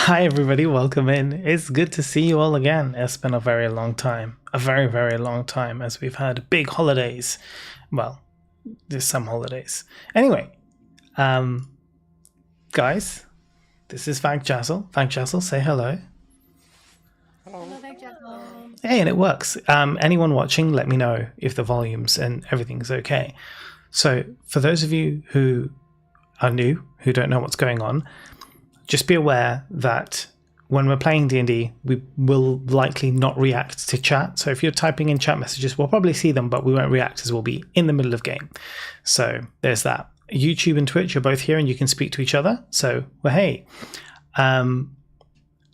Hi everybody, welcome in. It's good to see you all again. It's been a very long time. A very, very long time as we've had big holidays. Well, there's some holidays. Anyway, guys, this is Vagjazzle. Vagjazzle, say hello. Hello, Vagjazzle. Hey, and it works. Anyone watching, let me know if the volumes and everything's okay. So, for those of you who are new, who don't know what's going on, just be aware that when we're playing D&D, we will likely not react to chat. So if you're typing in chat messages, we'll probably see them, but we won't react as we'll be in the middle of game. So there's that. YouTube and Twitch are both here and you can speak to each other. So, well, hey. And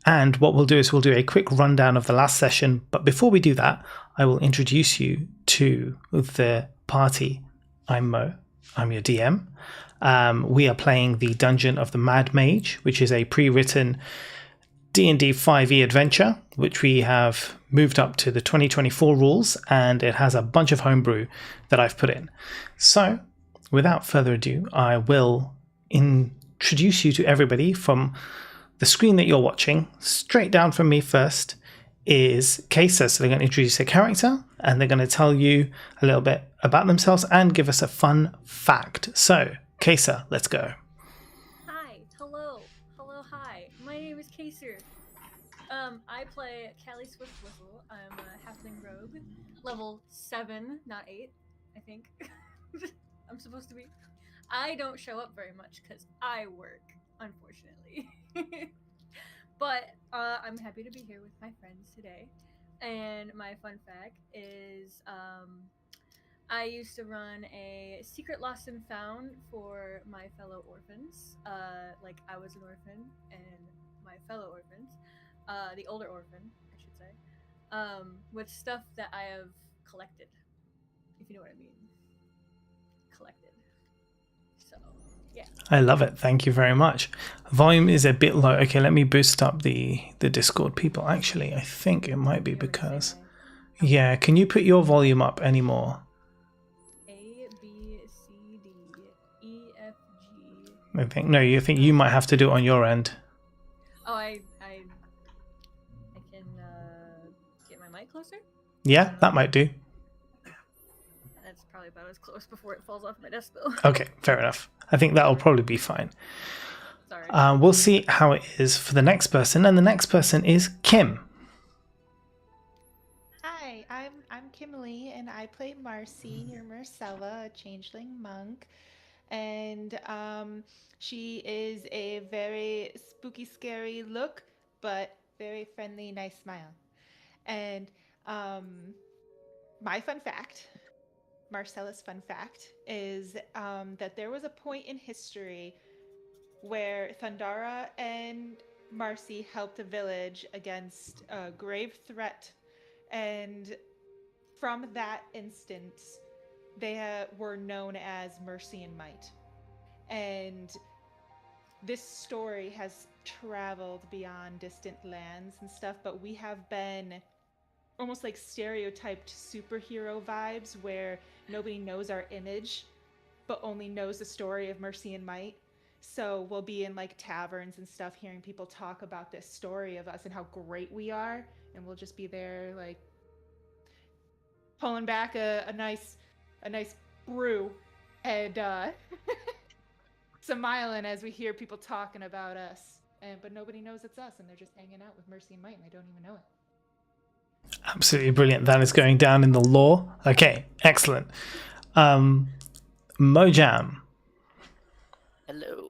what we'll do is we'll do a quick rundown of the last session. But before we do that, I will introduce you to the party. I'm Mo. I'm your DM. We are playing the Dungeon of the Mad Mage, which is a pre-written D&D 5e adventure, which we have moved up to the 2024 rules, and it has a bunch of homebrew that I've put in. So, without further ado, I will introduce you to everybody from the screen that you're watching. Straight down from me first is Kesa. So they're going to introduce their character, and they're going to tell you a little bit about themselves and give us a fun fact. So, Kesa, let's go. Hi, hello, hi. My name is Kaser. I play Callie Swiftwhistle. I'm a halfling rogue, level 7, not 8, I think. I'm supposed to be. I don't show up very much because I work, unfortunately. But I'm happy to be here with my friends today. And my fun fact is I used to run a secret lost and found for my fellow orphans. Like I was an orphan and my fellow orphans, the older orphan, I should say, with stuff that I have collected, if you know what I mean. Collected. So, Yeah. I love it. Thank you very much. Volume is a bit low. Okay, let me boost up the Discord people. Actually, I think it might be because... Yeah, can you put your volume up anymore? A, B, C, D, E, F, G. I think no. You think you might have to do it on your end. Oh, I can get my mic closer. Yeah, that might do. That's probably about as close before it falls off my desk, though. Okay, fair enough. I think that'll probably be fine. Sorry. We'll see how it is for the next person, and the next person is Kim. Hi, I'm Kim Lee, and I play Marcy or Marcella, a changeling monk, and she is a very spooky, scary look, but very friendly, nice smile. And my fun fact, Marcella's fun fact, is that there was a point in history where Thundara and Marcy helped a village against a grave threat, and from that instance, they were known as Mercy and Might. And this story has traveled beyond distant lands and stuff, but we have been almost like stereotyped superhero vibes where nobody knows our image, but only knows the story of Mercy and Might. So we'll be in like taverns and stuff hearing people talk about this story of us and how great we are, and we'll just be there like pulling back a nice brew and smiling as we hear people talking about us. But nobody knows it's us, and they're just hanging out with Mercy and Might, and they don't even know it. Absolutely brilliant. That is going down in the lore. Okay, excellent. Mojam. Hello,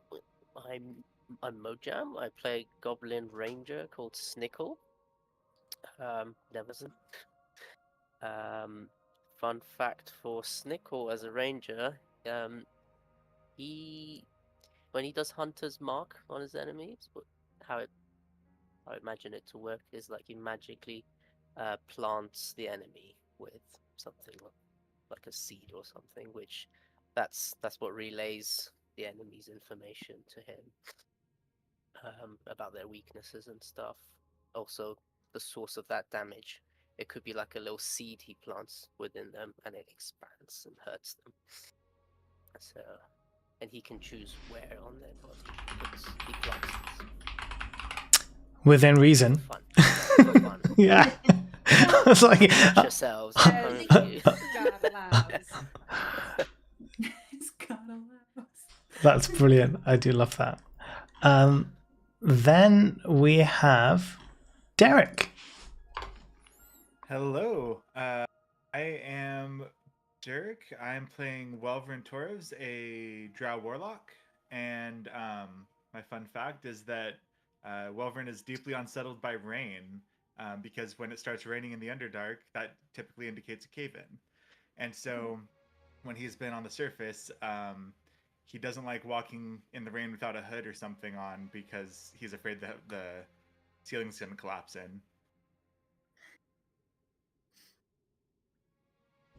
I'm Mojam. I play a goblin ranger called Snickle. Neverson. Fun fact for Snickle as a ranger, when he does Hunter's Mark on his enemies, how I imagine it to work is like he magically plants the enemy with something like a seed or something, which that's what relays the enemy's information to him about their weaknesses and stuff. Also, the source of that damage. It could be like a little seed he plants within them, and it expands and hurts them. So, and he can choose where on their body he plants this. Within reason. For fun. For fun. Yeah. I was like, yourselves. That's brilliant. I do love that. Then we have Derek. Hello. I am Derek. I'm playing Welvern Torres, a Drow Warlock. And my fun fact is that Welvern is deeply unsettled by rain, because when it starts raining in the Underdark, that typically indicates a cave-in. And so when he's been on the surface, he doesn't like walking in the rain without a hood or something on, because he's afraid that the ceiling's going to collapse in.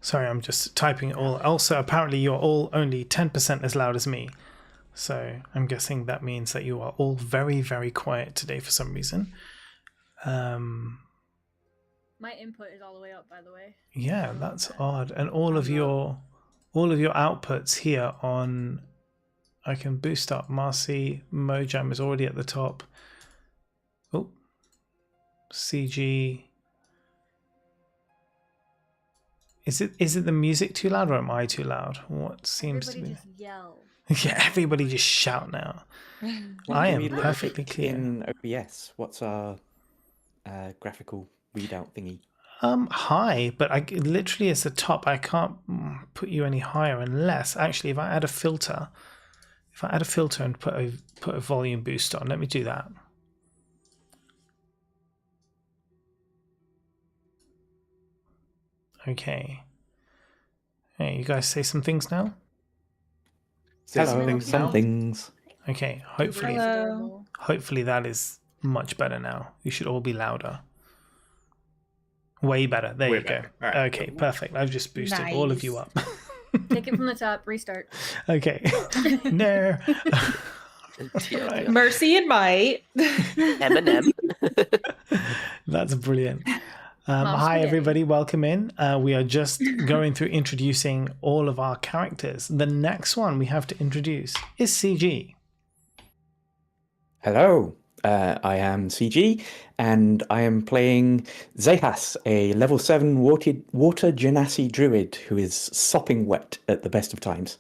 Sorry, I'm just typing it all. Also, apparently you're all only 10% as loud as me. So I'm guessing that means that you are all very, very quiet today for some reason. My input is all the way up, by the way. Yeah, that's odd. And all of your outputs here on... I can boost up Marcy. Mojam is already at the top. Oh. CG... Is it the music too loud, or am I too loud? What seems Everybody to be? just yell. Yeah, everybody just shout now. I am perfectly clear. In OBS, what's our graphical readout thingy? High, but I literally it's the top. I can't put you any higher unless actually if I add a filter. If I add a filter and put a volume boost on, let me do that. Okay. Hey, you guys say some things now? Hello, some things. Okay, hopefully that is much better now. You should all be louder. Way better. There Way you better. go. All right. Okay, perfect. I've just boosted all of you up. Take it from the top. Restart. Okay. No. Right. Mercy and might. Eminem. That's brilliant. Mom's Hi, spaghetti. everybody. Welcome in. We are just going through introducing all of our characters. The next one we have to introduce is CG. Hello, I am CG, and I am playing Zehas, a level 7 water genasi druid who is sopping wet at the best of times.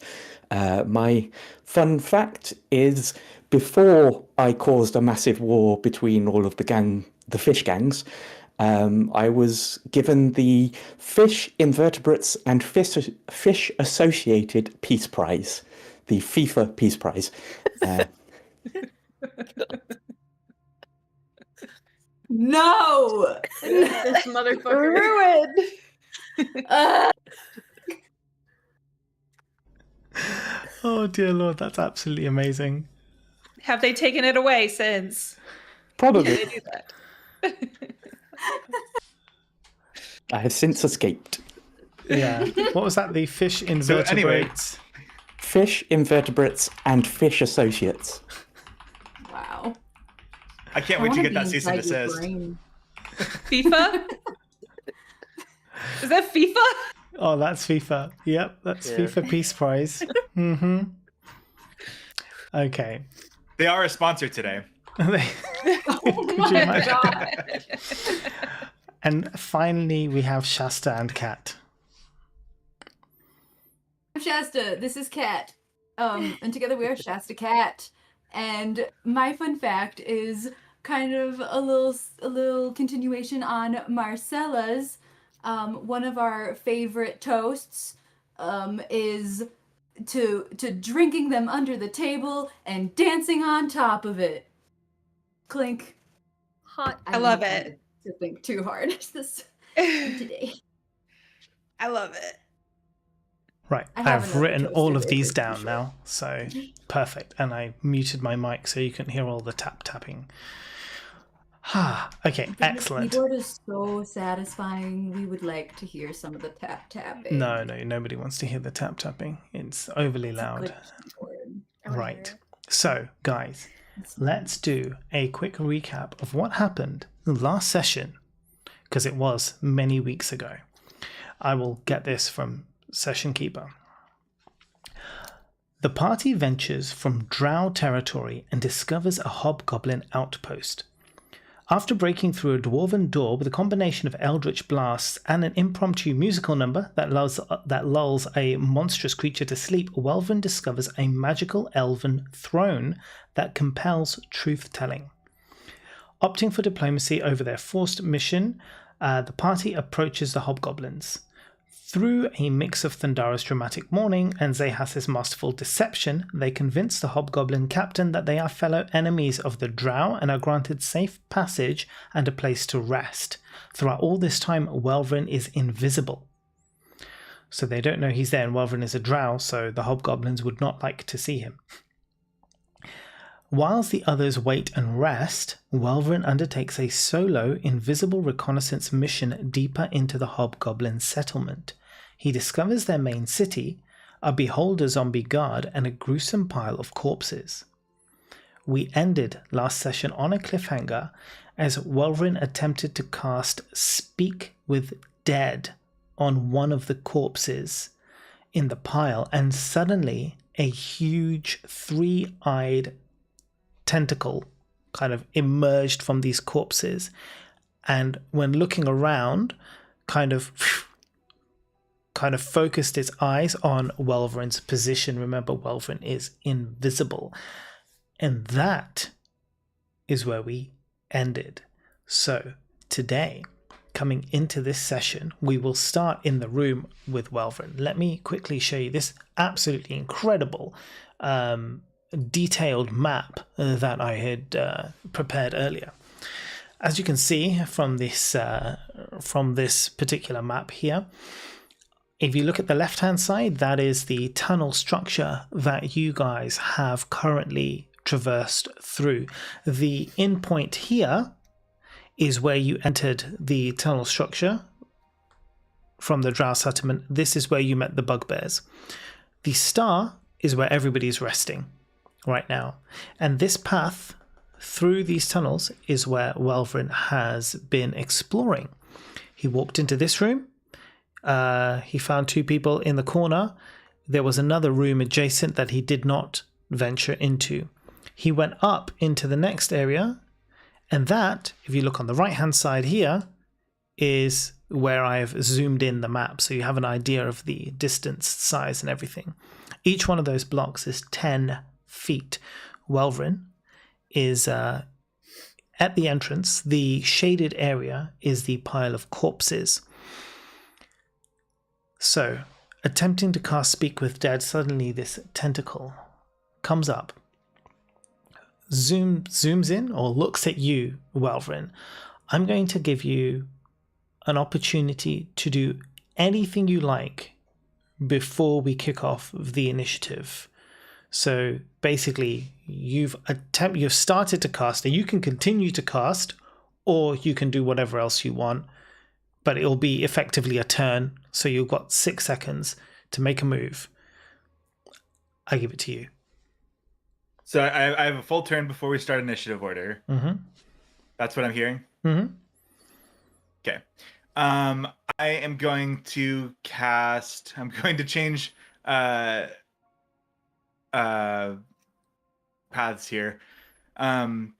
My fun fact is, before I caused a massive war between all of the fish gangs, I was given the Fish Invertebrates and Fish Associated Peace Prize, the FIFA Peace Prize. No! This motherfucker. Ruined. Oh, dear Lord. That's absolutely amazing. Have they taken it away since? Probably. They do that. I have since escaped. Yeah. What was that? The fish invertebrates? Fish Invertebrates and Fish Associates. Wow. I can't wait to get that cease and desist. FIFA? Is that FIFA? Oh, that's FIFA. Yep, that's Yeah. FIFA Peace Prize. Mm-hmm. Okay. They are a sponsor today. Oh Could you my imagine? god. And finally, we have Shasta and Kat. I'm Shasta. This is Kat. And together we are Shasta Cat. And my fun fact is kind of a little continuation on Marcella's. One of our favorite toasts is to drinking them under the table and dancing on top of it. Clink. Hot. I love it. To think too hard this today. I love it. Right, I have I've another written toast all of of it, these for down sure. now, so perfect. And I muted my mic so you can hear all the tapping. Okay, The excellent. keyboard is so satisfying. We would like to hear some of the tapping. No, nobody wants to hear the tapping. It's overly It's a loud. good keyboard. I wanna Right. hear it. So, guys, let's do a quick recap of what happened last session, because it was many weeks ago. I will get this from Session Keeper. The party ventures from Drow territory and discovers a hobgoblin outpost. After breaking through a dwarven door with a combination of eldritch blasts and an impromptu musical number that lulls a monstrous creature to sleep, Welvin discovers a magical elven throne that compels truth-telling. Opting for diplomacy over their forced mission, the party approaches the hobgoblins. Through a mix of Thundara's dramatic mourning and Zehas's masterful deception, they convince the hobgoblin captain that they are fellow enemies of the Drow and are granted safe passage and a place to rest. Throughout all this time, Welvin is invisible. So they don't know he's there, and Welvin is a Drow, so the hobgoblins would not like to see him. Whilst the others wait and rest, Welvin undertakes a solo, invisible reconnaissance mission deeper into the hobgoblin settlement. He discovers their main city, a beholder zombie guard, and a gruesome pile of corpses. We ended last session on a cliffhanger as Welvin attempted to cast Speak with Dead on one of the corpses in the pile, and suddenly a huge three-eyed tentacle kind of emerged from these corpses, and when looking around kind of focused its eyes on Welverin's position. Remember, Welverin is invisible, and that is where we ended. So today, coming into this session, we will start in the room with Welverin. Let me quickly show you this absolutely incredible detailed map that I had prepared earlier. As you can see from this particular map here, if you look at the left hand side, that is the tunnel structure that you guys have currently traversed through. The end point here is where you entered the tunnel structure from the Drow settlement, this is where you met the bugbears. The star is where everybody's resting right now. And this path through these tunnels is where Welvrin has been exploring. He walked into this room. He found 2 people in the corner. There was another room adjacent that he did not venture into. He went up into the next area, and that, if you look on the right-hand side here, is where I've zoomed in the map, so you have an idea of the distance, size, and everything. Each one of those blocks is 10 feet. Welvrin is at the entrance. The shaded area is the pile of corpses. So, attempting to cast Speak with Dead, suddenly this tentacle comes up, zooms in, or looks at you, Welvrin. I'm going to give you an opportunity to do anything you like before we kick off the initiative. So basically, you've started to cast, and you can continue to cast, or you can do whatever else you want, but it'll be effectively a turn. So you've got 6 seconds to make a move. I give it to you. So I have a full turn before we start initiative order. Mm-hmm. That's what I'm hearing? Mm-hmm. Okay. I am going to cast... I'm going to change paths here. I'm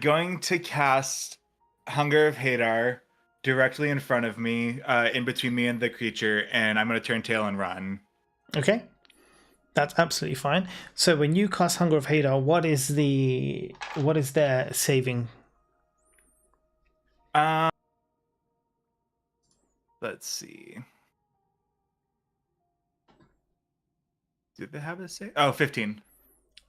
going to cast Hunger of Hadar directly in front of me, in between me and the creature, and I'm going to turn tail and run. Okay. That's absolutely fine. So when you cast Hunger of Hadar, what is their saving? Let's see. Did they have a save? Oh, 15.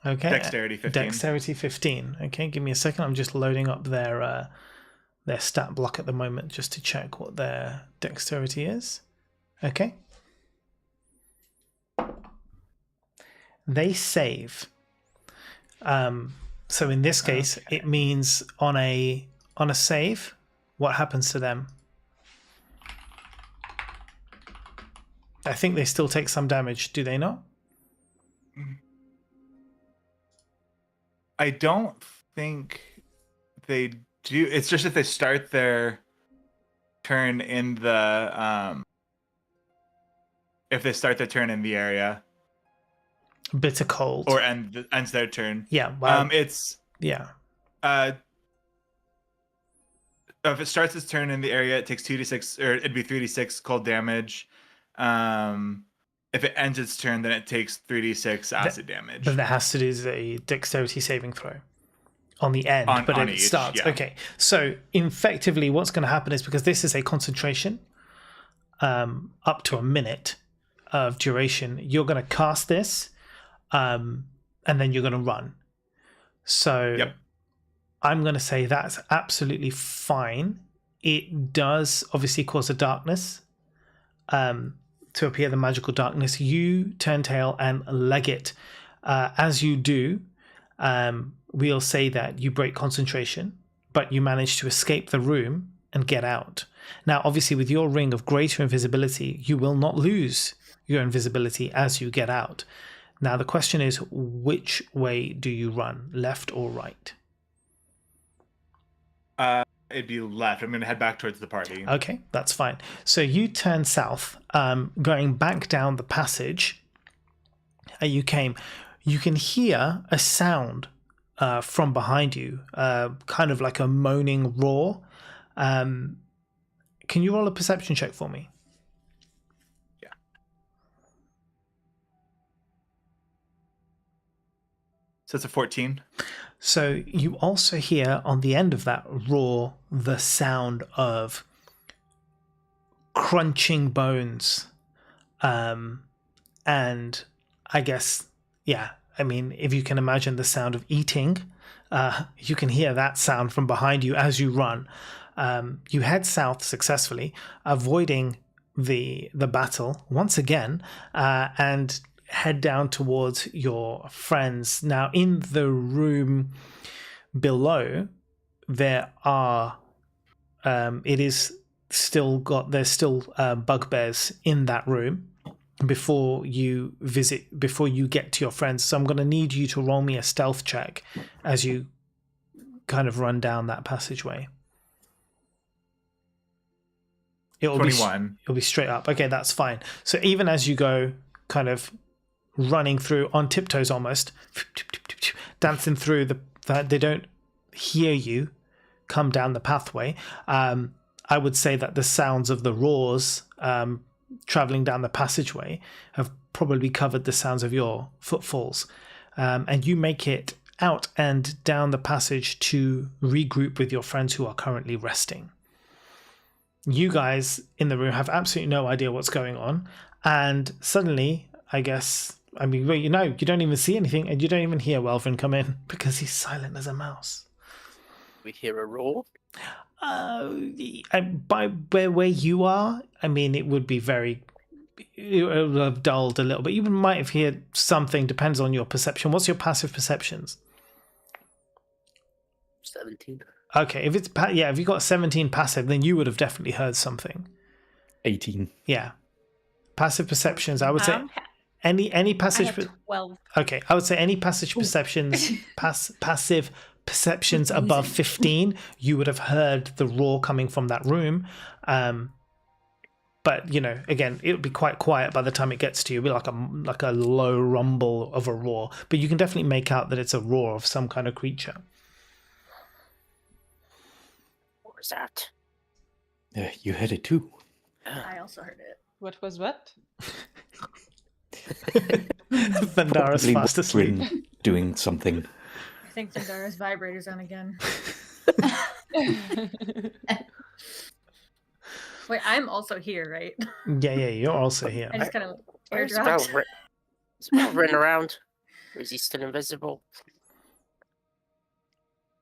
Okay. Dexterity 15. Dexterity 15. Okay, give me a second. I'm just loading up their stat block at the moment just to check what their dexterity is. Okay. They save. So in this case, it means on a save, what happens to them? I think they still take some damage, do they not? I don't think they do. It's just if they start their turn in the if they start their turn in the area. Bitter cold. Or ends their turn. Yeah. Well, it's yeah. If it starts its turn in the area, it takes 2d6, or it'd be 3d6 cold damage. If it ends its turn, then it takes 3d6 acid damage. But that has to do with a dexterity saving throw on the end, but it starts. Yeah. Okay, so effectively what's going to happen is, because this is a concentration up to a minute of duration, you're going to cast this and then you're going to run. So yep. I'm going to say that's absolutely fine. It does obviously cause a darkness to appear, the magical darkness. You turn tail and leg it. As you do, we'll say that you break concentration, but you manage to escape the room and get out. Now, obviously, with your ring of greater invisibility, you will not lose your invisibility as you get out. Now, the question is, which way do you run, left or right? It'd be left. I'm going to head back towards the party. Okay, that's fine. So you turn south, going back down the passage you came. You can hear a sound from behind you, kind of like a moaning roar. Can you roll a perception check for me? Yeah. So it's a 14. So you also hear on the end of that roar the sound of crunching bones. And I guess, yeah, I mean, if you can imagine the sound of eating, you can hear that sound from behind you as you run. You head south successfully, avoiding the battle once again, and head down towards your friends. Now, in the room below, there are it is there's still bugbears in that room before you get to your friends. So I'm going to need you to roll me a stealth check as you kind of run down that passageway. It'll 21. It'll be straight up. Okay, that's fine. So even as you go kind of running through on tiptoes almost, dancing through they don't hear you come down the pathway. I would say that the sounds of the roars traveling down the passageway have probably covered the sounds of your footfalls. And you make it out and down the passage to regroup with your friends who are currently resting. You guys in the room have absolutely no idea what's going on. And suddenly, you don't even see anything, and you don't even hear Welvin come in because he's silent as a mouse. We hear a roar. By where you are, it would be it would have dulled a little bit. You might have heard something, depends on your perception. What's your passive perceptions? 17. Okay, if you got 17 passive, then you would have definitely heard something. 18. Yeah. Passive perceptions, I would say any passage. I have 12. Okay, I would say any passage perceptions, passive perceptions above 15, you would have heard the roar coming from that room. But again, it would be quite quiet by the time it gets to you. It'd be like a low rumble of a roar, but you can definitely make out that it's a roar of some kind of creature. What was that? You heard it too. I also heard it. What was what? Thundara's fast asleep. Doing something. I think Thundara's vibrator's on again. Wait, I'm also here, right? Yeah, you're also here. I just kind of Where's airdropped. Is Melvin around? Or is he still invisible?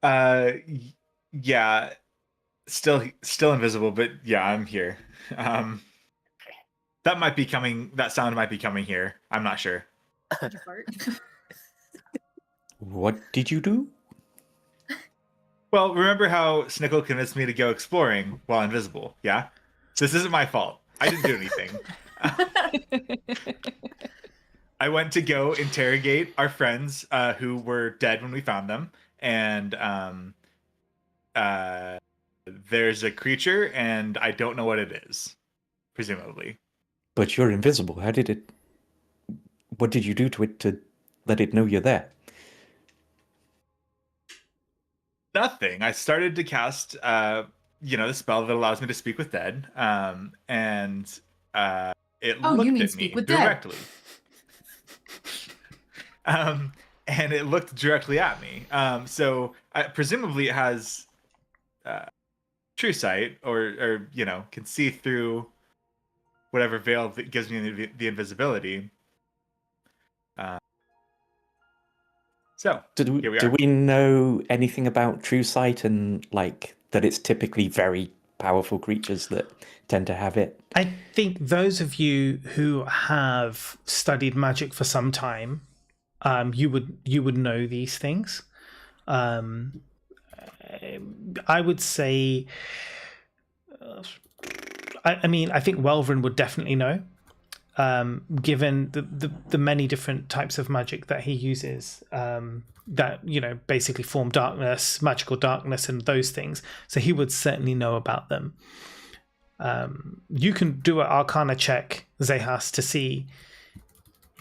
Yeah, still invisible, but yeah, I'm here. That might be coming. That sound might be coming here. I'm not sure. Did you fart? What did you do? Well, remember how Snickle convinced me to go exploring while invisible? Yeah, so this isn't my fault. I didn't do anything. I went to go interrogate our friends who were dead when we found them, and there's a creature, and I don't know what it is, presumably. But you're invisible. What did you do to it to let it know you're there? Nothing. I started to cast, the spell that allows me to speak with dead, and it looked you mean at speak me with dead. directly. And it looked directly at me. So presumably it has true sight, or can see through whatever veil that gives me the invisibility. Do we know anything about true sight and that it's typically very powerful creatures that tend to have it? I think those of you who have studied magic for some time, you would know these things. I would say, I think Welvin would definitely know, given the many different types of magic that he uses, that basically form darkness, magical darkness, and those things. So he would certainly know about them. You can do an Arcana check, Zehas, to see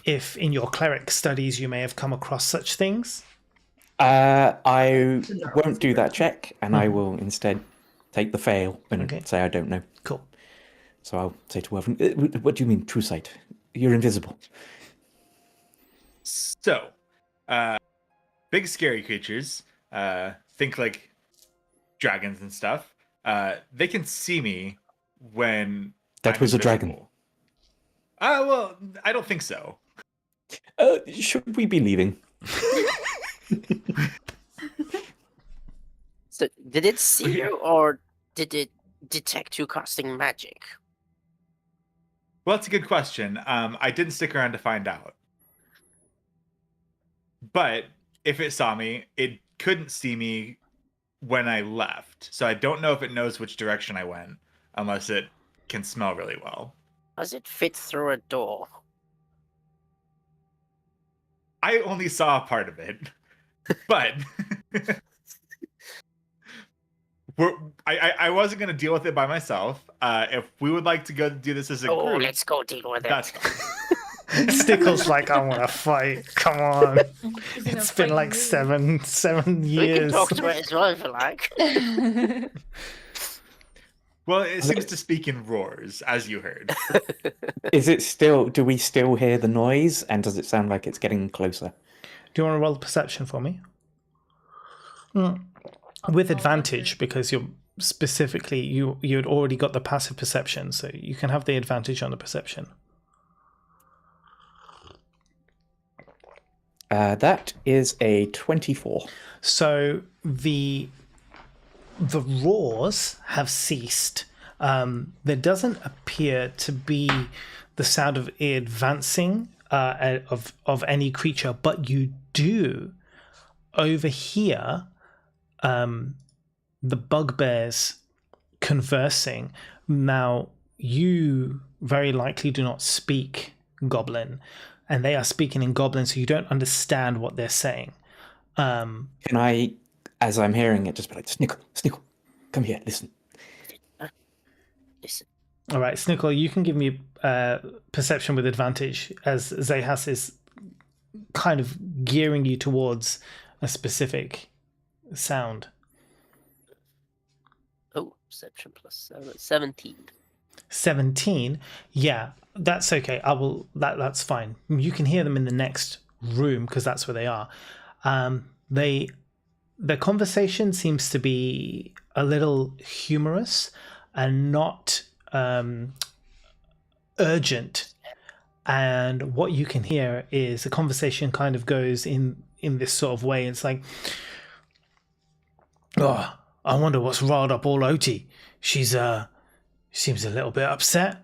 if in your cleric studies you may have come across such things. I won't do that check, and I will instead take the fail and say I don't know. Cool. So I'll say to Welvin, what do you mean true sight? You're invisible. So, big scary creatures, think like dragons and stuff, they can see me when That I'm was a invisible. dragon. Well, I don't think so. Should we be leaving? So, did it see you, or did it detect you casting magic? Well, that's a good question. I didn't stick around to find out. But if it saw me, it couldn't see me when I left. So I don't know if it knows which direction I went, unless it can smell really well. Does it fit through a door? I only saw a part of it, but I wasn't going to deal with it by myself. If we would like to go do this as a group, let's go deal with it. that's fine. Stickle's like, I want to fight. Come on. He's in a It's been fighting like mood. seven We can years. talk to it as well if you like. Well, it seems to speak in roars, as you heard. Is it still? Do we still hear the noise? And does it sound like it's getting closer? Do you want to roll perception for me? With advantage, because you're specifically you had already got the passive perception, so you can have the advantage on the perception. That is a 24. So the roars have ceased. There doesn't appear to be the sound of it advancing of any creature, but you do overhear the bugbears conversing. Now, you very likely do not speak Goblin, and they are speaking in Goblin, so you don't understand what they're saying. Can I, as I'm hearing it, just be like, Snickle, come here, listen. Listen. All right, Snickle, you can give me perception with advantage, as Zehas is kind of gearing you towards a specific sound. Oh, perception plus 17. 17. Yeah, that's okay. That's fine. You can hear them in the next room because that's where they are. Their conversation seems to be a little humorous and not urgent. And what you can hear is the conversation kind of goes in this sort of way. It's like, oh, I wonder what's riled up all Oti. She's seems a little bit upset.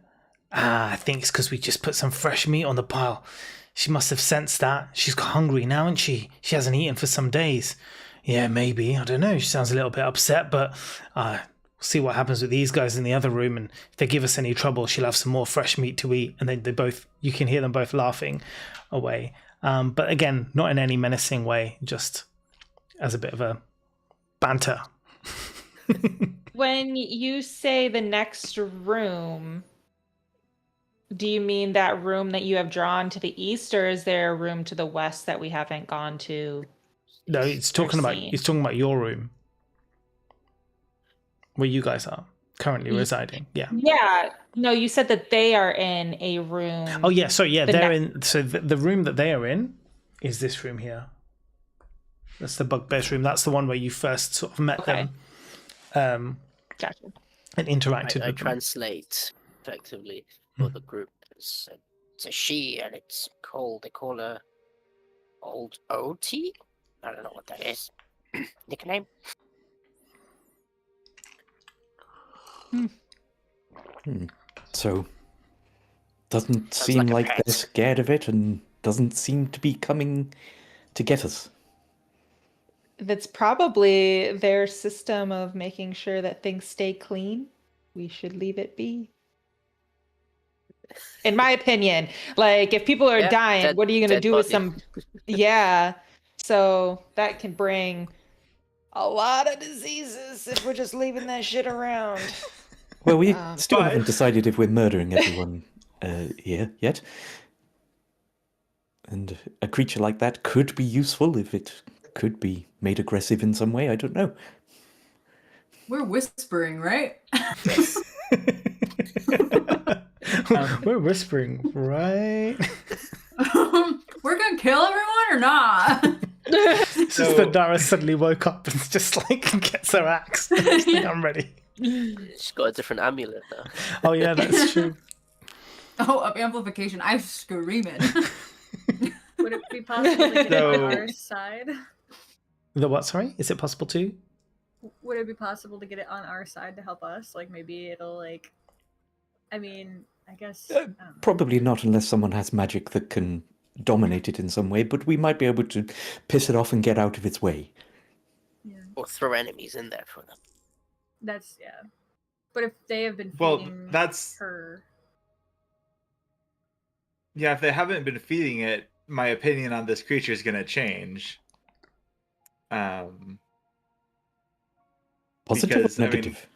I think it's because we just put some fresh meat on the pile. She must have sensed that. She's hungry now, isn't she? She hasn't eaten for some days. Yeah, maybe. I don't know. She sounds a little bit upset, but see what happens with these guys in the other room. And if they give us any trouble, she'll have some more fresh meat to eat. And then you can hear them both laughing away. But again, not in any menacing way, just as a bit of a banter. When you say the next room, do you mean that room that you have drawn to the east, or is there a room to the west that we haven't gone to? No, it's talking about your room, where you guys are currently residing. Yeah. Yeah. No, you said that they are in a room. Oh yeah. So yeah, they're in. So the room that they are in is this room here. That's the bugbear's room. That's the one where you first sort of met them. Gotcha. And interacted with them. Translate effectively for the group. It's a she, and they call her Old OT. I don't know what that is. Nickname. So, doesn't Sounds seem like a like pet. they're scared of it, and doesn't seem to be coming to get us. That's probably their system of making sure that things stay clean. We should leave it be. In my opinion, like if people are dying, what are you going to do with some? Yeah. So that can bring a lot of diseases if we're just leaving that shit around. Well, we still but- haven't decided if we're murdering everyone here yet. And a creature like that could be useful if it could be made aggressive in some way. I don't know. We're whispering, right? We're whispering, right? We're gonna kill everyone or not? It's just that Dara suddenly woke up and just like gets her axe. I'm ready. She's got a different amulet now. Oh yeah, that's true. Oh, up amplification. I'm screaming. Would it be possible to get it on our side? The what? Sorry, is it possible to? Would it be possible to get it on our side to help us? Like maybe it'll like. I mean, I guess. I don't know. Probably not unless someone has magic that can dominate it in some way, but we might be able to piss it off and get out of its way. Yeah, Or throw enemies in there for them. that's yeah. But if they have been Well, feeding that's her, yeah. If they haven't been feeding it, my opinion on this creature is going to change. Positive Because, or I mean, negative?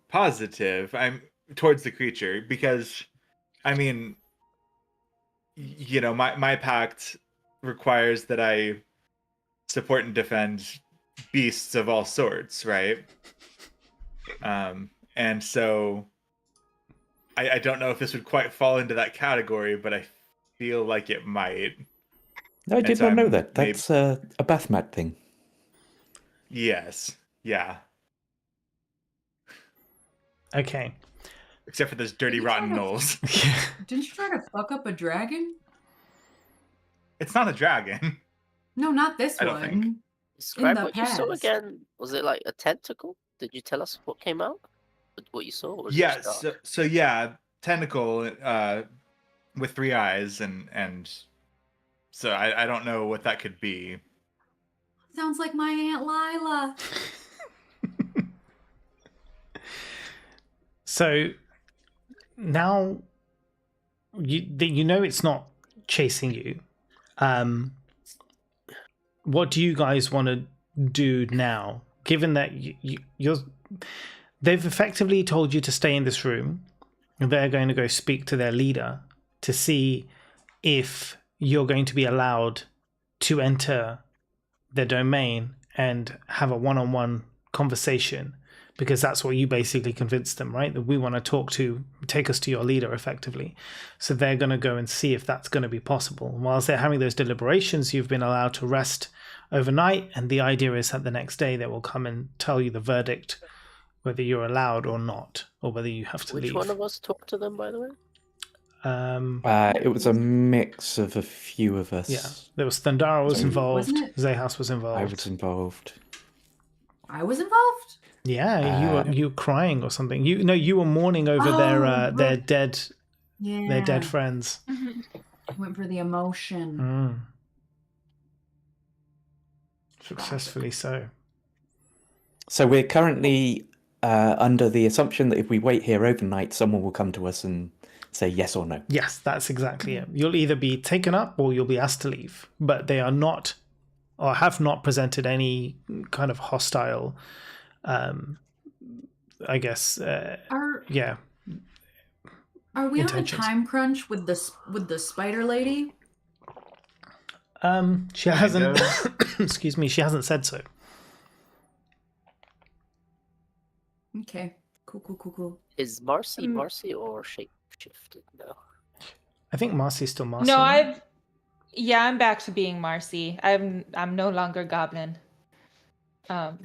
positive. I'm towards the creature because, I mean, you know, my pact requires that I support and defend beasts of all sorts, right? And so I don't know if this would quite fall into that category, but I feel like it might. No, I And did so not know I'm that. maybe- That's a bath mat thing. Yes. Yeah. Okay. Except for those dirty, You rotten try to- gnolls. Didn't you try to fuck up a dragon? It's not a dragon. No, not this I don't one. think. Describe the what you saw past. again. Was it like a tentacle? Did you tell us what came out? What you saw? Or was it Yeah. just dark? So yeah, tentacle with 3 eyes, and so I don't know what that could be. Sounds like my Aunt Lila. So now you know it's not chasing you. What do you guys want to do now? Given that they've effectively told you to stay in this room, and they're going to go speak to their leader to see if you're going to be allowed to enter their domain and have a one-on-one conversation, because that's what you basically convinced them, right? That we want to take us to your leader effectively. So they're going to go and see if that's going to be possible. Whilst they're having those deliberations, you've been allowed to rest overnight, and the idea is that the next day they will come and tell you the verdict, whether you're allowed or not, or whether you have to Which leave. one of us talked to them, by the way? It was a mix of a few of us. Yeah, there was Thundara was So- involved, Wasn't it- Zahas was involved. I was involved. I was involved? Yeah, you were crying or something. You were mourning over their right. dead friends. Went for the emotion. Mm. Successfully so. So we're currently under the assumption that if we wait here overnight, someone will come to us and say yes or no. Yes, that's exactly it. You'll either be taken up or you'll be asked to leave. But they are not, or have not presented any kind of hostile, I guess. Yeah. Are we intentions. on a time crunch with the spider lady? She hasn't. Excuse me. She hasn't said so. Okay. Cool. Is Marcy or shapeshifted now? I think Marcy's still Marcy. No, I'm back to being Marcy. I'm no longer Goblin. But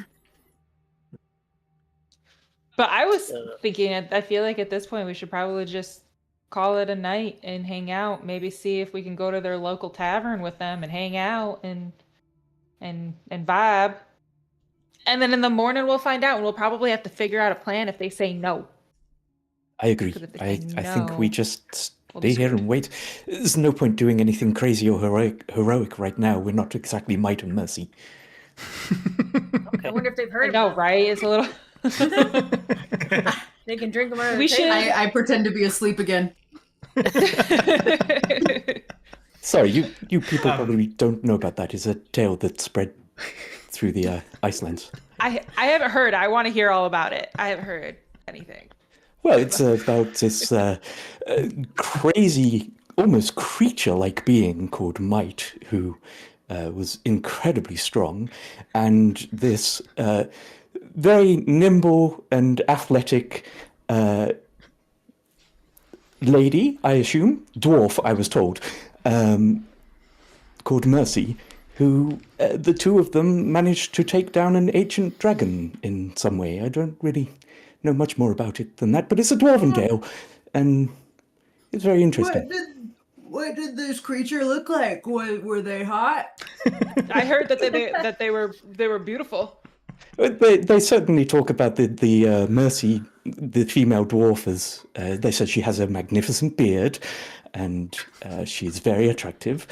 I was thinking, I feel like at this point we should probably just call it a night and hang out. Maybe see if we can go to their local tavern with them and hang out and vibe. And then in the morning we'll find out, and we'll probably have to figure out a plan if they say no. I agree. 'Cause if they I say think we no, just we'll stay just- here and wait. There's no point doing anything crazy or heroic right now. We're not exactly might and mercy. I wonder if they've I heard know, about right? It's a little. They can drink them out of We the should- table. I pretend to be asleep again. Sorry, you people probably don't know about that. It's a tale that spread through the Icelands. I haven't heard. I want to hear all about it. I haven't heard anything. Well, it's about this crazy, almost creature-like being called Might, who was incredibly strong, and this very nimble and athletic lady, I assume, dwarf, I was told, called Mercy, who the two of them managed to take down an ancient dragon in some way. I don't really know much more about it than that, but it's a dwarven tale, and it's very interesting. What did this creature look like? Were they hot? I heard that they were beautiful. They certainly talk about the Mercy, the female dwarf, as they said she has a magnificent beard, and she's very attractive.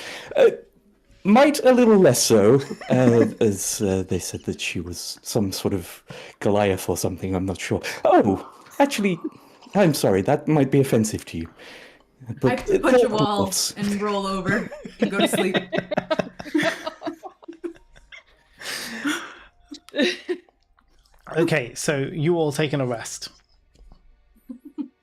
Might a little less so, as they said that she was some sort of Goliath or something. I'm not sure. Oh, Actually, I'm sorry, that might be offensive to you. But I punch a they're wall dwarves. and roll over and go to sleep. Okay, so you all taking a rest.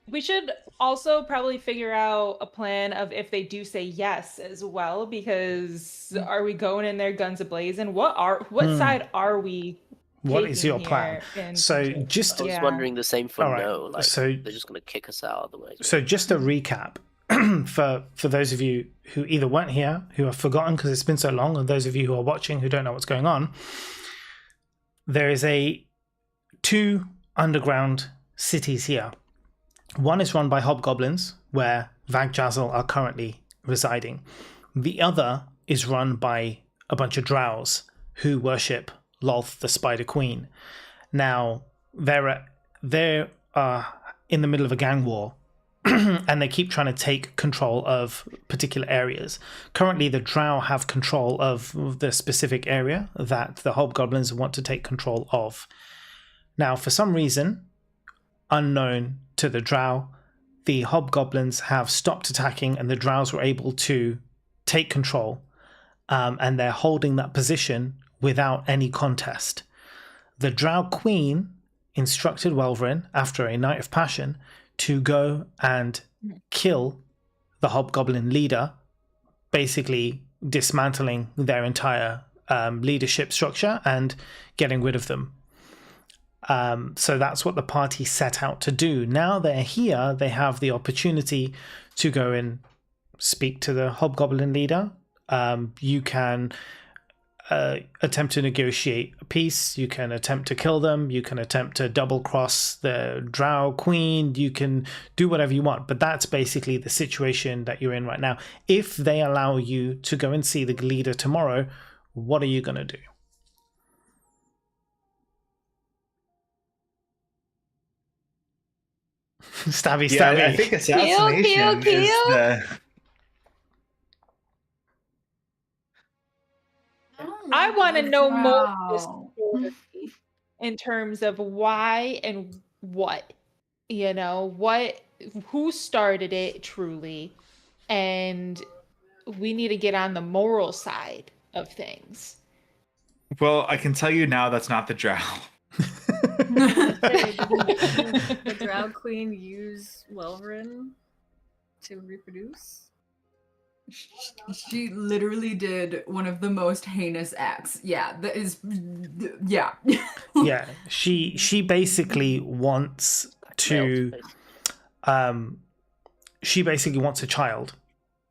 We should also probably figure out a plan of if they do say yes as well, because are we going in there guns a-blazing? What side are we What is taking your plan? here in So terms of- just I was Yeah. wondering the same for All right, no. Like, so- they're just going to kick us out otherwise. So just a recap for those of you who either weren't here, who have forgotten because it's been so long, or those of you who are watching who don't know what's going on. There is two underground cities here. One is run by hobgoblins, where Vagjazzle are currently residing. The other is run by a bunch of drows who worship Lolth, the Spider Queen. Now, they're in the middle of a gang war, and they keep trying to take control of particular areas. Currently, the drow have control of the specific area that the hobgoblins want to take control of. Now, for some reason, unknown to the drow, the hobgoblins have stopped attacking and the drows were able to take control, and they're holding that position without any contest. The drow queen instructed Welverin, after a night of passion, to go and kill the hobgoblin leader, basically dismantling their entire leadership structure and getting rid of them. So that's what the party set out to do. Now they're here, they have the opportunity to go and speak to the hobgoblin leader. You can attempt to negotiate a peace, you can attempt to kill them, you can attempt to double cross the drow queen, you can do whatever you want, but that's basically the situation that you're in right now. If they allow you to go and see the leader tomorrow, what are you going to do? Stabby, stabby. Yeah, I think assassination kill. is the. I want to know more of this Wow. story in terms of why and what, who started it truly, and we need to get on the moral side of things. Well, I can tell you now that's not the drow. Did the drow queen use Welverin to reproduce? She literally did one of the most heinous acts. Yeah, that is. Yeah. Yeah, she basically wants to. She basically wants a child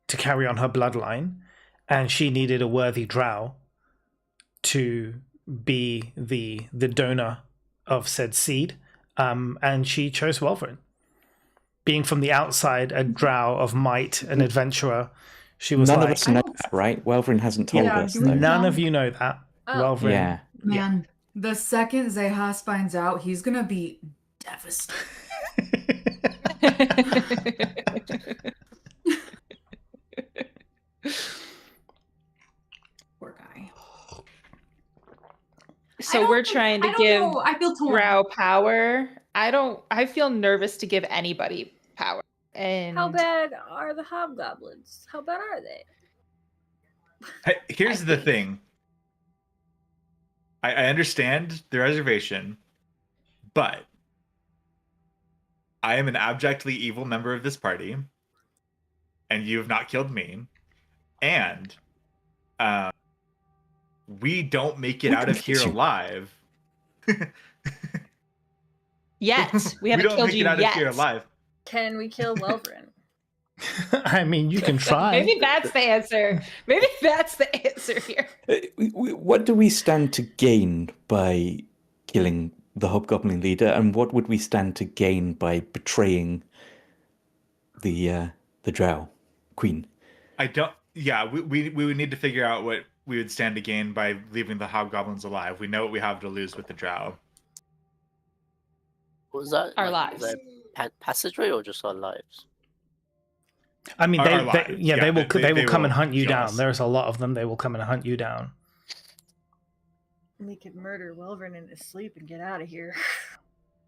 to carry on her bloodline, and she needed a worthy drow to be the donor of said seed, and she chose Welverin. Being from the outside, a drow of might, an adventurer, she was None like, of us know that, right? Welverin hasn't told Yeah, us. do we though. none know? of you know that. Oh. Welverin. Yeah. Man, the second Zehas finds out, he's gonna be devastated. Poor guy. So we're trying to give I feel torn. drow power. I feel nervous to give anybody power. And How bad are the hobgoblins? How bad are they? Here's the thing. I understand the reservation, but I am an abjectly evil member of this party, and you have not killed me, and we don't make it out of here alive. Yet we haven't don't killed make you it out yet. of here alive. Can we kill Welverin? I mean, you can try. Maybe that's the answer. Maybe that's the answer here. What do we stand to gain by killing the hobgoblin leader, and what would we stand to gain by betraying the drow queen? I don't. Yeah, we would need to figure out what we would stand to gain by leaving the hobgoblins alive. We know what we have to lose with the drow. What was that? Our Like, lives. is that passageway or just our lives? I mean, Our they lives. will Yeah, they will they come will and hunt you kill down. us. There's a lot of them. They will come and hunt you down. We could murder Welverin in his sleep and get out of here.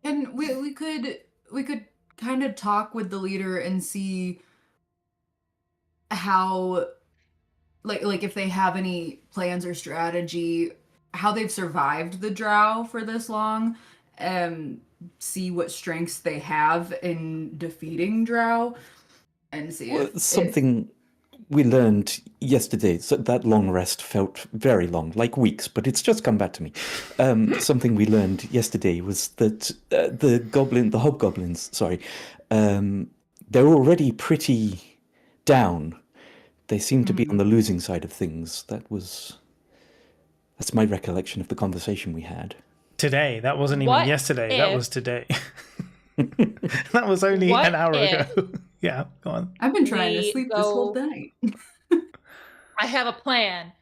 And we could kind of talk with the leader and see how, like if they have any plans or strategy, how they've survived the drow for this long, and see what strengths they have in defeating drow, and see Well, if something we learned yesterday, so that long rest felt very long, like weeks, but it's just come back to me. Something we learned yesterday was that the hobgoblins, sorry, they're already pretty down. They seem to be on the losing side of things. That's my recollection of the conversation we had. Today. That wasn't even What yesterday. That if- was today. That was only What an hour if- ago. Yeah, go on. I've been trying to we sleep this whole go- night. I have a plan.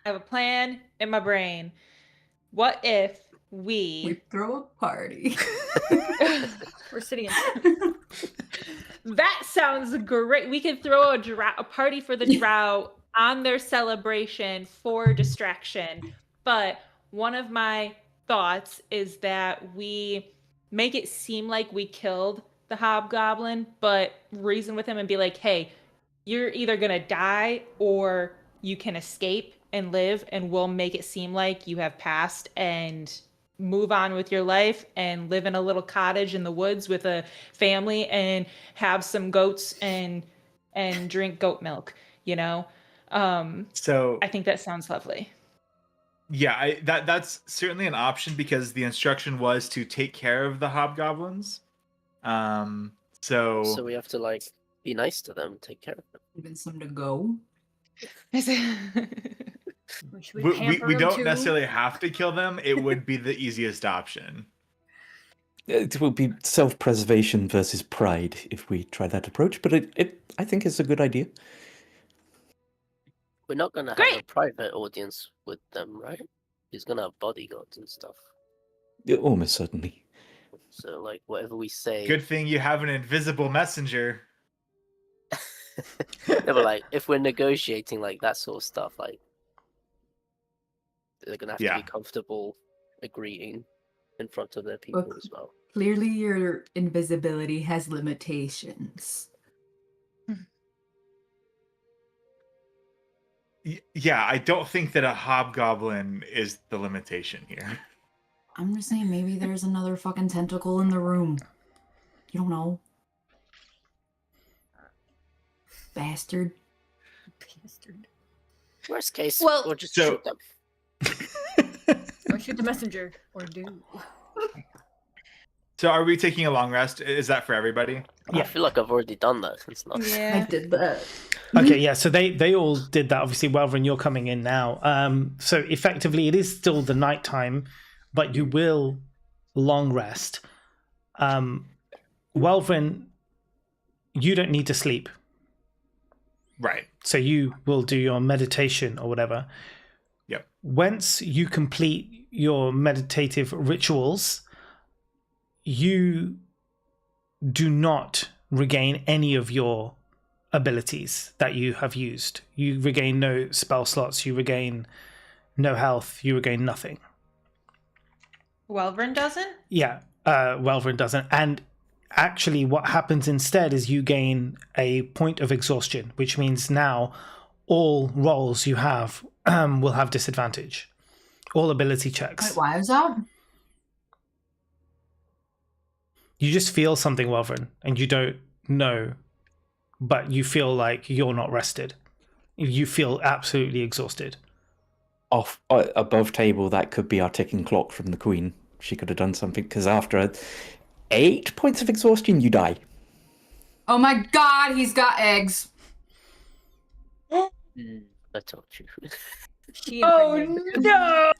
I have a plan in my brain. What if We throw a party. We're sitting in. That sounds great. We could throw a party for the drow on their celebration for distraction. But one of my thoughts is that we make it seem like we killed the hobgoblin, but reason with him and be like, hey, you're either going to die or you can escape and live, and we'll make it seem like you have passed and move on with your life and live in a little cottage in the woods with a family and have some goats and drink goat milk, you know? So I think that sounds lovely. yeah, that's certainly an option because the instruction was to take care of the hobgoblins. So we have to like be nice to them, take care of them. Even some to go. Should we pamper we them don't too? necessarily have to kill them. It would be the easiest option. It will be self-preservation versus pride if we try that approach, but I think it's a good idea. We're not gonna have a Great. private audience with them, right? He's gonna have bodyguards and stuff. Yeah, almost certainly. So like whatever we say. Good thing you have an invisible messenger. No, but like if we're negotiating like that sort of stuff, like they're gonna have to Yeah. be comfortable agreeing in front of their people Look. as well. Clearly, your invisibility has limitations. Yeah, I don't think that a hobgoblin is the limitation here. I'm just saying, maybe there's another fucking tentacle in the room. You don't know. Bastard. Bastard. Worst case, Well- we'll just So- shoot them. Or shoot the messenger. Or do. So are we taking a long rest? Is that for everybody? I Yeah. feel like I've already done that. It's not. I did that. Okay, yeah, so they all did that. Obviously, Welvin, you're coming in now. So effectively, it is still the night time, but you will long rest. Welvin, you don't need to sleep. Right. So you will do your meditation or whatever. Yep. Once you complete your meditative rituals, you do not regain any of your abilities that you have used. You regain no spell slots, you regain no health, you regain nothing. Welvern doesn't? Yeah, Welvin doesn't. And actually what happens instead is you gain a point of exhaustion, which means now all rolls you have will have disadvantage. All ability checks. Wait, why is that? You just feel something, Welvin, and you don't know, but you feel like you're not rested. You feel absolutely exhausted. Off above table, that could be our ticking clock from the Queen. She could have done something, because after 8 points of exhaustion, you die. Oh my god, he's got eggs. I told you. She Oh impregnated. no!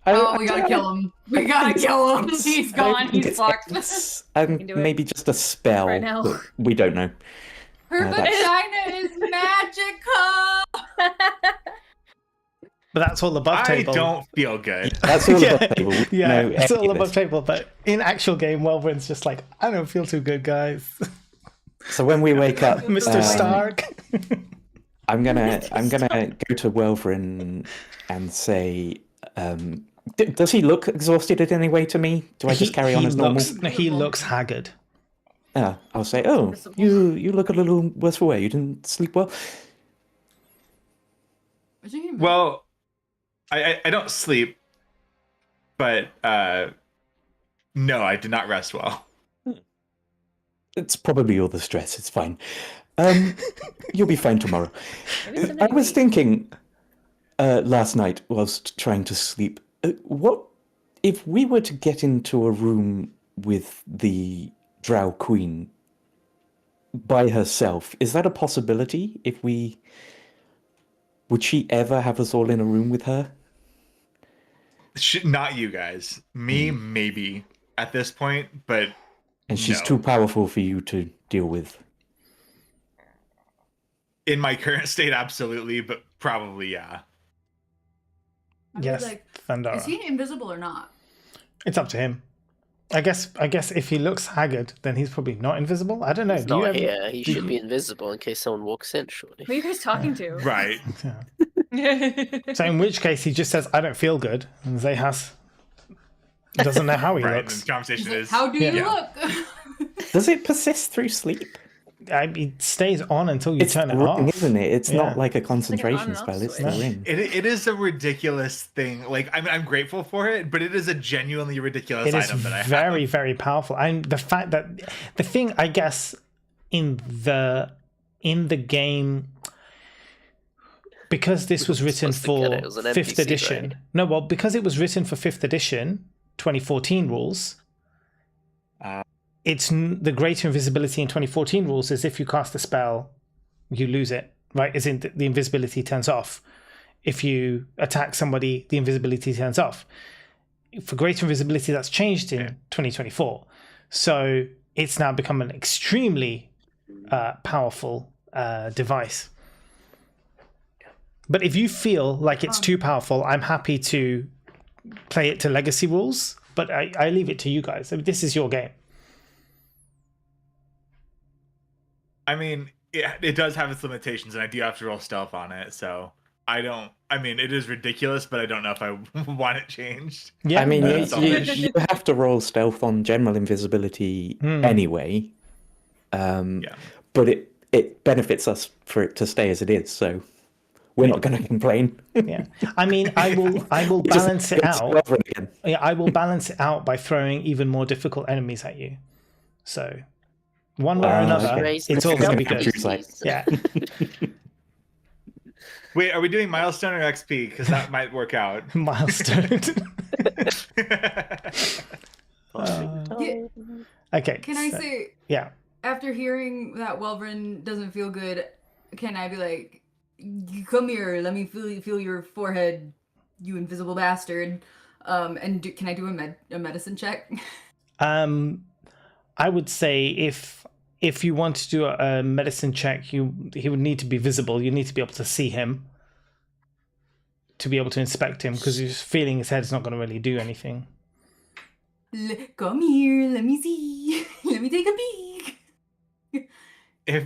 Oh, we gotta kill him. We gotta kill him. He's gone. He's fucked. It's, can do it maybe just a spell. right now. But we don't know. Her that's- vagina is magical. But that's all above I table. don't feel good. That's all Yeah. above table. Yeah, No, it's all any of above this. table. But in actual game, Welvin's just like, I don't feel too good, guys. So when we wake up, Mr. Stark. I'm gonna go to Welverin and say, Does he look exhausted in any way to me? Do I just carry on as normal? He looks haggard. I'll say, oh, you look a little worse for wear. You didn't sleep well? What do you mean? Well, I don't sleep, but no, I did not rest well. It's probably all the stress. It's fine. You'll be fine tomorrow. I was thinking last night whilst trying to sleep, what if we were to get into a room with the Drow Queen by herself? Is that a possibility? Would she ever have us all in a room with her? Not you guys. Me, maybe at this point, but And she's no. too powerful for you to deal with. In my current state, absolutely, but probably yeah. I mean, Yes, like, Thundara. is he invisible or not? It's up to him. I guess if he looks haggard, then he's probably not invisible. I don't know. He's Do you not ever- here. He do should you- be invisible in case someone walks in, surely. Who are you guys talking to? Right. Yeah. So in which case he just says, "I don't feel good," and Zehas doesn't know how he Right. And looks. the conversation He's like, is how do you yeah. look? Does it persist through sleep? It stays on until you It's turn it ring, off, isn't it? It's Yeah. not like a concentration on and off spell. It's switch. the ring. It is a ridiculous thing. Like I'm grateful for it, but it is a genuinely ridiculous It is item that I very, have. very powerful. And the fact that the thing, I guess, in the game, because this was written supposed to get for it. It was an 5th NPC, edition. right? No, well, because it was written for 5th edition, 2014 rules. It's the greater invisibility in 2014 rules is if you cast a spell, you lose it, right? As in the invisibility turns off. If you attack somebody, the invisibility turns off. For greater invisibility, that's changed in 2024. So it's now become an extremely powerful device. But if you feel like it's too powerful, I'm happy to play it to legacy rules, but I leave it to you guys. I mean, this is your game. I mean, it does have its limitations, and I do have to roll stealth on it. So I mean, it is ridiculous, but I don't know if I want it changed. Yeah, I mean, no, you, that's all you, right. you have to roll stealth on general invisibility anyway. But it benefits us for it to stay as it is, so we're not going to complain. Yeah, I mean, I will Just balance it go to out. Reverend again. Yeah, I will balance it out by throwing even more difficult enemies at you. So, one way or another, Raise it's the all going to be stealth good. countries. Yeah. Wait, are we doing milestone or XP? Because that might work out. Milestone. Okay. Can I so- say, Yeah. after hearing that Welvrin doesn't feel good, can I be like, you come here, let me feel your forehead, you invisible bastard. And can I do a medicine check? I would say if you want to do a medicine check, he would need to be visible. You need to be able to see him to be able to inspect him, because just feeling his head is not going to really do anything. Come here, let me see. Let me take a peek. If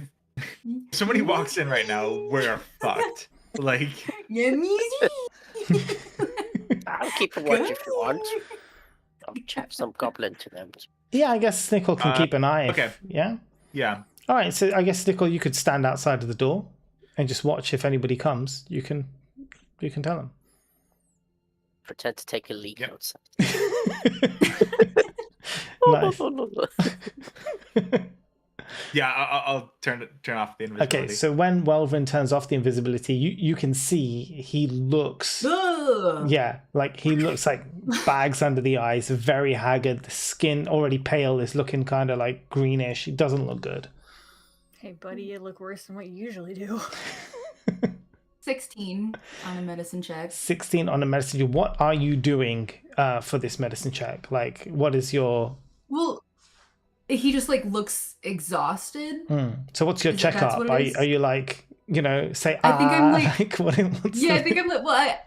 somebody walks in right now, we're fucked. Like, Let me see. I'll keep a watch if you want. I'll chat some goblin to them. Yeah, I guess Snickle can keep an eye. okay. Yeah. yeah. All right. So I guess Snickle, you could stand outside of the door and just watch. If anybody comes, you can tell them. Pretend to take a leak Yep. outside. Nice. Yeah, I'll turn off the invisibility. Okay, so when Welvin turns off the invisibility, you can see he looks, Ugh. yeah, like he looks like bags under the eyes, very haggard. The skin already pale is looking kind of like greenish. He doesn't look good. Hey, buddy, you look worse than what you usually do. 16 on a medicine check. 16 on a medicine check. What are you doing for this medicine check? Like, what is your? Well, he just like looks exhausted. So what's your Is it- that's checkup? what it is? Are you like, say I think I'm like- what's Yeah, I the- think I'm like, well,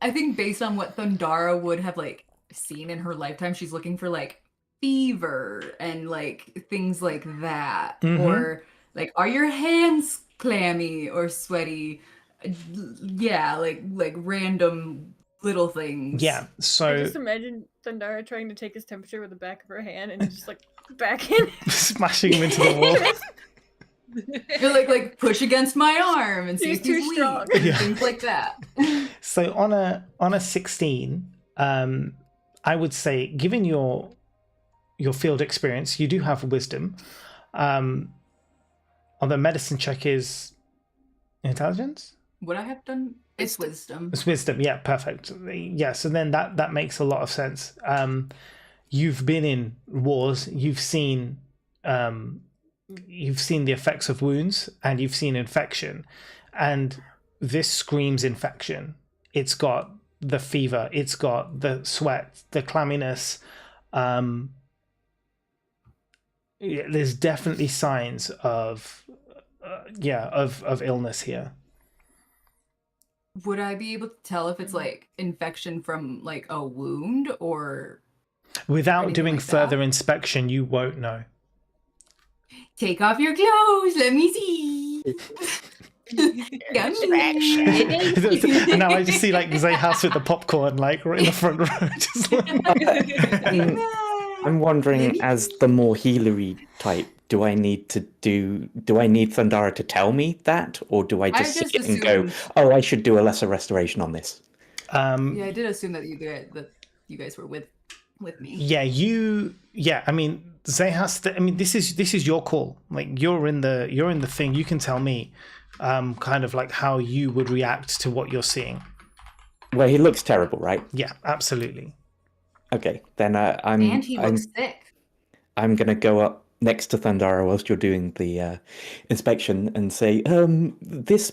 I think based on what Thundara would have like seen in her lifetime, she's looking for like fever and like things like that, Mhm. or like, are your hands clammy or sweaty? Yeah, like random little things. Yeah. So I just imagine Thundara trying to take his temperature with the back of her hand and just like back in. smashing him into the wall. You're like push against my arm and see He's if he's too weak, strong. and Yeah. things like that. So on a 16, I would say, given your field experience, you do have wisdom. Although medicine check is intelligence. Would I have done? It's wisdom. It's wisdom. Yeah, perfect. Yeah, so then that makes a lot of sense. You've been in wars. You've seen the effects of wounds, and you've seen infection, and this screams infection. It's got the fever. It's got the sweat, the clamminess. There's definitely signs of illness here. Would I be able to tell if it's like infection from like a wound or Without anything doing like further that? inspection, you won't know. Take off your clothes, let me see. And now I just see like Zayhas with the popcorn like right in the front row. Just like... I'm wondering, as the more healery type, do I need Thundara to tell me that, or do I just just sit and go, assumed- oh, I should do a lesser restoration on this? Yeah, I did assume that you guys were with me. Yeah, I mean, Zayhas, this is your call. Like you're in the thing. You can tell me kind of like how you would react to what you're seeing. Well, he looks terrible, right? Yeah, absolutely. Okay, then And he looks sick. I'm going to go up next to Thundara whilst you're doing the inspection and say, this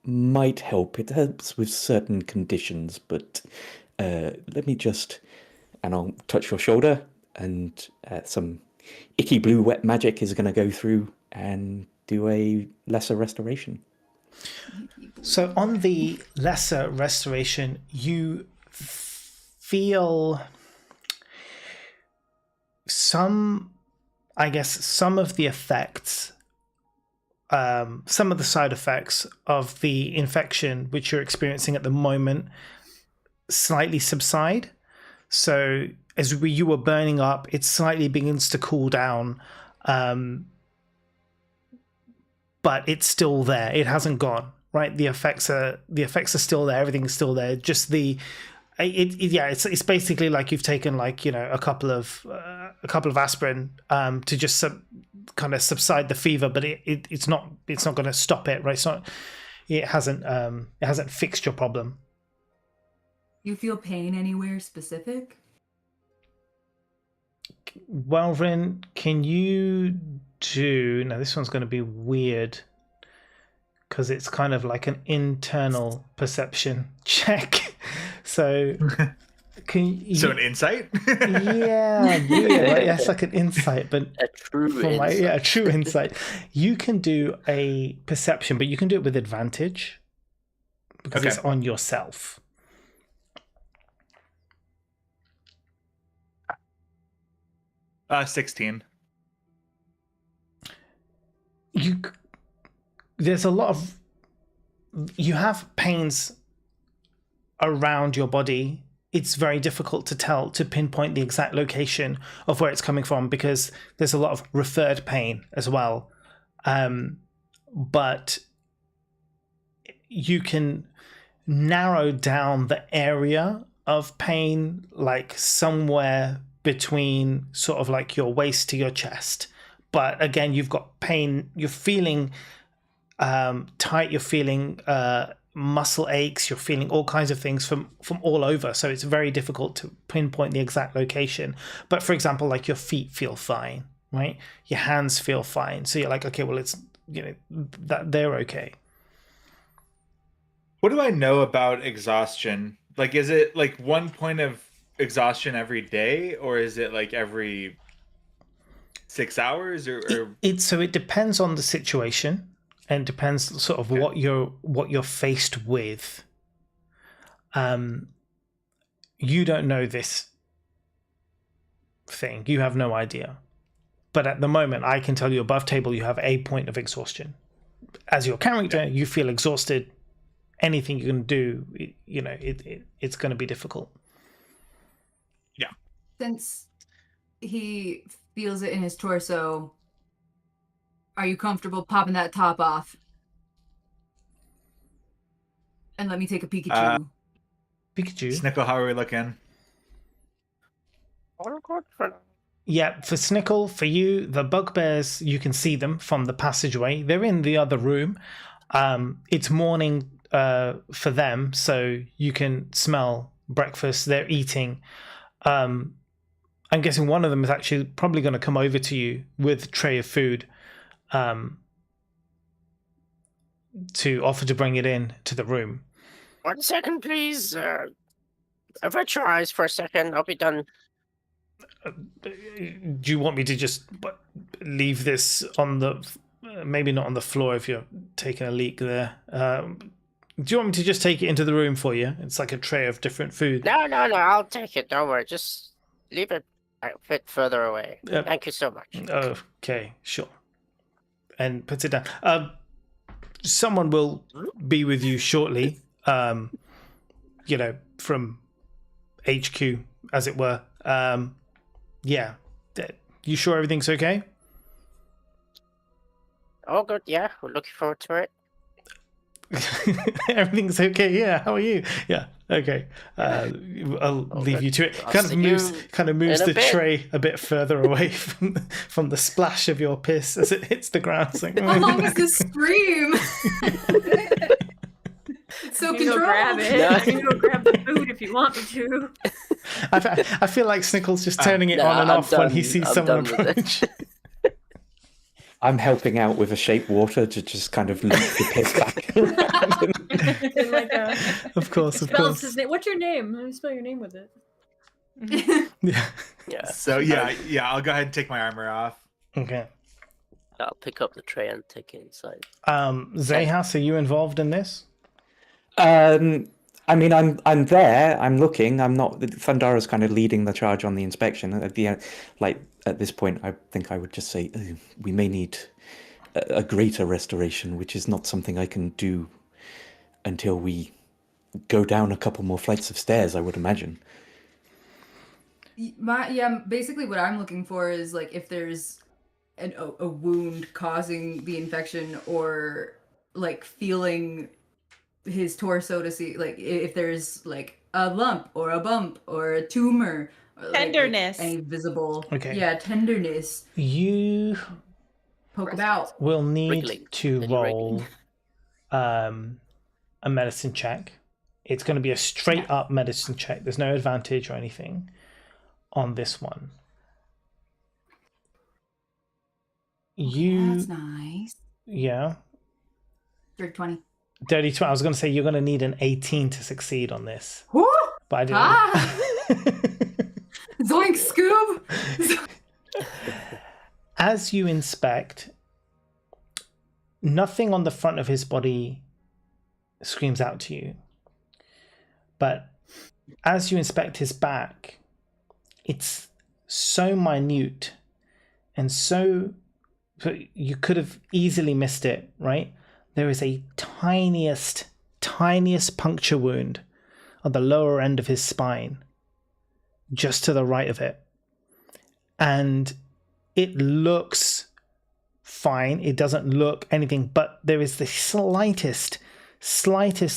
might help. It helps with certain conditions, but let me just... And I'll touch your shoulder, and some icky blue wet magic is going to go through and do a lesser restoration. So on the lesser restoration, you feel some of the effects, some of the side effects of the infection which you're experiencing at the moment slightly subside. So as you were burning up, it slightly begins to cool down, but it's still there. It hasn't gone, right? The effects are still there. Everything's still there. Just it's basically like you've taken like, you know, a couple of aspirin to just kind of subside the fever, but it's not going to stop it, right? It hasn't fixed your problem. You feel pain anywhere specific? Well, Rin, can you do... Now, this one's going to be weird because it's kind of like an internal perception check. So, can you... So an insight? Yeah, weird. Right? That's like an insight, but A true insight. a true insight. You can do a perception, but you can do it with advantage because Okay. it's on yourself. 16. There's a lot of... You have pains around your body. It's very difficult to pinpoint the exact location of where it's coming from because there's a lot of referred pain as well. But you can narrow down the area of pain, like somewhere between sort of like your waist to your chest. But again, you've got pain. You're feeling tight. You're feeling muscle aches. You're feeling all kinds of things from all over. So it's very difficult to pinpoint the exact location. But for example, like your feet feel fine, right? Your hands feel fine. So you're like, okay, well, it's, you know, that they're okay. What do I know about exhaustion? Like, is it like 1 point of exhaustion every day, or is it like every 6 hours, or... So it depends on the situation and depends sort of what you're faced with. You don't know this thing. You have no idea. But at the moment, I can tell you above table, you have a point of exhaustion. As your character, you feel exhausted anything you can do, it's going to be difficult. Since he feels it in his torso, are you comfortable popping that top off? And let me take a Pikachu. Pikachu. Snickle, how are we looking? Yeah, for Snickle, for you, the bugbears, you can see them from the passageway. They're in the other room. It's morning for them, so you can smell breakfast. They're eating. I'm guessing one of them is actually probably going to come over to you with a tray of food to offer to bring it in to the room. 1 second, please. Avert your eyes for a second. I'll be done. Do you want me to just leave this on the... maybe not on the floor if you're taking a leak there. Do you want me to just take it into the room for you? It's like a tray of different food. No. I'll take it. Don't worry. Just leave it a bit further away. Thank you so much. Okay, sure. And puts it down. Someone will be with you shortly. From HQ, as it were. Yeah. You sure everything's okay? Oh, good. Yeah, we're looking forward to it. Everything's okay. Yeah. How are you? Yeah. Okay. I'll leave you to it. Kind of moves the tray a bit further away from the splash of your piss as it hits the ground. It's like, How long is this scream? So I can go grab it. I can go grab the food if you want me to. I feel like Snickle's just turning it on and off when he sees someone approach. I'm helping out with a shape water to just kind of leak the piss back. Of course. His name. What's your name? Let me spell your name with it. Yeah. So I'll go ahead and take my armor off. Okay. I'll pick up the tray and take it inside. Zayhas, are you involved in this? I mean, I'm there. I'm looking. I'm not. Thundara's kind of leading the charge on the inspection. At the end, at this point, I think I would just say we may need a greater restoration, which is not something I can do until we go down a couple more flights of stairs. I would imagine. Basically, what I'm looking for is like if there's a wound causing the infection, or like feeling his torso to see like if there's like a lump or a bump or a tumor, or tenderness, like any visible tenderness. You poke about. Will need Wriggling. to roll a medicine check. It's going to be a straight up medicine check. There's no advantage or anything on this one. That's nice. Yeah. Dirty 20. Dirty 20. I was going to say you're going to need an 18 to succeed on this. Woo! But I didn't. Zoink, Scoob! As you inspect, nothing on the front of his body screams out to you. But as you inspect his back, it's so minute and so you could have easily missed it, right? There is a tiniest puncture wound on the lower end of his spine, just to the right of it. And it looks fine. It doesn't look anything, but there is the slightest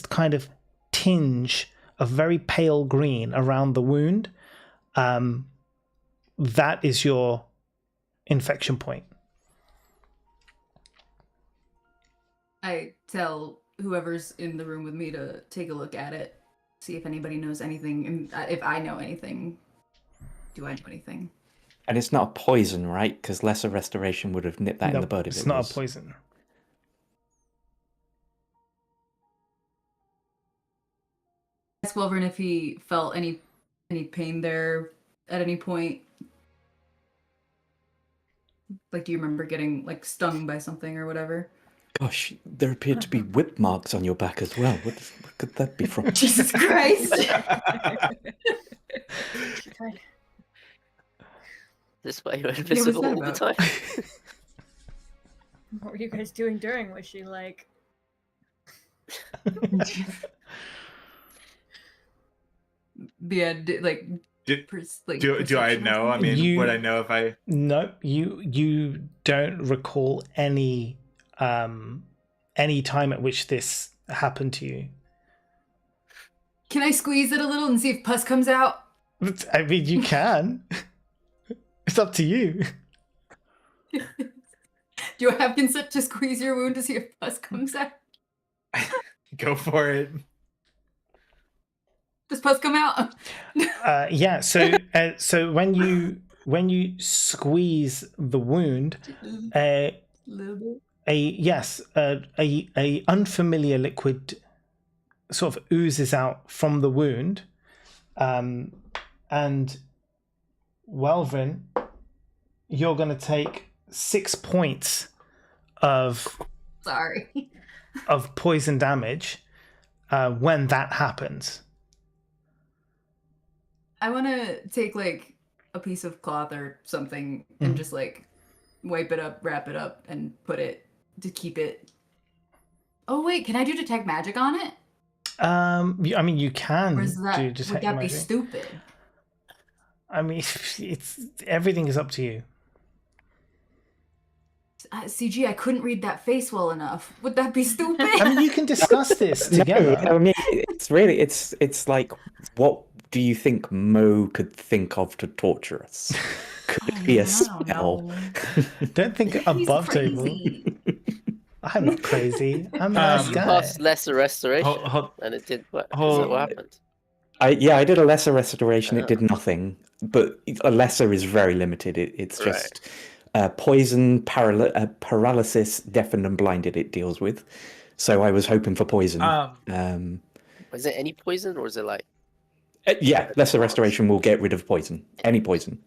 kind of tinge of very pale green around the wound. That is your infection point. I tell whoever's in the room with me to take a look at it, see if anybody knows anything, and if I know anything, do I know anything? And it's not a poison, right? Because lesser restoration would have nipped that in the bud. It's not a poison. Ask Wolverine if he felt any pain there at any point. Like, do you remember getting like stung by something or whatever? Gosh, there appeared to be whip marks on your back as well. What could that be from? Jesus Christ! This way you're invisible all the time. What were you guys doing during? Was she like Yeah, like Do, like do I perception or know? I something? mean, would I know if I? No, you don't recall any time at which this happened to you. Can I squeeze it a little and see if pus comes out? I mean, you can. It's up to you. Do I have consent to squeeze your wound to see if pus comes out? Go for it. Does pus come out? Yeah. So when you squeeze the wound, a little bit. a unfamiliar liquid sort of oozes out from the wound, and Welvin, you're going to take 6 points of poison damage when that happens. I want to take like a piece of cloth or something and just like wipe it up, wrap it up, and put it to keep it. Oh wait, can I do detect magic on it? I mean, you can Or is that, do detect would that magic. be stupid? I mean, everything is up to you. CG, I couldn't read that face well enough. Would that be stupid? I mean, you can discuss this together. No, I mean, it's like, what do you think Mo could think of to torture us? Could it be a spell? Don't think above table. I'm not crazy. I'm a nice guy. Cast lesser restoration, and it did work. Is that what happened? I did a lesser restoration. It did nothing, but a lesser is very limited. It's just poison, paralysis, deafened, and blinded. It deals with. So I was hoping for poison. Is it any poison, or is it like? Yeah, lesser restoration will get rid of poison. Any poison.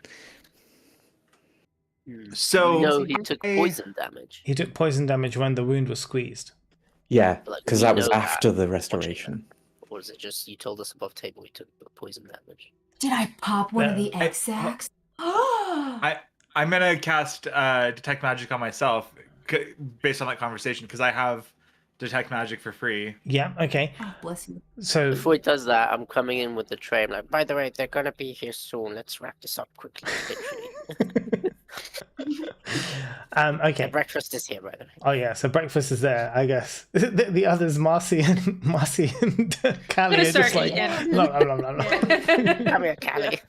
So no, he took poison damage. He took poison damage when the wound was squeezed. Yeah, because that was after the restoration. Or is it just you told us above table he took poison damage? Did I pop one of the egg sacs? I'm gonna cast detect magic on myself based on that conversation because I have detect magic for free. Yeah. Okay. Oh, bless you. So before he does that, I'm coming in with the tray. I'm like, by the way, they're gonna be here soon. Let's wrap this up quickly. Okay. The breakfast is here, by the way. Oh yeah, so breakfast is there, I guess. The others, Marcy and Callie, are just like, no. Come here, Callie.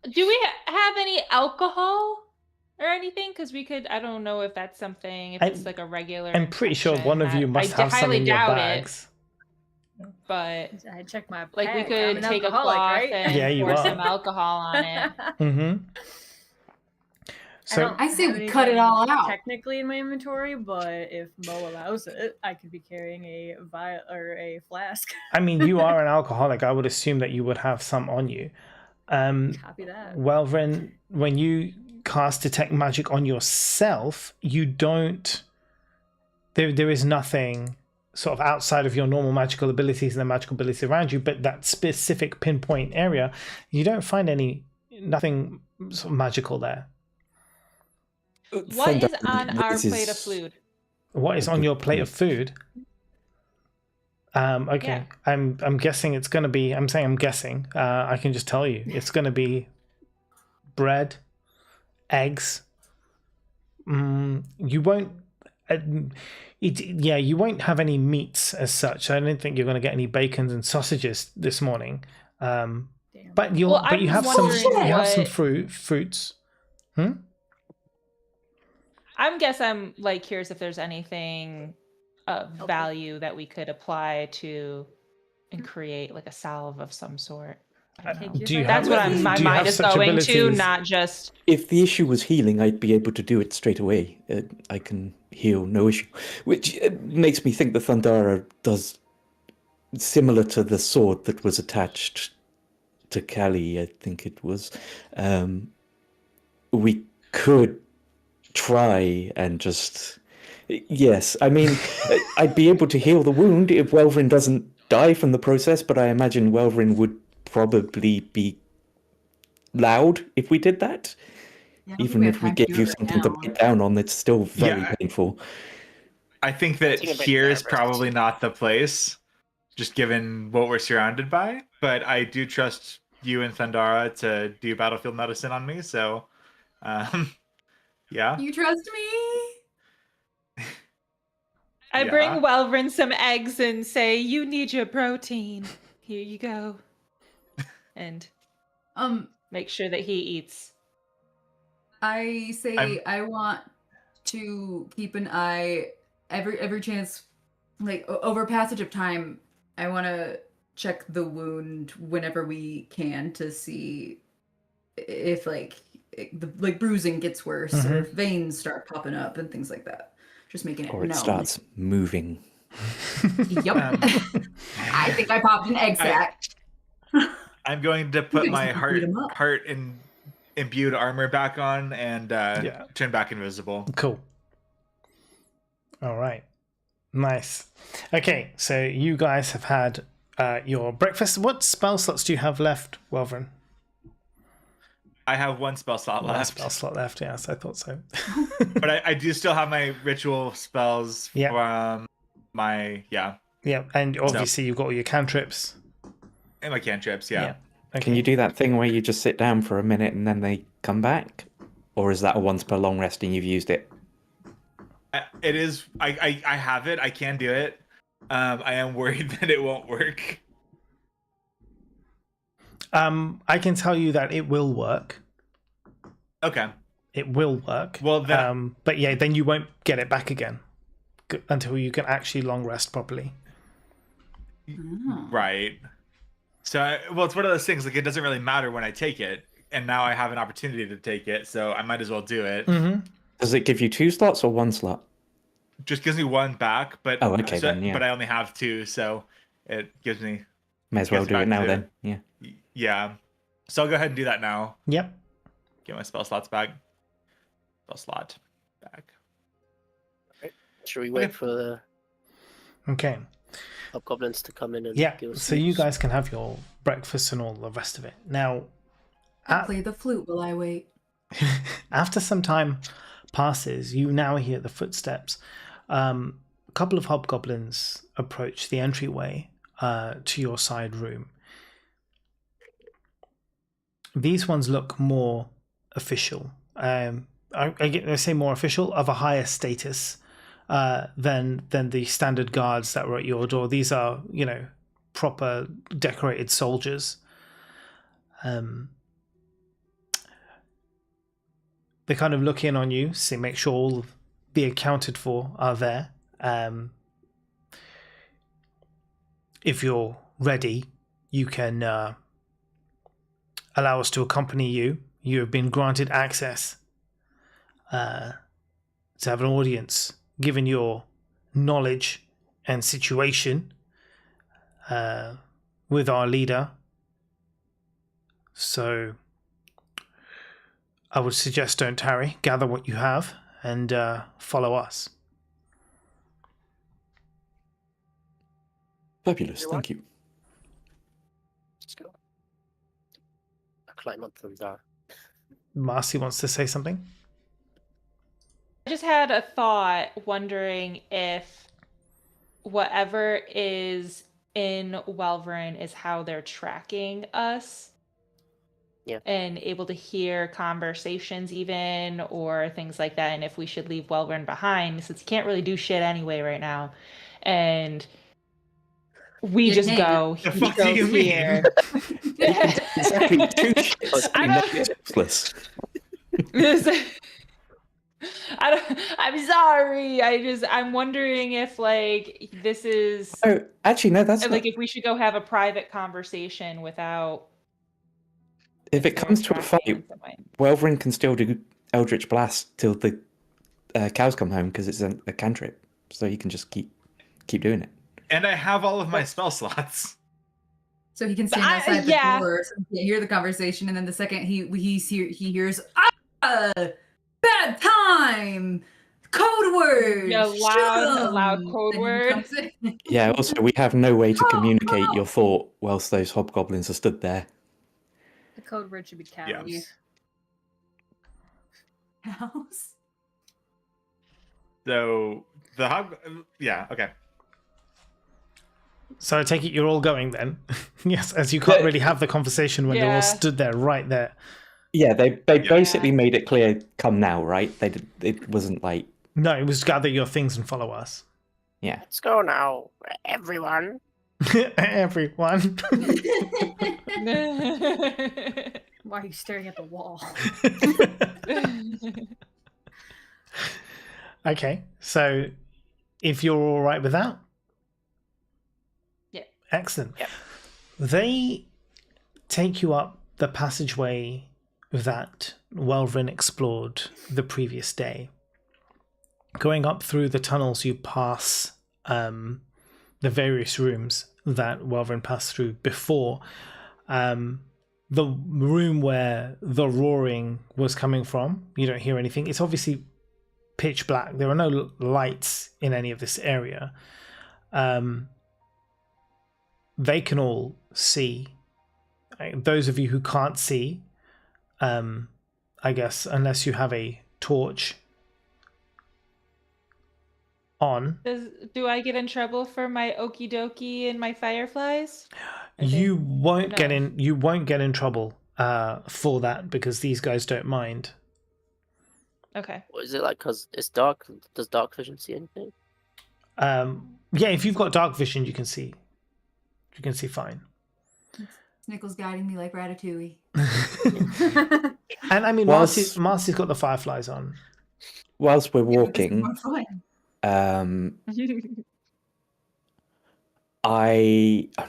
Do we have any alcohol or anything? Because we could. I don't know if that's something. If it's like a regular. I'm pretty sure one of you must have some in your bags. But I check my like we bag. could take a cloth right? and pour some alcohol on it. Mm-hmm. So I say we cut it all out. Technically in my inventory, but if Mo allows it, I could be carrying a vial or a flask. I mean, you are an alcoholic. I would assume that you would have some on you. Copy that. Welvin, when you cast detect magic on yourself, you don't. There is nothing sort of outside of your normal magical abilities and the magical abilities around you, but that specific pinpoint area, you don't find nothing sort of magical there. What is on our plate of food? What is on your plate of food? Okay, yeah. I'm guessing it's going to be. I'm guessing. I can just tell you, it's going to be bread, eggs. You won't. You won't have any meats as such. I don't think you're going to get any bacons and sausages this morning. But you have some fruits. I'm like curious if there's anything of value that we could apply to and create like a salve of some sort. That's what my mind is going to, not just. If the issue was healing, I'd be able to do it straight away. I can heal, no issue. Which makes me think the Thundara does similar to the sword that was attached to Callie, I think it was. We could try and just. Yes, I mean, I'd be able to heal the wound if Welvin doesn't die from the process, but I imagine Welvin would probably be loud if we did that. Yeah, even if we gave you something to bite down on, it's still very painful. I think that Getting a bit here is nervous. probably not the place, just given what we're surrounded by. But I do trust you and Thundara to do battlefield medicine on me. So, yeah. You trust me? I Yeah. bring Welvrin some eggs and say, "You need your protein. Here you go." And make sure that he eats. I say I'm- I want to keep an eye every chance, like over passage of time. I want to check the wound whenever we can to see if the bruising gets worse or if veins start popping up and things like that. Just making it Or it known. starts moving. Yep. I think I popped an egg sac. I'm going to put can my just beat 'em up. heart in imbued armor back on and turn back invisible. Cool. All right. Nice. Okay, so you guys have had your breakfast. What spell slots do you have left, Welvrin? I have one spell slot One left. spell slot left, yes, I thought so. But I do still have my ritual spells from my Yeah, and obviously you've got all your cantrips. and my cantrips, Okay. Can you do that thing where you just sit down for a minute and then they come back? Or is that a once per long rest and you've used it? It is. I have it. I can do it. I am worried that it won't work. I can tell you that it will work. Okay. It will work. Well, then, but yeah, then you won't get it back again until you can actually long rest properly. Right. So, well, it's one of those things. Like, it doesn't really matter when I take it, and now I have an opportunity to take it, so I might as well do it. Mm-hmm. Does it give you 2 slots or 1 slot? Just gives me 1 back, but then, yeah. But I only have 2, so it gives me. May as well do it now then. Yeah. Yeah. So I'll go ahead and do that now. Yep. Get my spell slots back. Spell slot back. Should we wait for the hobgoblins to come in and give us so you guys can have your breakfast and all the rest of it. Now, I'll play the flute while I wait. After some time passes, you now hear the footsteps. A couple of hobgoblins approach the entryway to your side room. These ones look more official. I say more official, of a higher status than the standard guards that were at your door. These are, proper decorated soldiers. They kind of look in on you, see, make sure all the accounted for are there. If you're ready, you can allow us to accompany you. You have been granted access to have an audience, given your knowledge and situation with our leader. So I would suggest don't tarry, gather what you have, and follow us. Fabulous, thank you. Let's go. I climb on Thundara. Marcy wants to say something. I just had a thought, wondering if whatever is in Welvrin is how they're tracking us. Yeah. And able to hear conversations even, or things like that, and if we should leave Welvrin behind, since he can't really do shit anyway right now. And we just go. The fuck do you mean? Exactly 2 shits. Useless. I'm sorry. I'm wondering if this is. Oh, actually, no. That's if we should go have a private conversation without. If it comes to a fight, Welvrin can still do Eldritch Blast till the cows come home because it's a cantrip, so he can just keep doing it. And I have all of my spell slots. So he can stand outside the door, so he can hear the conversation, and then the second he hears bad time, code word, loud code word. Yeah. Also, we have no way to communicate your thought whilst those hobgoblins are stood there. The code word should be cows. Yeah. Cows. So The hog. Yeah. Okay. So I take it you're all going then? Yes, as you can't really have the conversation when you're all stood there, right there. Yeah, they basically made it clear, come now, right? It wasn't like... No, it was gather your things and follow us. Yeah. Let's go now, everyone. Everyone. Why are you staring at the wall? Okay, so if you're all right with that? Yeah. Excellent. Yep. They take you up the passageway that Welvrin explored the previous day. Going up through the tunnels, you pass the various rooms that Welvrin passed through before. The room where the roaring was coming from, you don't hear anything. It's obviously pitch black. There are no lights in any of this area. They can all see. Those of you who can't see, I guess, unless you have a torch on. Do I get in trouble for my okie dokie and my fireflies? You won't get in trouble for that because these guys don't mind. Okay. What is it like? Because it's dark. Does dark vision see anything? Yeah, if you've got dark vision, you can see. You can see fine. Snickle's guiding me like Ratatouille. And I mean, Marcy's got the fireflies on. Whilst we're walking, I'm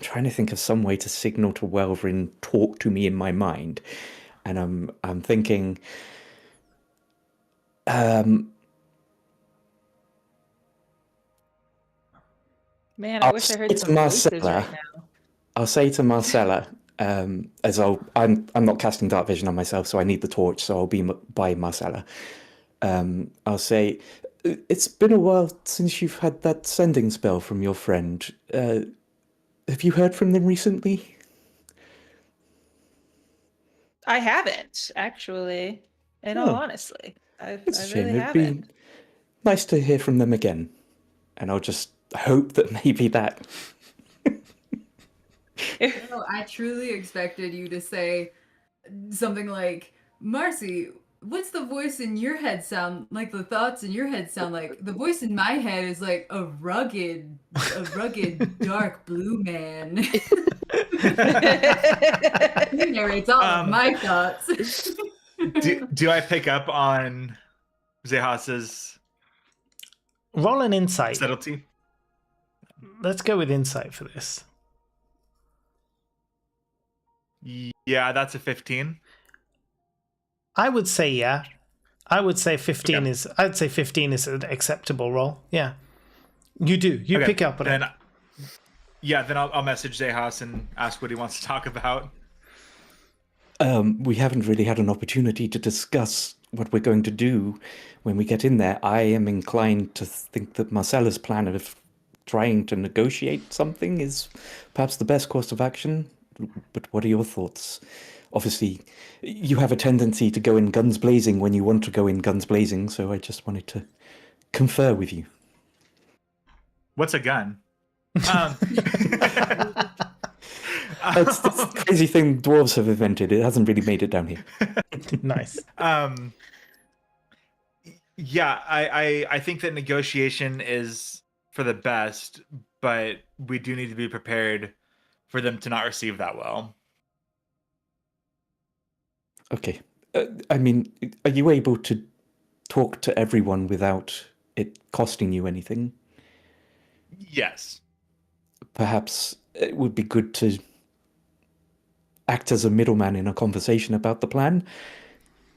trying to think of some way to signal to Welvrin, talk to me in my mind, and I'm thinking, Man, I wish I heard some voices right now. I'll say to Marcella, I'm not casting dark vision on myself, so I need the torch, so I'll be by Marcella. I'll say, it's been a while since you've had that sending spell from your friend. Have you heard from them recently? I haven't, actually. In all honesty, I really haven't. It'd be nice to hear from them again, and I'll just hope that maybe that. No, I truly expected you to say something like, Marcy, what's the voice in your head sound like? The thoughts in your head sound like? The voice in my head is like a rugged dark blue man. He narrates all of my thoughts. do I pick up on Zehas's roll an insight? Subtlety? Let's go with insight for this. Yeah, that's a 15. I would say yeah. I would say 15 Okay. is. I'd say 15 is an acceptable roll. Yeah, you do. You pick up on it. Yeah, then I'll message Zehas and ask what he wants to talk about. We haven't really had an opportunity to discuss what we're going to do when we get in there. I am inclined to think that Marcella's plan of trying to negotiate something is perhaps the best course of action. But what are your thoughts? Obviously, you have a tendency to go in guns blazing when you want to go in guns blazing, so I just wanted to confer with you. What's a gun? That's the crazy thing dwarves have invented. It hasn't really made it down here. Nice. Yeah, I think that negotiation is for the best, but we do need to be prepared for them to not receive that well. Okay. I mean, are you able to talk to everyone without it costing you anything? Yes. Perhaps it would be good to act as a middleman in a conversation about the plan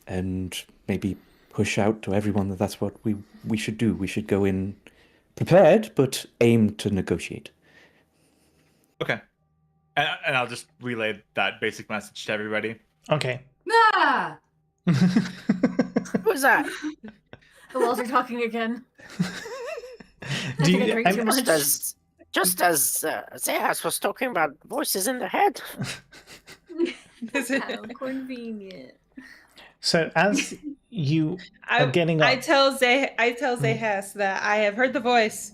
and maybe push out to everyone that that's what we should do. We should go in prepared, but aim to negotiate. Okay. And I'll just relay that basic message to everybody. Okay. Ah! Who's that? The walls are talking again. Do I you? drink too much. Just as Zehas was talking about voices in the head. How convenient. So as you are getting up, I tell Zehas that I have heard the voice.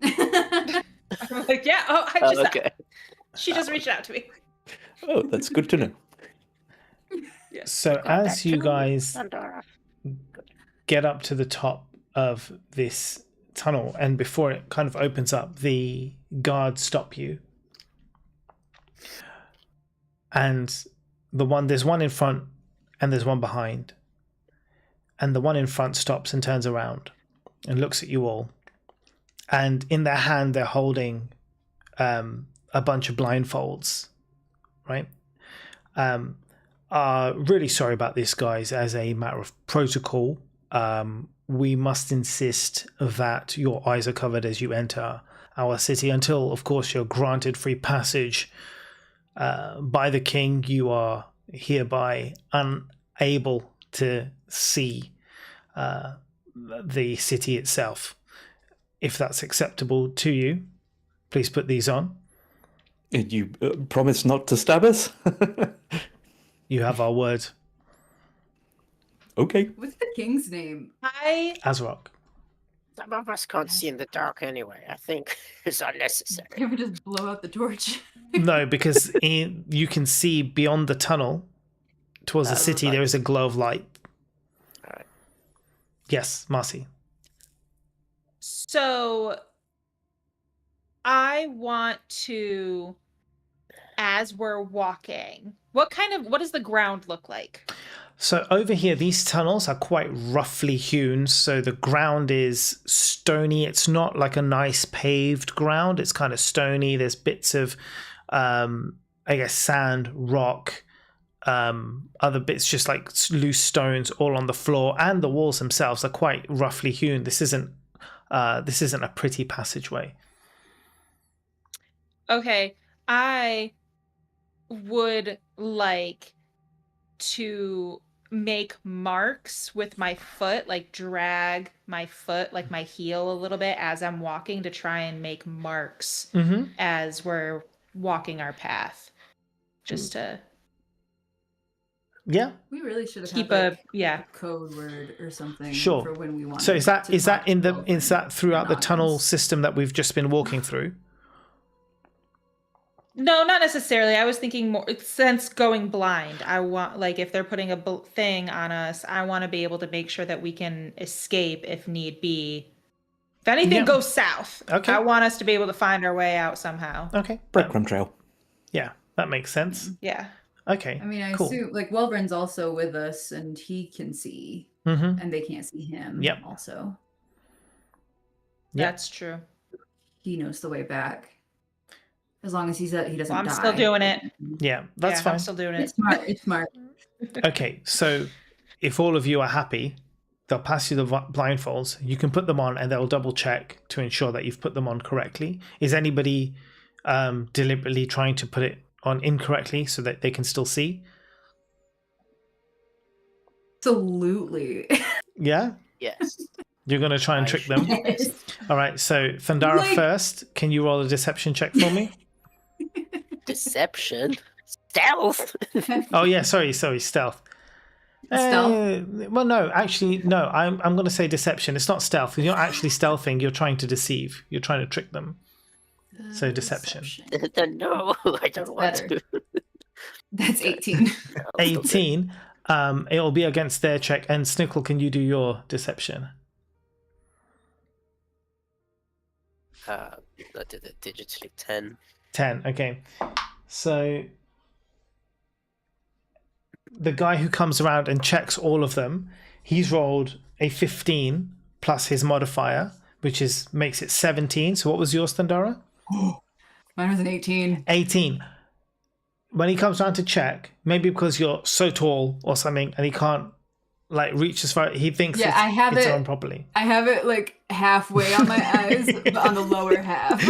I'm like, yeah. Oh, Okay. She just reached out to me. Oh, that's good to know. Yes. so as you guys get up to the top of this tunnel, and before it kind of opens up, the guards stop you. And there's one in front and there's one behind. And the one in front stops and turns around and looks at you all. And in their hand, they're holding a bunch of blindfolds, right? Really sorry about this, guys. As a matter of protocol, we must insist that your eyes are covered as you enter our city until, of course, you're granted free passage by the king. You are hereby unable to see the city itself. If that's acceptable to you, please put these on. And you promise not to stab us? You have our word. Okay. What's the king's name? Azrock. Some of us can't see in the dark anyway. I think it's unnecessary. Can we just blow out the torch? No, because you can see beyond the tunnel towards the city. There is a glow of light. All right. Yes, Marcy. So I want to, as we're walking, what does the ground look like? So over here, these tunnels are quite roughly hewn. So the ground is stony. It's not like a nice paved ground. It's kind of stony. There's bits of, I guess, sand, rock, other bits just like loose stones all on the floor, and the walls themselves are quite roughly hewn. This isn't a pretty passageway. Okay, I would like to make marks with my foot, like drag my foot, like my heel a little bit as I'm walking to try and make marks as we're walking our path. Just to we really should have keep had, a code word or something Sure. for when we want. So is that throughout the tunnel system that we've just been walking through? No, not necessarily. I was thinking more since going blind. I want, like, if they're putting a thing on us, I want to be able to make sure that we can escape if need be. If anything goes south, I want us to be able to find our way out somehow. Okay. Breadcrumb trail. Yeah, that makes sense. Yeah. Okay. I mean, I cool. assume like Welvern's also with us, and he can see, and they can't see him. Yep. Also. That's true. He knows the way back. As long as he doesn't die. I'm still doing it. Yeah, that's fine. I'm still doing it. It's smart. Okay, so if all of you are happy, they'll pass you the blindfolds. You can put them on, and they'll double check to ensure that you've put them on correctly. Is anybody deliberately trying to put it on incorrectly so that they can still see? Absolutely. Yeah? Yes. You're going to try and trick them? Yes. All right, so Thundara first. Can you roll a deception check for me? Deception? Stealth? Oh, yeah, sorry, stealth. Stealth? Well, no, actually, no. I'm going to say deception. It's not stealth. You're not actually stealthing. You're trying to deceive. You're trying to trick them. So deception. No, I don't want to. That's 18. 18. It'll be against their check. And Snickle, can you do your deception? I did it digitally. 10. 10. Okay. So the guy who comes around and checks all of them, he's rolled a 15 plus his modifier, which makes it 17. So what was yours, Thundara? Mine was an 18. 18. When he comes around to check, maybe because you're so tall or something, and he can't reach as far, he thinks it's on properly. I have it like halfway on my eyes, but on the lower half.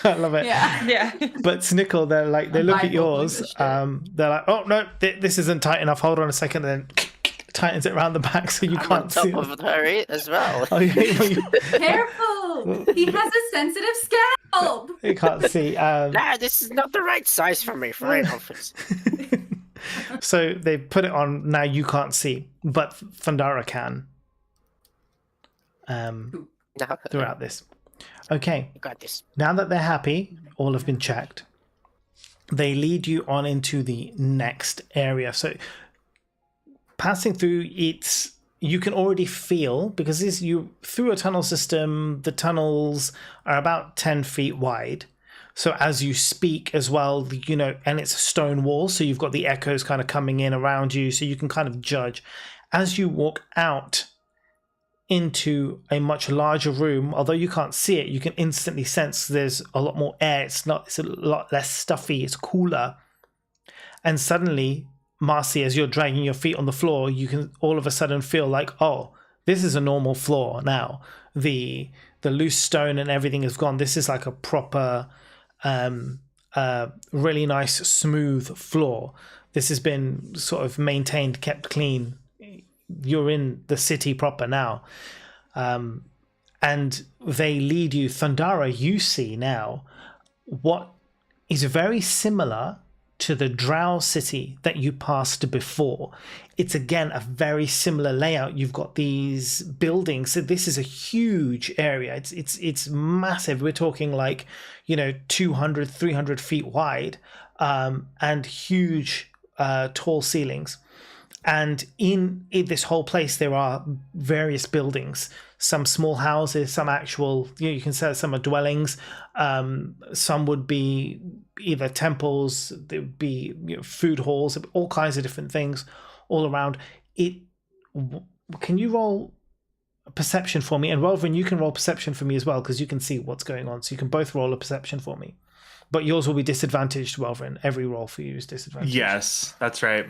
I love it. Yeah. But Snickle, they look at yours. They're like, oh no, this isn't tight enough. Hold on a second, and then tightens it around the back so you can't see. On top of her as well. Oh, yeah. Careful! He has a sensitive scalp. help. You can't see. Nah, this is not the right size for me for an office. So they put it on. Now you can't see, but Thundara can. No, Throughout this. Okay. I got this. Now that they're happy, all have been checked. They lead you on into the next area. So passing through, you can already feel, because you through a tunnel system, the tunnels are about 10 feet wide. So as you speak as well, and it's a stone wall, so you've got the echoes kind of coming in around you, so you can kind of judge. As you walk out into a much larger room, although you can't see it, you can instantly sense there's a lot more air. It's a lot less stuffy, it's cooler. And suddenly, Marcy, as you're dragging your feet on the floor, you can all of a sudden feel like, oh, this is a normal floor now. The loose stone and everything is gone. This is like a proper, really nice, smooth floor. This has been sort of maintained, kept clean. You're in the city proper now. And they lead you. Thundara, you see now what is very similar to the Drow city that you passed before. It's again a very similar layout. You've got these buildings. So this is a huge area. It's massive. We're talking like 200, 300 feet wide, and huge tall ceilings. And in this whole place, there are various buildings, some small houses, some actual, you can say some are dwellings. Some would be either temples, there would be food halls, all kinds of different things all around. Can you roll perception for me? And Welvin, you can roll perception for me as well, because you can see what's going on. So you can both roll a perception for me. But yours will be disadvantaged, Welvin. Every roll for you is disadvantaged. Yes, that's right.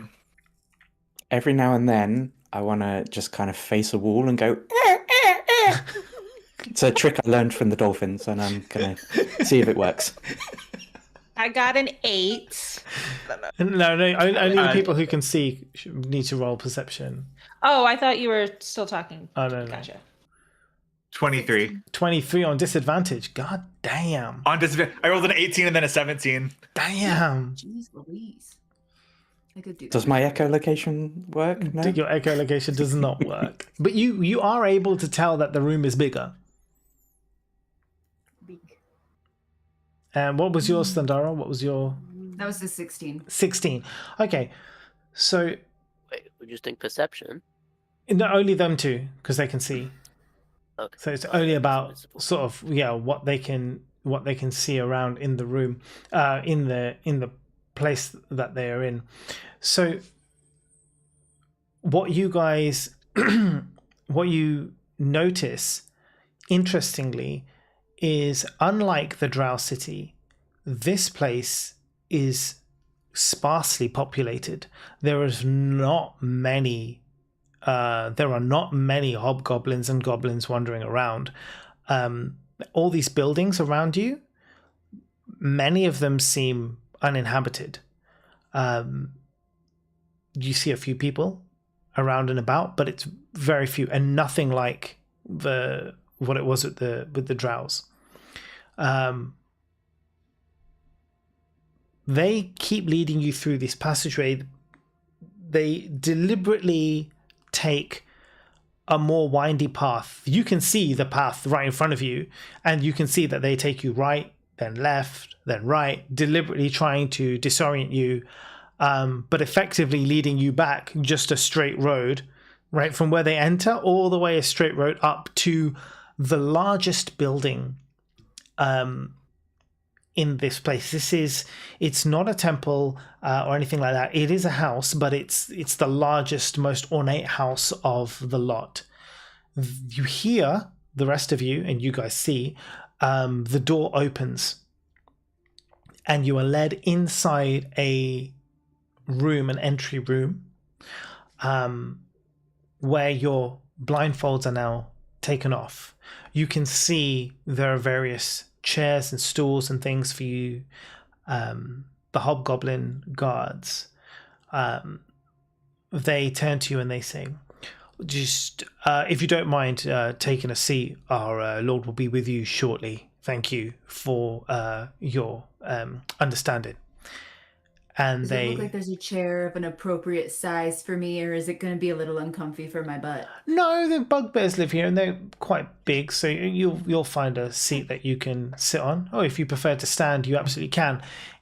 Every now and then, I want to just kind of face a wall and go. It's a trick I learned from the dolphins, and I'm gonna see if it works. I got an 8. No, only the people who can see need to roll perception. Oh, I thought you were still talking. Oh, no. Gotcha. 23. 23 on disadvantage. God damn. On disadvantage, I rolled an 18 and then a 17. Damn. Jeez Louise. I could do Does that. my echolocation work? No? Your echolocation does not work. But you are able to tell that the room is bigger. Big. And what was yours, Thundara? What was your... That was the 16. 16. Okay. So... Wait, we just think perception? No, only them two, because they can see. Okay. So it's only about sort of what they can see around in the room, in the place that they are in. So what you guys what you notice, interestingly, is unlike the Drow city, this place is sparsely populated. There are not many hobgoblins and goblins wandering around. All these buildings around you, many of them seem uninhabited. You see a few people around and about, but it's very few, and nothing like what it was with the Drows. They keep leading you through this passageway. They deliberately take a more windy path. You can see the path right in front of you, and you can see that they take you right, then left, then right, deliberately trying to disorient you, but effectively leading you back just a straight road, right from where they enter, all the way a straight road up to the largest building in this place. It's not a temple or anything like that. It is a house, but it's the largest, most ornate house of the lot. You hear, the rest of you, and you guys see, the door opens, and you are led inside a room, an entry room, where your blindfolds are now taken off. You can see there are various chairs and stools and things for you. The hobgoblin guards, they turn to you and they say, just if you don't mind taking a seat, our lord will be with you shortly. thank you for your understanding. And Does it look like there's a chair of an appropriate size for me, or is it going to be a little uncomfy for my butt? No, the bugbears live here, and they're quite big, so you'll find a seat that you can sit on. Or if you prefer to stand, you absolutely can.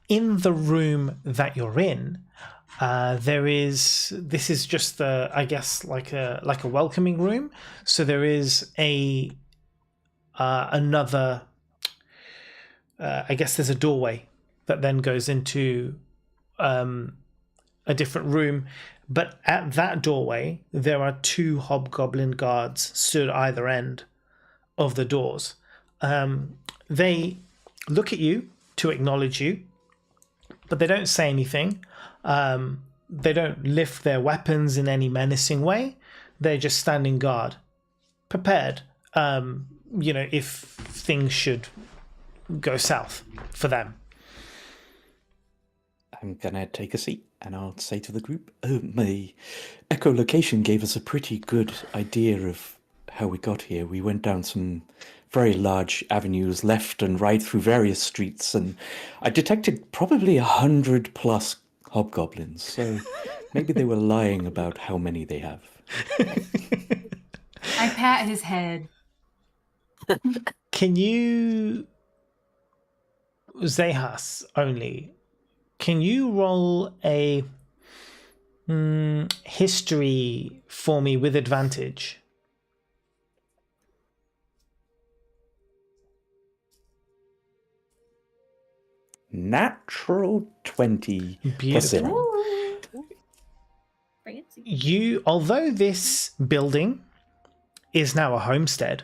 In the room that you're in, this is just I guess like a welcoming room. So there is another. I guess there's a doorway that then goes into a different room, but at that doorway there are 2 hobgoblin guards stood either end of the doors. They look at you to acknowledge you, but they don't say anything. They don't lift their weapons in any menacing way. They're just standing guard, prepared, if things should go south for them. I'm gonna take a seat and I'll say to the group, my echolocation gave us a pretty good idea of how we got here. We went down some very large avenues, left and right through various streets, and I detected probably 100+ hobgoblins. So maybe they were lying about how many they have. I pat his head. Can you, Zehas only, can you roll a history for me with advantage? Natural 20. Beautiful. Fancy. Although this building is now a homestead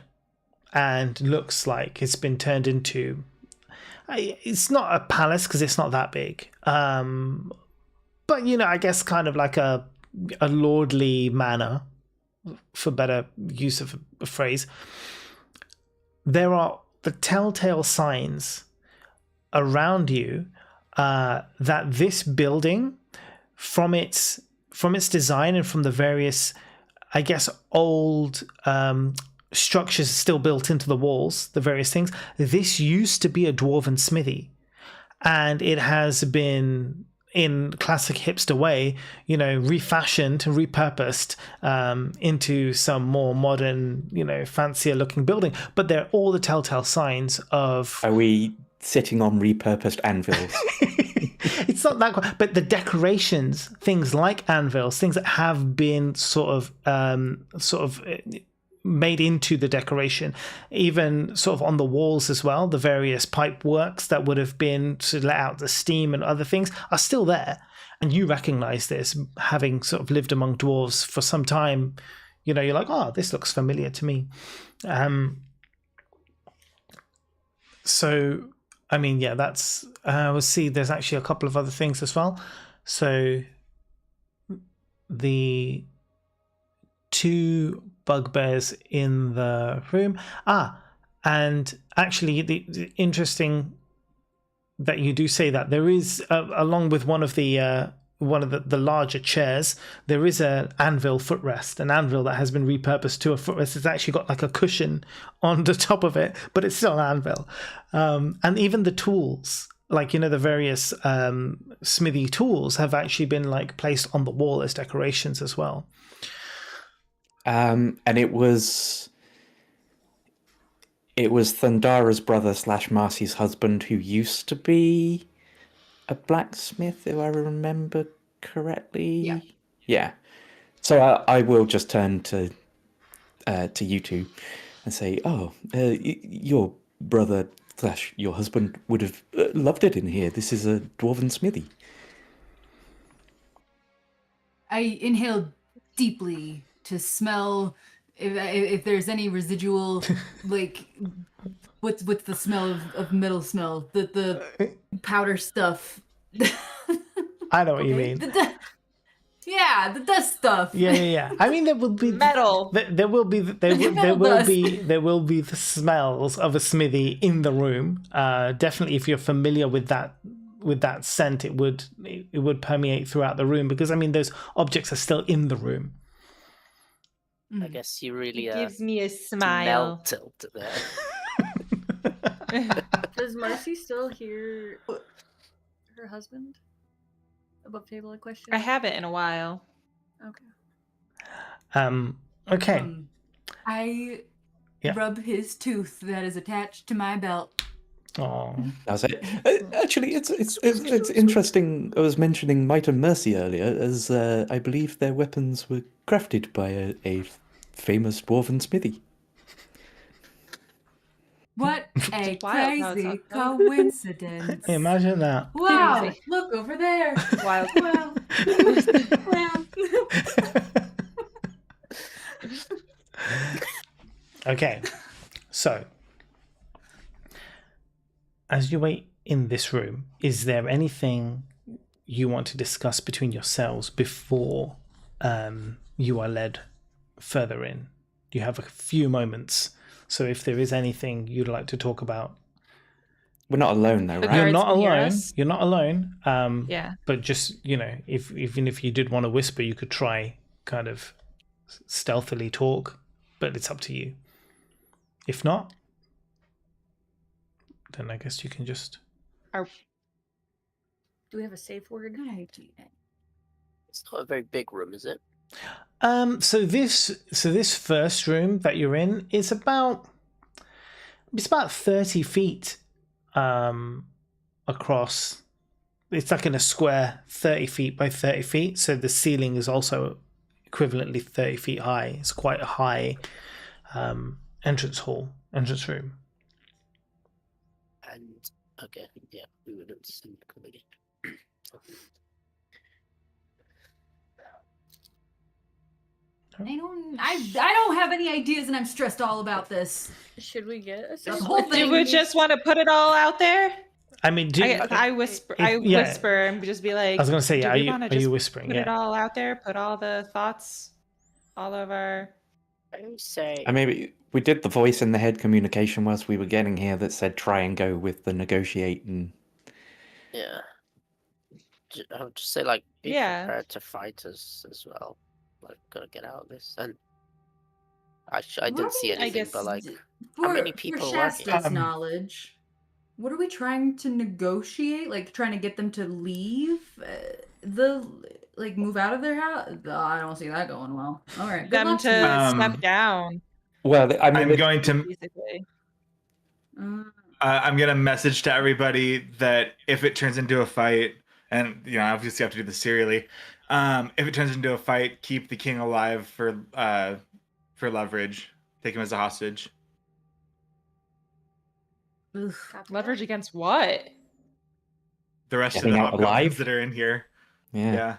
and looks like it's been turned into, it's not a palace because it's not that big, but I guess kind of like a lordly manor, for better use of a phrase. There are the telltale signs around you that this building, from its design and from the various, I guess, old structures still built into the walls, the various things, this used to be a dwarven smithy, and it has been, in classic hipster way, refashioned and repurposed into some more modern, fancier looking building. But they're all the telltale signs of... Are we sitting on repurposed anvils? It's not that quite, but the decorations, things like anvils, things that have been sort of made into the decoration, even sort of on the walls as well, the various pipe works that would have been to let out the steam and other things are still there. And you recognize this, having sort of lived among dwarves for some time. You're like, oh, this looks familiar to me. So I mean, yeah, that's, we'll see, there's actually a couple of other things as well. So the 2 bugbears in the room. And actually the interesting that you do say that there is, along with one of the larger chairs, there is an anvil footrest, an anvil that has been repurposed to a footrest. It's actually got like a cushion on the top of it, but it's still an anvil. And even the tools, like, the various smithy tools have actually been like placed on the wall as decorations as well. And it was Thundara's brother / Marcy's husband who used to be a blacksmith, if I remember correctly. Yeah. So I will just turn to you two and say, "Oh, your brother / your husband would have loved it in here. This is a dwarven smithy." I inhaled deeply to smell if there's any residual, like, what's the smell of metal smell? The powder stuff. I know what you mean. The dust stuff. Yeah. I mean, there will be metal. There will be the smells of a smithy in the room. Definitely, if you're familiar with that scent, it would permeate throughout the room, because I mean, those objects are still in the room. I guess you really gives me a smile. tilt there. Does Marcy still hear her husband? Above table, a question? I haven't in a while. Okay. Okay. I Yeah. rub his tooth that is attached to my belt. Oh. That's it. Actually, it's interesting. I was mentioning Might and Mercy earlier, as I believe their weapons were crafted by a famous dwarven smithy. What a Wild how it's crazy all- coincidence. Imagine that. Wow, Crazy. look over there. Wild. Wow. Wow. Okay. So, as you wait in this room, is there anything you want to discuss between yourselves before you are led further in? You have a few moments. So if there is anything you'd like to talk about. We're not alone, though, The right? You're guards not can hear alone. us? You're not alone. Yeah. But just, even if you did want to whisper, you could try kind of stealthily talk, but it's up to you. If not, then I guess you can just... Do we have a safe word? Good idea. It's not a very big room, is it? So this first room that you're in is about 30 feet across. It's like in a square, 30 feet by 30 feet. So the ceiling is also equivalently 30 feet high. It's quite a high entrance room. And okay, yeah, we would have seen the committee. I don't have any ideas, and I'm stressed all about this. Should we get a The safe whole word? thing. Do we just want to put it all out there? I mean, I whisper. yeah. Whisper and just be like. I was going to say, do yeah, we wanna are just you whispering? Put Yeah. it all out there. Put all the thoughts, all of our. I would say. I mean, we did the voice in the head communication whilst we were getting here that said try and go with the negotiate and... Yeah. I would just say, like, be Yeah. prepared to fight us as well. Like, gotta get out of this. And I didn't see anything, guess but, like, for, how many people for are working? Shasta's knowledge, what are we trying to negotiate? Like trying to get them to leave move out of their house? Oh, I don't see that going well. All right, good Them luck to you. step down. Well, I mean, I'm going to Basically. I'm gonna message to everybody that if it turns into a fight, and obviously have to do this serially. If it turns into a fight, keep the king alive for leverage. Take him as a hostage. Ugh. Leverage against what? The rest Getting of the out alive? hobgoblins that are in here. yeah. Yeah.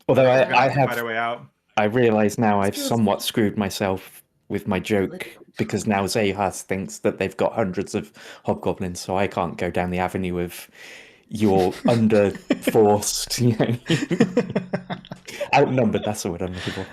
Although We're gonna I have to fight have... our way out. I realise now I've Feels- somewhat screwed myself with my joke because now Zahas thinks that they've got hundreds of hobgoblins, so I can't go down the avenue of you're under forced, outnumbered. That's the word I'm looking for.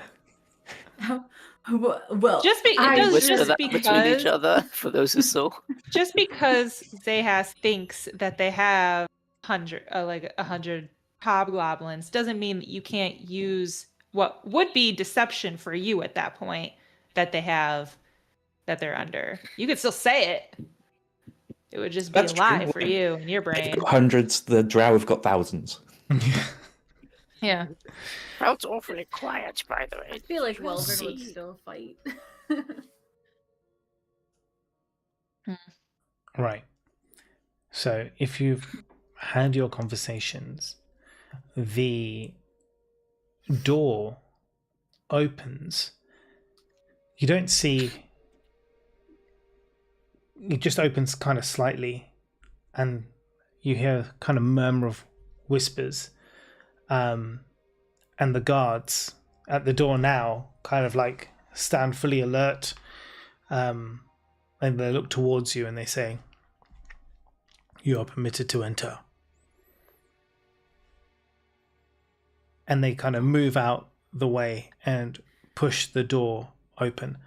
Well, Just be- I it does- Whisper just that between because- each other for those who saw. Just because Zahas thinks that they have 100 hobgoblins doesn't mean that you can't use what would be deception for you at that point that they're under. You could still say it. It would just be That's a lie true. for you in your They've brain. got hundreds, the drow have got thousands. Yeah. Felt awfully quiet, by the way. I feel like We'll Welvern would see. still fight. Right. So if you've had your conversations, the door opens. You don't see... It just opens kind of slightly, and you hear kind of murmur of whispers. And the guards at the door now kind of like stand fully alert. And they look towards you and they say, "You are permitted to enter." And they kind of move out the way and push the door open.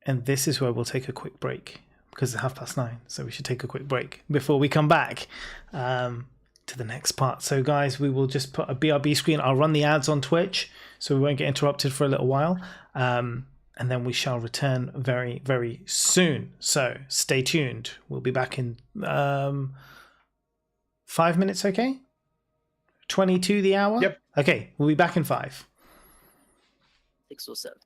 And this is where we'll take a quick break because it's 9:30, so we should take a quick break before we come back to the next part. So guys, we will just put a BRB screen. I'll run the ads on Twitch so we won't get interrupted for a little while. And and then we shall return very, very soon. So stay tuned. We'll be back in 5 minutes, okay? 22 the hour? Yep. Okay, we'll be back in 5. 6 or 7.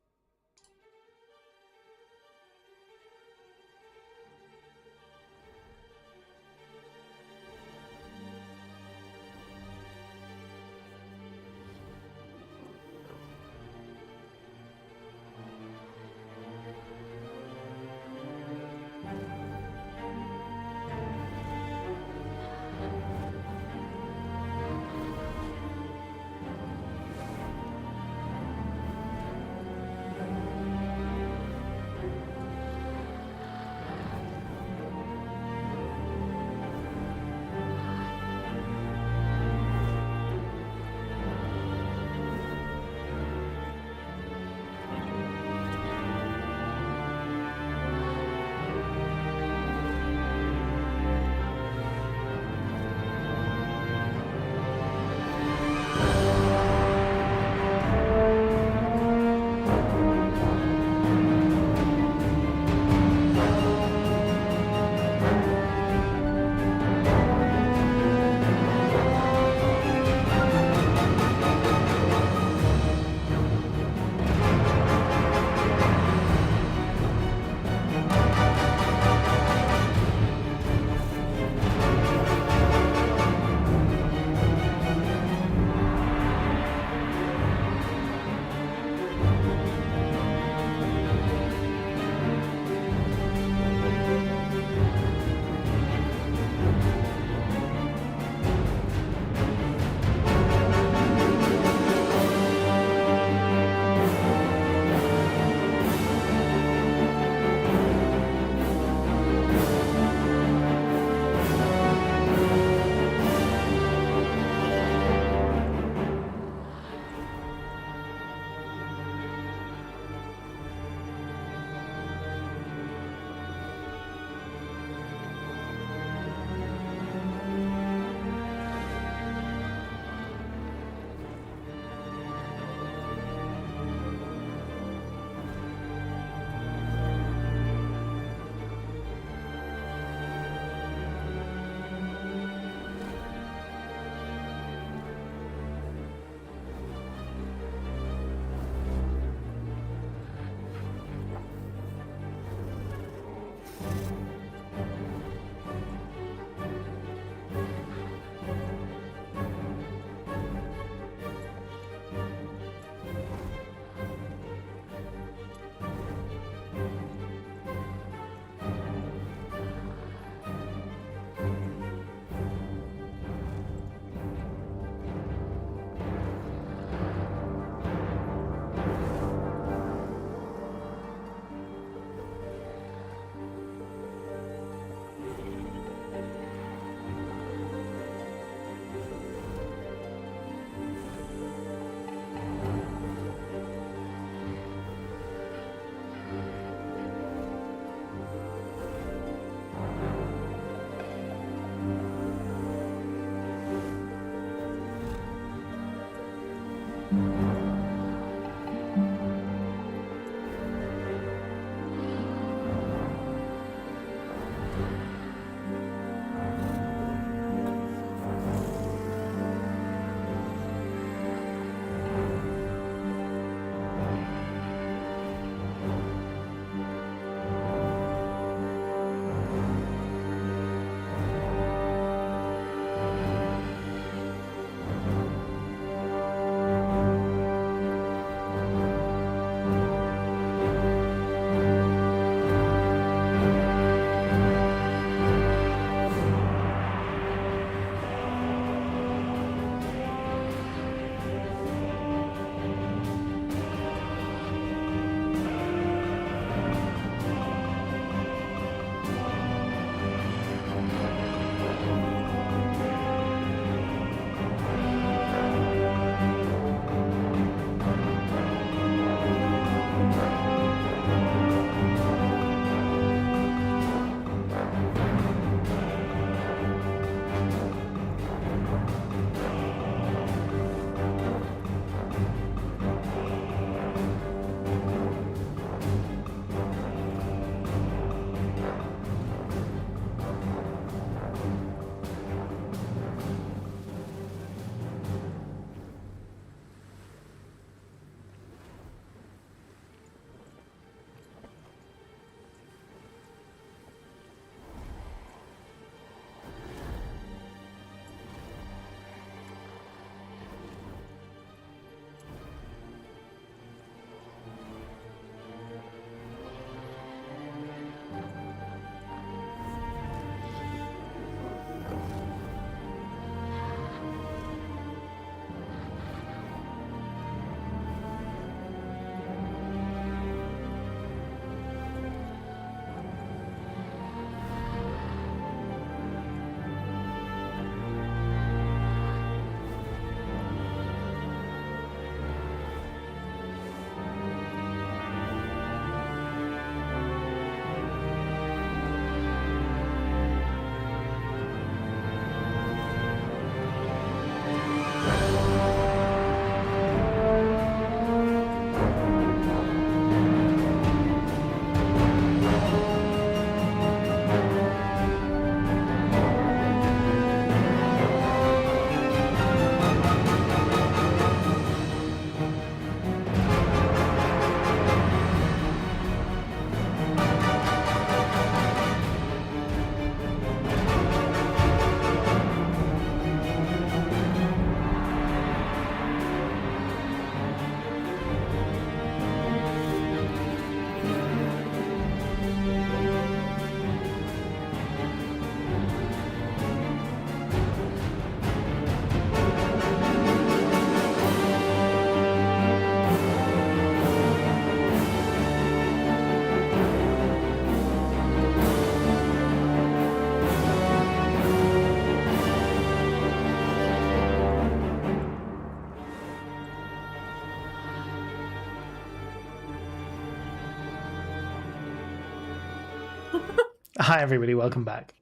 Hi everybody, welcome back.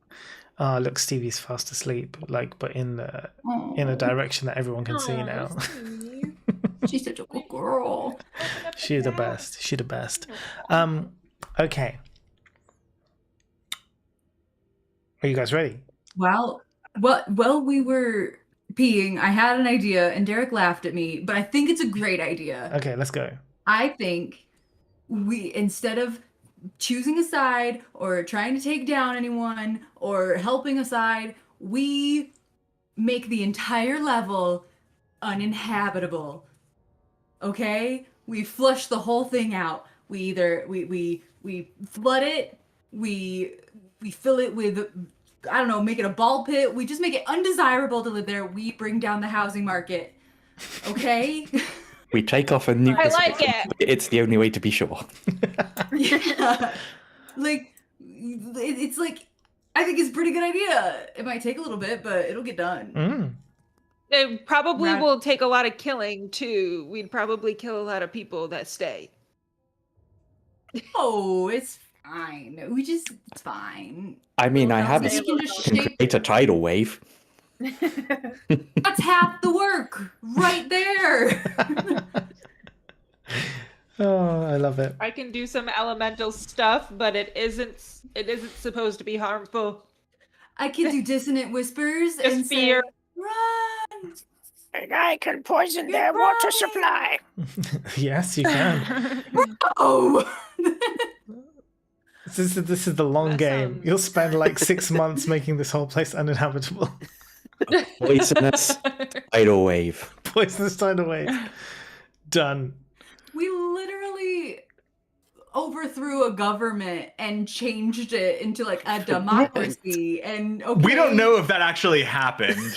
Look, Stevie's fast asleep, but in a direction that everyone can see now. She's such a good girl. She's the best. She's the best. Okay. Are you guys ready? Well, we were peeing, I had an idea, and Derek laughed at me, but I think it's a great idea. Okay, let's go. I think we, instead of choosing a side or trying to take down anyone or helping a side, we make the entire level uninhabitable. Okay? We flush the whole thing out. We either we flood it, we fill it with, I don't know, make it a ball pit. We just make it undesirable to live there. We bring down the housing market. Okay? We take off a nuclear. I like it. It's the only way to be sure. Yeah. It's like, I think it's a pretty good idea. It might take a little bit, but it'll get done. It probably will take a lot of killing too. We'd probably kill a lot of people that stay. Oh, it's fine. It's fine. I mean, I have We can just shape. create a tidal wave. That's half the work right there. Oh, I love it. I can do some elemental stuff, but it isn't supposed to be harmful. I can do dissonant whispers Just and fear. say, "Run!" And I can poison their water supply. Yes, you can. Oh. This is the long That game. sounds- You'll spend like 6 months making this whole place uninhabitable. Poisonous tidal wave. Poisonous tidal wave. Done. We literally overthrew a government and changed it into like a democracy. And okay. We don't know if that actually happened.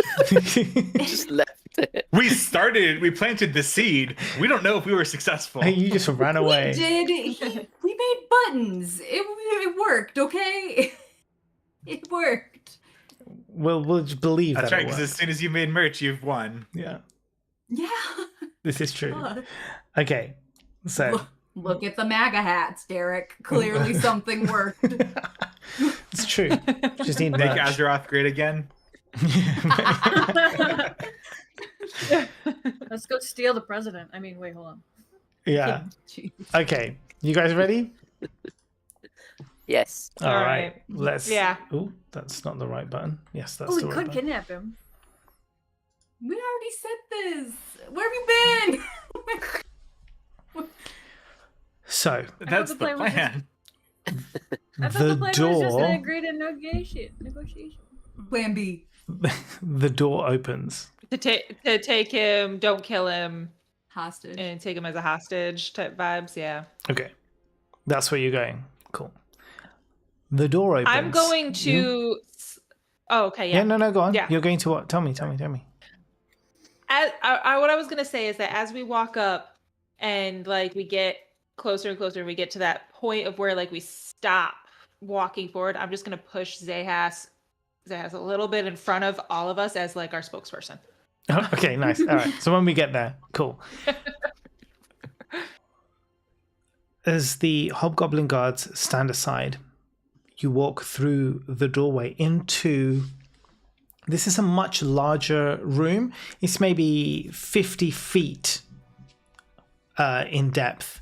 Just left it. We planted the seed. We don't know if we were successful. Hey, you just ran away. We made buttons. It worked, okay? It worked. We'll just believe That's that. right, because as soon as you made merch, you've won. Yeah, Yeah. this is true. Look. Okay, so Look at the MAGA hats, Derek. Clearly something worked. it's true. Just need Make merch. Azeroth great again. Let's go steal the president. I mean, wait, hold on. Yeah. Jeez. Okay, you guys ready? Yes. All right. right. Let's. Yeah. Oh, that's not the right button. Yes, that's Oh, we the right could button. kidnap him. We already said this. Where have you been? So That's the the plan was plan. I thought the the plan was just door, an agreed negotiation. Plan B. the door opens. to take him, don't kill him, Hostage. and take him as a hostage type vibes. Yeah. Okay, that's where you're going. Cool. The door opens. I'm going to. Oh, okay. Yeah. Yeah. No. Go on. Yeah. You're going to what? Tell me. What I was gonna say is that as we walk up and like we get closer and closer, we get to that point of where like we stop walking forward. I'm just gonna push Zahas a little bit in front of all of us as like our spokesperson. Oh, okay. Nice. All right. So when we get there, cool. As the hobgoblin guards stand aside, you walk through the doorway into. This is a much larger room. It's maybe 50 feet in depth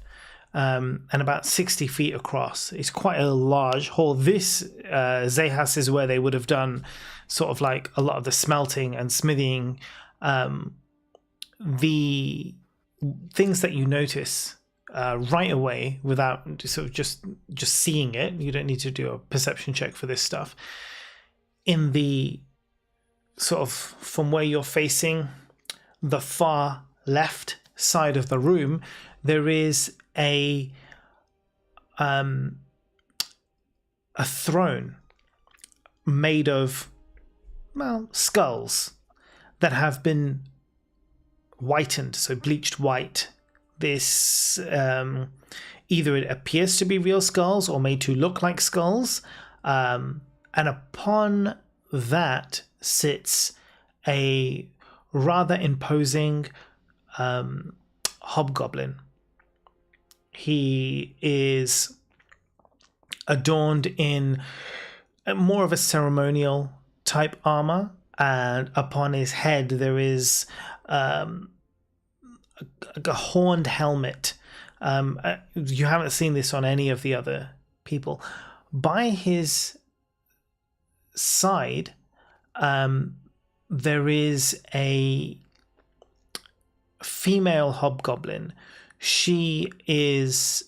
and about 60 feet across. It's quite a large hall. This, Zahas, is where they would have done sort of like a lot of the smelting and smithing. The things that you notice right away without sort of just seeing it, you don't need to do a perception check for this stuff. In the sort of from where you're facing the far left side of the room, there is a throne made of, well, skulls that have been whitened, so bleached white. This either it appears to be real skulls or made to look like skulls, and upon that sits a rather imposing hobgoblin. He is adorned in more of a ceremonial type armor, and upon his head there is a horned helmet. You haven't seen this on any of the other people. By his side, there is a female hobgoblin. She is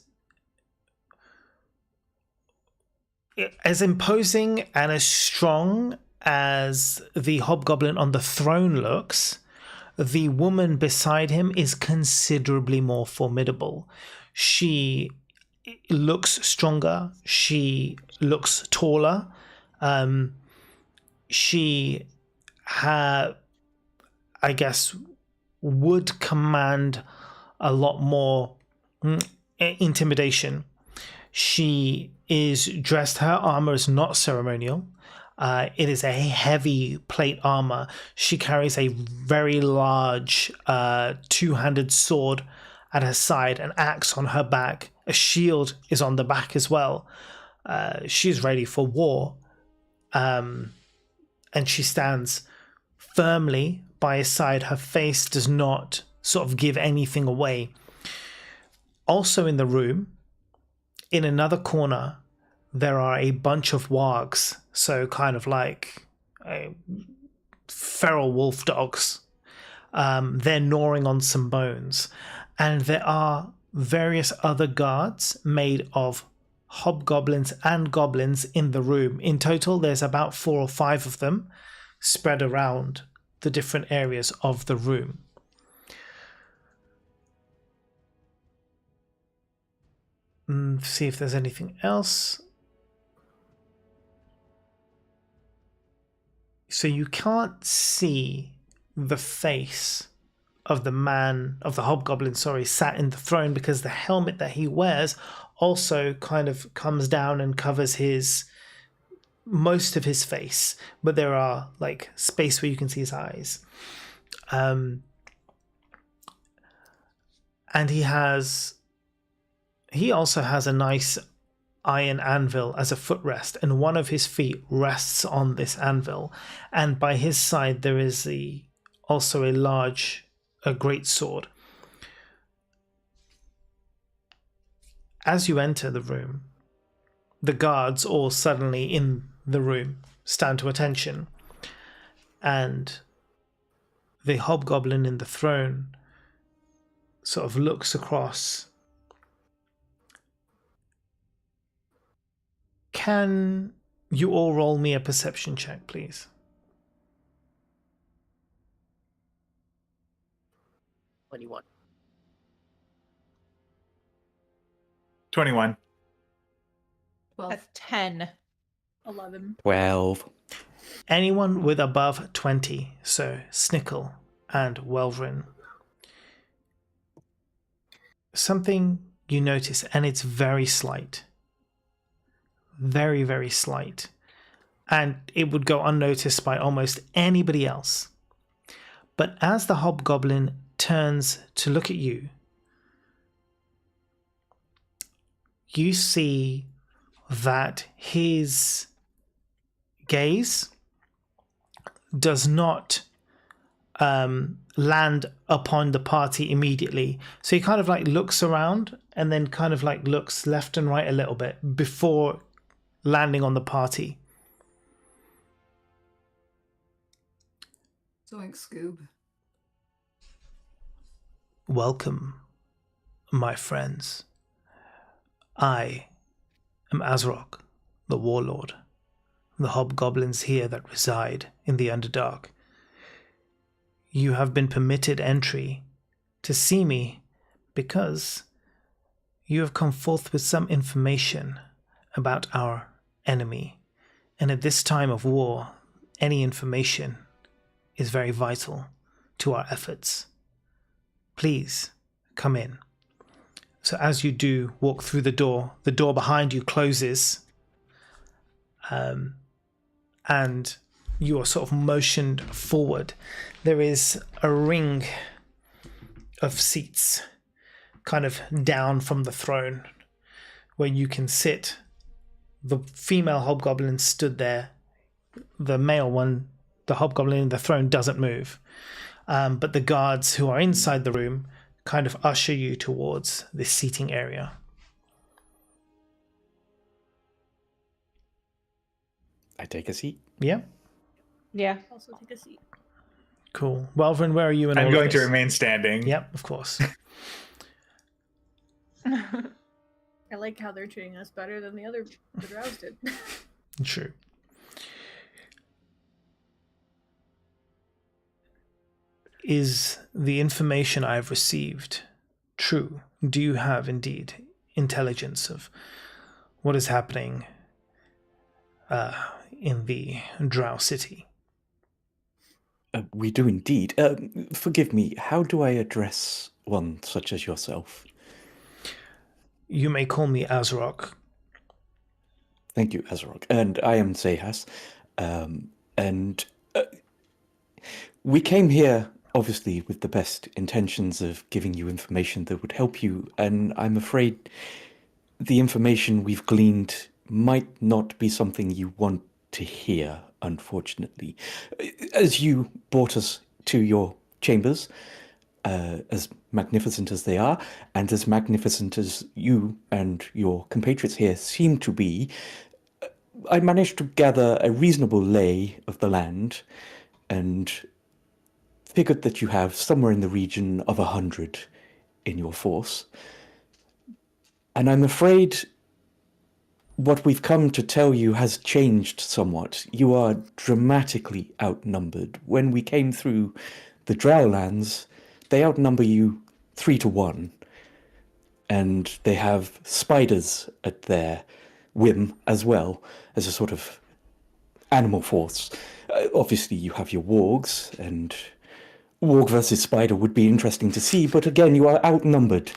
as imposing and as strong as the hobgoblin on the throne looks. The woman beside him is considerably more formidable. She looks stronger. She looks taller. She I guess, would command a lot more intimidation. She is dressed, her armor is not ceremonial. It is a heavy plate armor. She carries a very large two-handed sword at her side, an axe on her back. A shield is on the back as well. She's ready for war. And she stands firmly by his side. Her face does not sort of give anything away. Also in the room, in another corner, there are a bunch of wargs, so kind of like feral wolf dogs. They're gnawing on some bones. And there are various other guards made of hobgoblins and goblins in the room. In total, there's about 4 or 5 of them spread around the different areas of the room. See if there's anything else. So you can't see the face of the hobgoblin, sat in the throne, because the helmet that he wears also kind of comes down and covers most of his face, but there are like space where you can see his eyes. And he also has a nice iron anvil as a footrest, and one of his feet rests on this anvil, and by his side there is also a great sword. As you enter the room, the guards all suddenly in the room stand to attention, and the hobgoblin in the throne sort of looks across. Can you all roll me a perception check, please? 21. 21. Well, That's 10. 11. 12. Anyone with above 20, so Snickle and Welvrin. Something you notice, and it's very slight. Very, very slight. And it would go unnoticed by almost anybody else. But as the hobgoblin turns to look at you, you see that his gaze does not land upon the party immediately. So he kind of like looks around and then kind of like looks left and right a little bit before landing on the party. Zoink Scoob. Welcome, my friends. I am Azrok, the warlord. The hobgoblins here that reside in the Underdark. You have been permitted entry to see me because you have come forth with some information about our enemy. And at this time of war, any information is very vital to our efforts. Please come in. So as you do walk through the door behind you closes, and you are sort of motioned forward. There is a ring of seats kind of down from the throne where you can sit the female hobgoblin stood there. The male one, the hobgoblin in the throne, doesn't move. But the guards who are inside the room kind of usher you towards this seating area. I take a seat. Yeah. Yeah. Also take a seat. Cool. Welvin, where are you in all I'm of going to this? remain standing. Yep, of course. I like how they're treating us better than the drows did. True. Is the information I've received true? Do you have indeed intelligence of what is happening in the Drow City? We do indeed. Forgive me, how do I address one such as yourself? You may call me Azrok. Thank you, Azrok. And I am Zehas. And we came here, obviously, with the best intentions of giving you information that would help you. And I'm afraid the information we've gleaned might not be something you want to hear, unfortunately. As you brought us to your chambers, as magnificent as they are, and as magnificent as you and your compatriots here seem to be, I managed to gather a reasonable lay of the land and figured that you have somewhere in the region of 100 in your force. And I'm afraid what we've come to tell you has changed somewhat. You are dramatically outnumbered. When we came through the Drowlands, they outnumber you 3 to 1. And they have spiders at their whim as well, as a sort of animal force. Obviously, you have your wargs, and warg versus spider would be interesting to see, but again, you are outnumbered.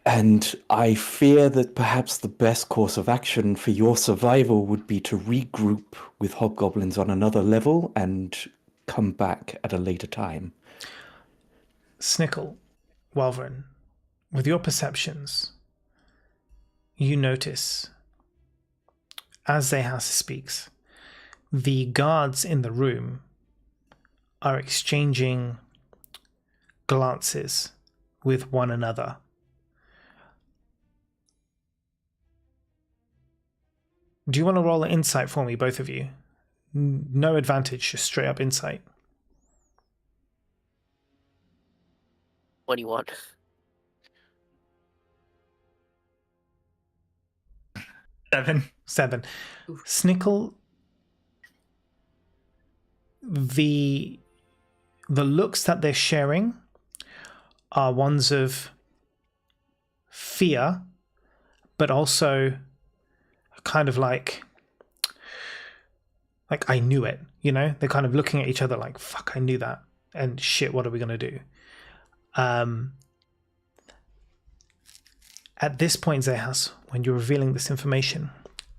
And I fear that perhaps the best course of action for your survival would be to regroup with hobgoblins on another level and come back at a later time. Snickle, Walvern, with your perceptions, you notice, as Zehas speaks, the guards in the room are exchanging glances with one another. Do you want to roll an insight for me, both of you? No advantage, just straight up insight. 21. 7. Snickle, the looks that they're sharing are ones of fear, but also kind of like I knew it, you know? They're kind of looking at each other like, fuck, I knew that. And shit, what are we going to do? At this point, Zehas, when you're revealing this information,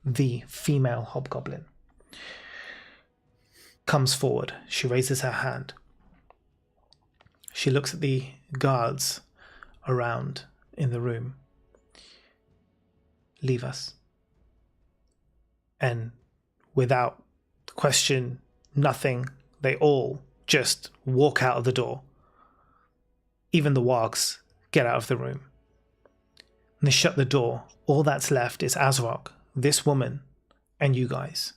the female hobgoblin comes forward. She raises her hand. She looks at the guards around in the room. Leave us. And without question, nothing, they all just walk out of the door. Even the wargs get out of the room. And they shut the door. All that's left is Azrok, this woman, and you guys.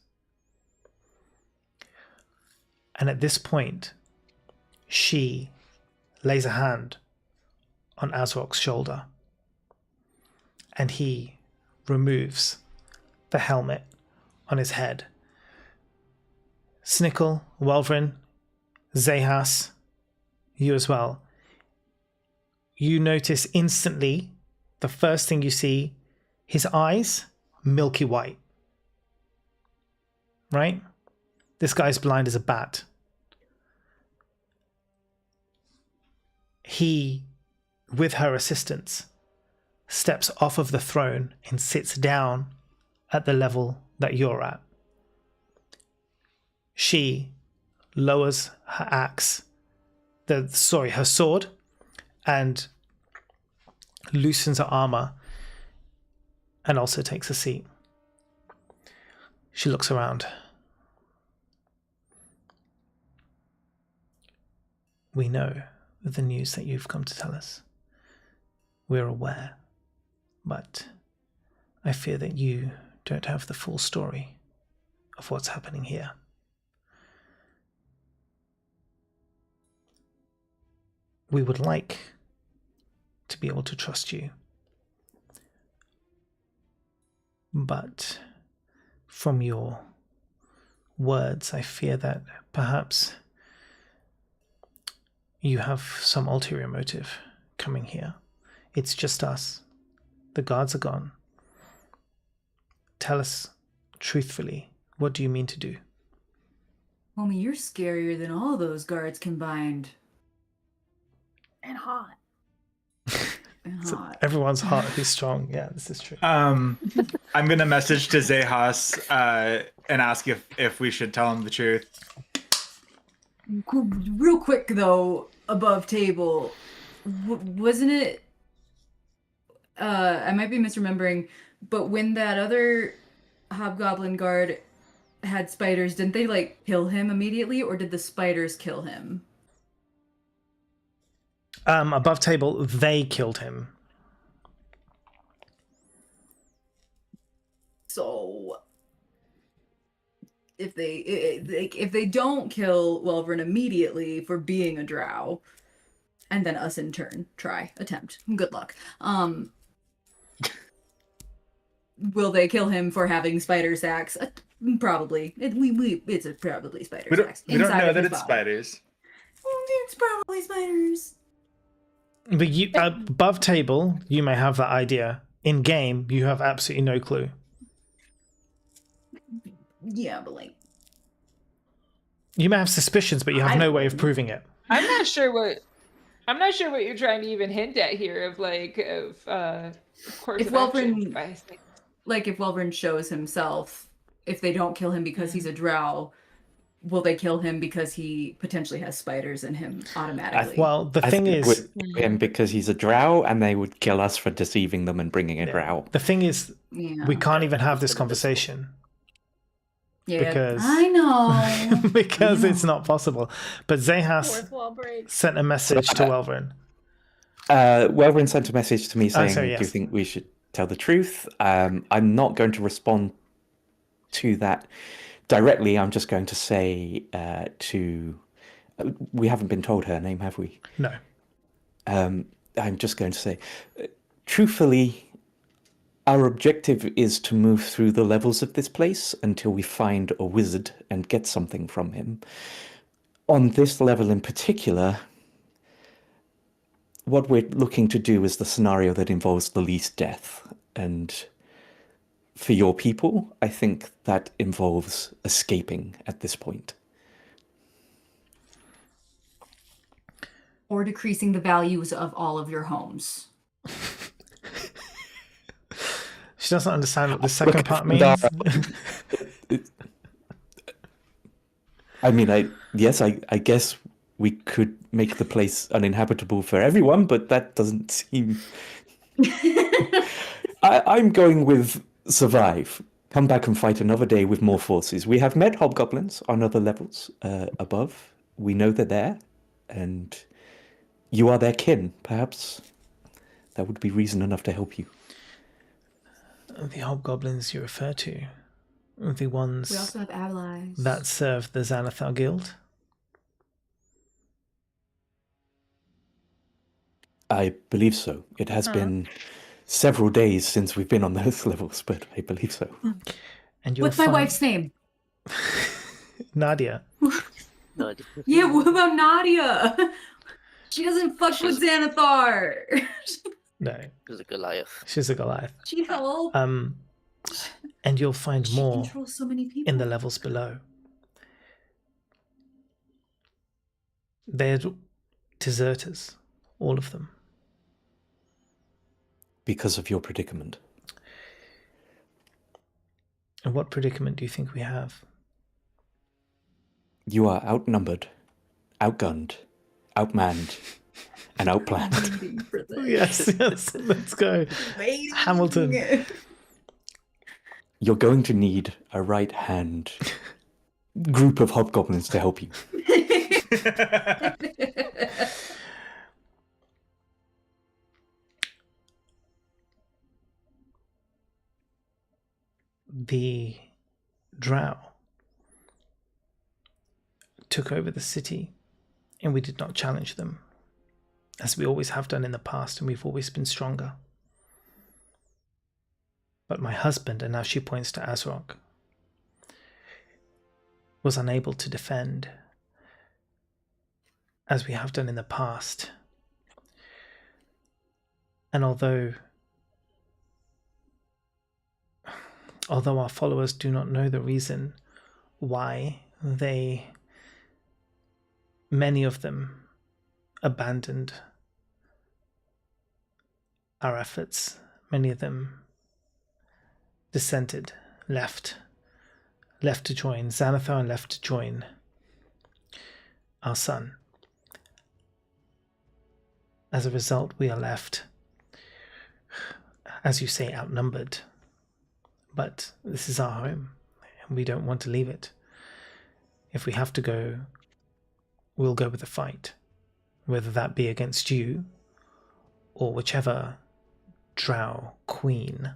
And at this point, she lays a hand on Azrok's shoulder, and he removes the helmet on his head. Snickle, Welvrin, Zehas, you as well. You notice instantly, the first thing you see, his eyes, milky white. Right? This guy's blind as a bat. He, with her assistance, steps off of the throne and sits down at the level that you're at. She lowers her axe, her sword, and loosens her armor and also takes a seat. She looks around. We know the news that you've come to tell us. We're aware, but I fear that you don't have the full story of what's happening here. We would like to be able to trust you, but from your words, I fear that perhaps you have some ulterior motive coming here. It's just us. The guards are gone. Tell us truthfully, what do you mean to do? Homie, you're scarier than all those guards combined. And hot. So everyone's heart is strong. Yeah, this is true. I'm gonna message to Zehas and ask if we should tell him the truth. Real quick though, above table, wasn't it? I might be misremembering, but when that other hobgoblin guard had spiders, didn't they like kill him immediately, or did the spiders kill him? Above table, they killed him. So if they don't kill Welvern immediately for being a drow, and then us in turn attempt. Good luck. Will they kill him for having spider sacks? Probably. It's probably spider sacks. We don't know that it's spiders. It's probably spiders. But you, above table, you may have that idea. In game, you have absolutely no clue. Yeah, but like, you may have suspicions, but you have no way of proving it. I'm not sure what you're trying to even hint at here. Of course, if Welvern, if Welvern shows himself, if they don't kill him because he's a drow, will they kill him because he potentially has spiders in him automatically? Well, the thing is, him because he's a drow, and they would kill us for deceiving them and bringing a drow. The thing is, we can't even have this conversation. Yeah, because I know. because it's not possible. But Zehas sent a message to Welvern. Welvern sent a message to me saying, yes. do you think we should tell the truth? I'm not going to respond to that directly. I'm just going to say we haven't been told her name, have we? No. I'm just going to say, truthfully, our objective is to move through the levels of this place until we find a wizard and get something from him. On this level in particular, what we're looking to do is the scenario that involves the least death. And for your people, I think that involves escaping at this point. Or decreasing the values of all of your homes. She doesn't understand what the second part means. I mean, I guess we could make the place uninhabitable for everyone, but that doesn't seem... I'm going with survive. Come back and fight another day with more forces. We have met hobgoblins on other levels above. We know they're there, and you are their kin. Perhaps that would be reason enough to help you. The hobgoblins you refer to, the ones we also have allies that serve the Xanathar Guild. I believe so. It has been several days since we've been on those levels, but I believe so. And what's my wife's name? Nadia. Yeah, what about Nadia? She doesn't fuck with Xanathar. No. She's a Goliath. She's a Goliath. She helped. And you'll find more so many people in the levels below. They're deserters, all of them. Because of your predicament. And what predicament do you think we have? You are outnumbered, outgunned, outmanned, and outplanned. Yes, let's go. Hamilton. you're going to need a right-hand group of hobgoblins to help you. The drow took over the city, and we did not challenge them, as we always have done in the past, and we've always been stronger. But my husband, and now she points to Azrock, was unable to defend, as we have done in the past. And although our followers do not know the reason why many of them abandoned our efforts, many of them dissented, left to join Xanathar and left to join our son. As a result, we are left, as you say, outnumbered. But this is our home, and we don't want to leave it. If we have to go, we'll go with the fight, whether that be against you or whichever drow queen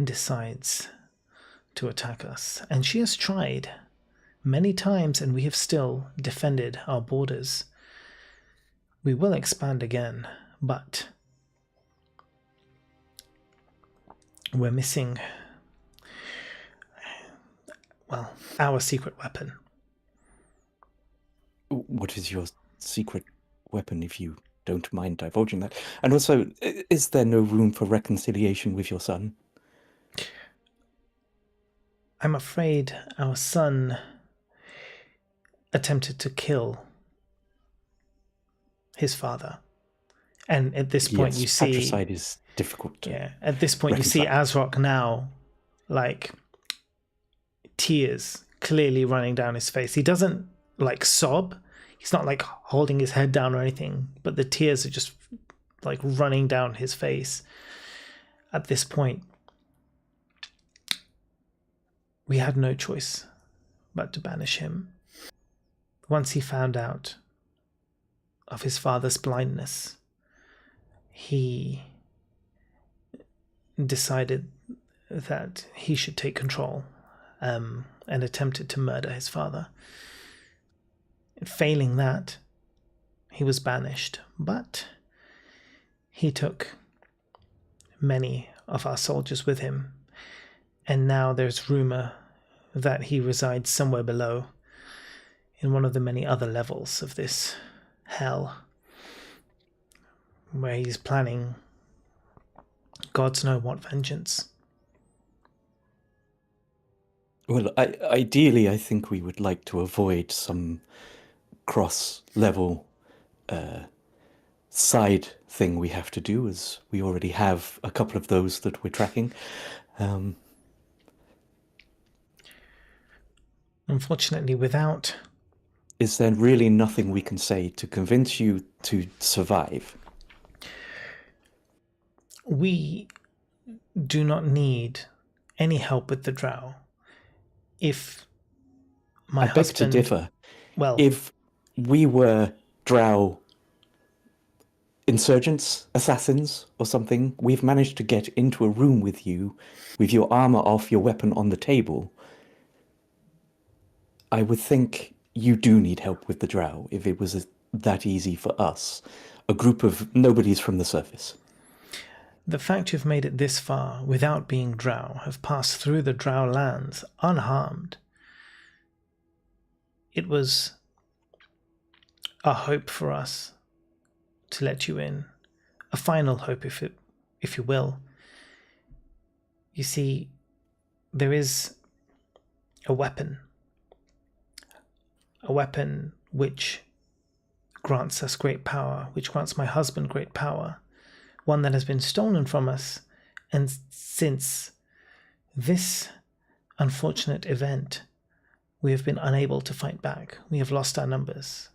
decides to attack us. And she has tried many times, and we have still defended our borders. We will expand again, but we're missing, well, our secret weapon. What is your secret weapon, if you don't mind divulging that? And also, is there no room for reconciliation with your son? I'm afraid our son attempted to kill his father. And at this point, you see... patricide is difficult to at this point, reconcile. You see Azrock now, like, tears clearly running down his face. He doesn't, like, sob. He's not, like, holding his head down or anything, but the tears are just, like, running down his face. At this point, we had no choice but to banish him. Once he found out of his father's blindness, he decided that he should take control and attempted to murder his father. Failing that, he was banished, but he took many of our soldiers with him, and now there's rumor that he resides somewhere below in one of the many other levels of this hell, where he's planning gods know what vengeance. Well, ideally, I think we would like to avoid some cross-level side thing we have to do, as we already have a couple of those that we're tracking. Unfortunately, without... Is there really nothing we can say to convince you to survive? We do not need any help with the drow. If my husband... I beg to differ. Well, if we were drow insurgents, assassins, or something, we've managed to get into a room with you, with your armor off, your weapon on the table. I would think you do need help with the drow, if it was that easy for us. A group of nobodies from the surface. The fact you've made it this far without being drow, have passed through the drow lands unharmed. It was a hope for us to let you in. A final hope, if you will. You see, there is a weapon. A weapon which grants us great power, which grants my husband great power. One that has been stolen from us, and since this unfortunate event, we have been unable to fight back. We have lost our numbers.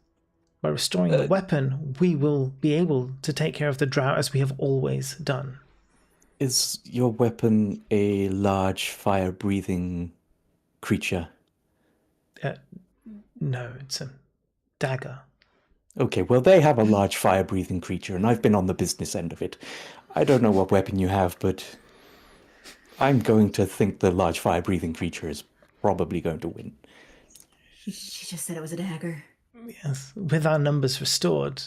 By restoring the weapon, we will be able to take care of the drow as we have always done. Is your weapon a large fire-breathing creature? No, it's a dagger. Okay, well, they have a large fire-breathing creature, and I've been on the business end of it. I don't know what weapon you have, but I'm going to think the large fire-breathing creature is probably going to win. She just said it was a dagger. Yes. With our numbers restored,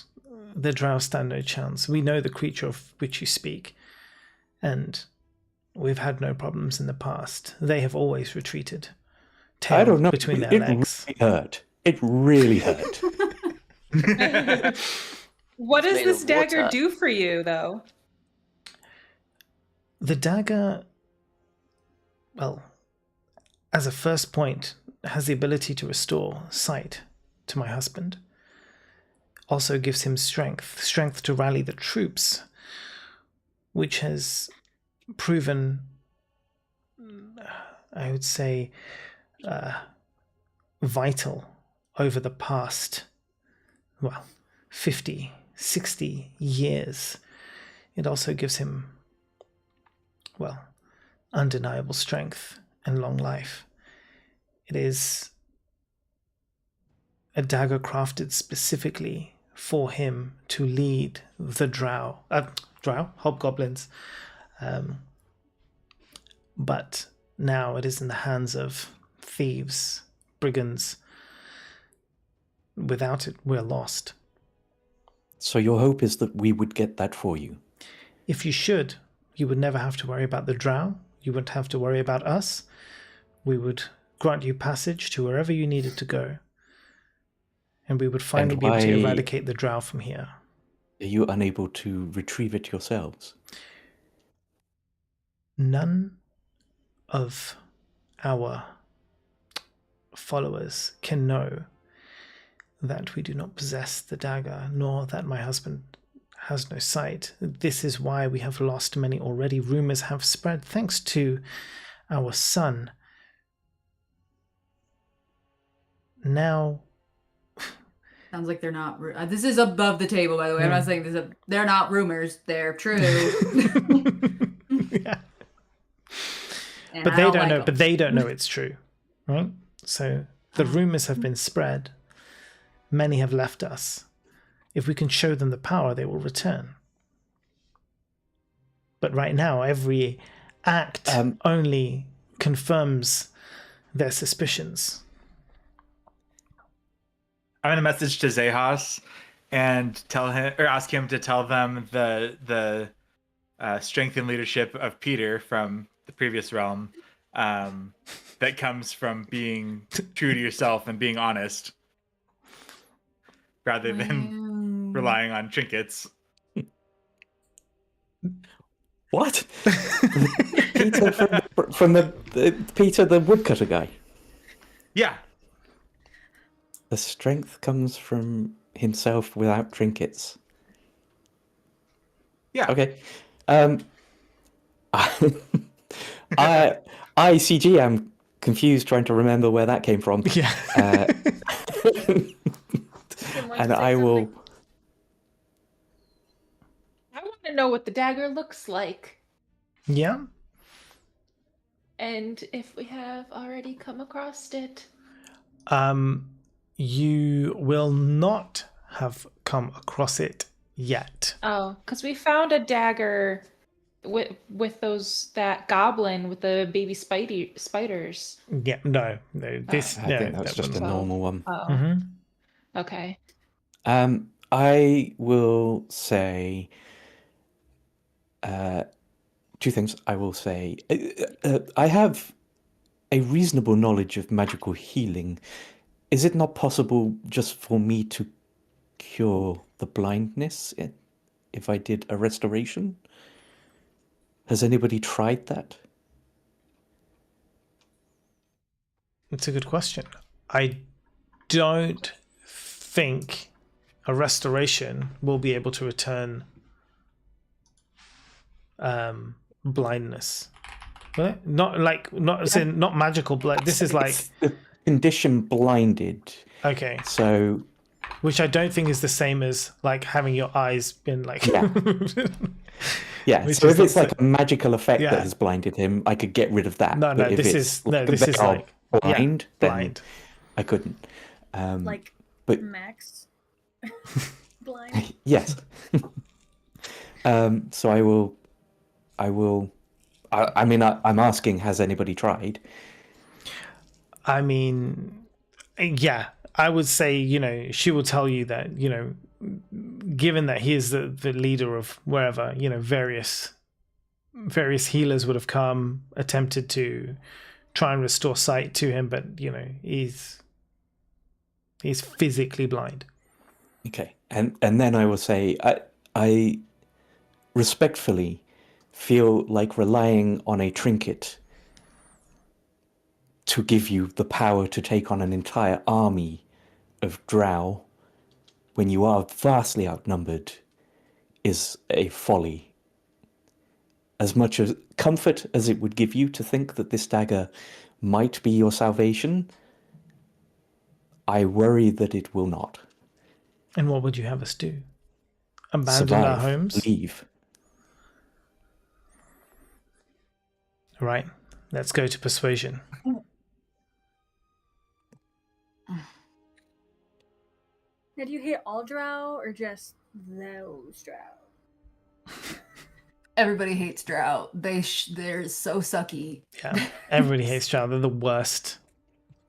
the drow stand no chance. We know the creature of which you speak, and we've had no problems in the past. They have always retreated. I don't know. Between their legs. Really hurt. It really hurt. What does made this of dagger water. do for you, though? The dagger, well, as a first point, has the ability to restore sight to my husband. Also gives him strength to rally the troops, which has proven, I would say, vital over the past, 50, 60 years. It also gives him, undeniable strength and long life. It is a dagger crafted specifically for him to lead the hobgoblins. But now it is in the hands of thieves, brigands. Without it, we're lost. So your hope is that we would get that for you? If you should, you would never have to worry about the drow. You wouldn't have to worry about us. We would grant you passage to wherever you needed to go. And we would finally be able to eradicate the drow from here. Are you unable to retrieve it yourselves? None of our followers can know that we do not possess the dagger, nor that my husband has no sight. This is why we have lost many already. Rumors have spread thanks to our son. Now... Sounds like they're not... this is above the table, by the way. I'm not saying this. They're not rumors. They're true. Yeah. And But I they don't like know. them. But they don't know it's true, right? So the rumors have been spread. Many have left us. If we can show them the power, they will return. But right now, every act only confirms their suspicions. I'm gonna message to Zehas and tell him, or ask him to tell them the strength and leadership of Peter from the previous realm, that comes from being true to yourself and being honest, rather than relying on trinkets. What? Peter from the Peter the woodcutter guy. Yeah. The strength comes from himself without trinkets. Yeah. Okay. CG, I'm confused trying to remember where that came from. Yeah. And I will... I want to know what the dagger looks like. Yeah. And if we have already come across it. You will not have come across it yet. Oh, because we found a dagger with that goblin with the baby spiders. Yeah, no. This I think that's just a normal one. Oh, Mhm. okay. I will say two things. I will say I have a reasonable knowledge of magical healing. Is it not possible just for me to cure the blindness if I did a restoration? Has anybody tried that? It's a good question. I don't think a restoration will be able to return blindness. Will it? Not magical blind. This is like the condition blinded. okay. So which I don't think is the same as like having your eyes been like. Yeah, Which so is if it's also- like a magical effect Yeah. that has blinded him, I could get rid of that. No, But if this it's is this is they are like blind, yeah, then blind. I couldn't. Like but Max. Blind. yes. So I will. I mean, I'm asking, has anybody tried? I mean, yeah, I would say, you know, she will tell you that, you know, given that he is the leader of wherever, you know, various healers would have come, attempted to try and restore sight to him, but, you know, he's physically blind. Okay, and then I will say, I respectfully feel like relying on a trinket to give you the power to take on an entire army of drow when you are vastly outnumbered is a folly. As much as comfort as it would give you to think that this dagger might be your salvation, I worry that it will not. And what would you have us do? Abandon our Survive, homes? leave. Right. Let's go to persuasion. Now, do you hate all drow or just those drow? Everybody hates drow. They're so sucky. Yeah. Everybody hates drow. They're the worst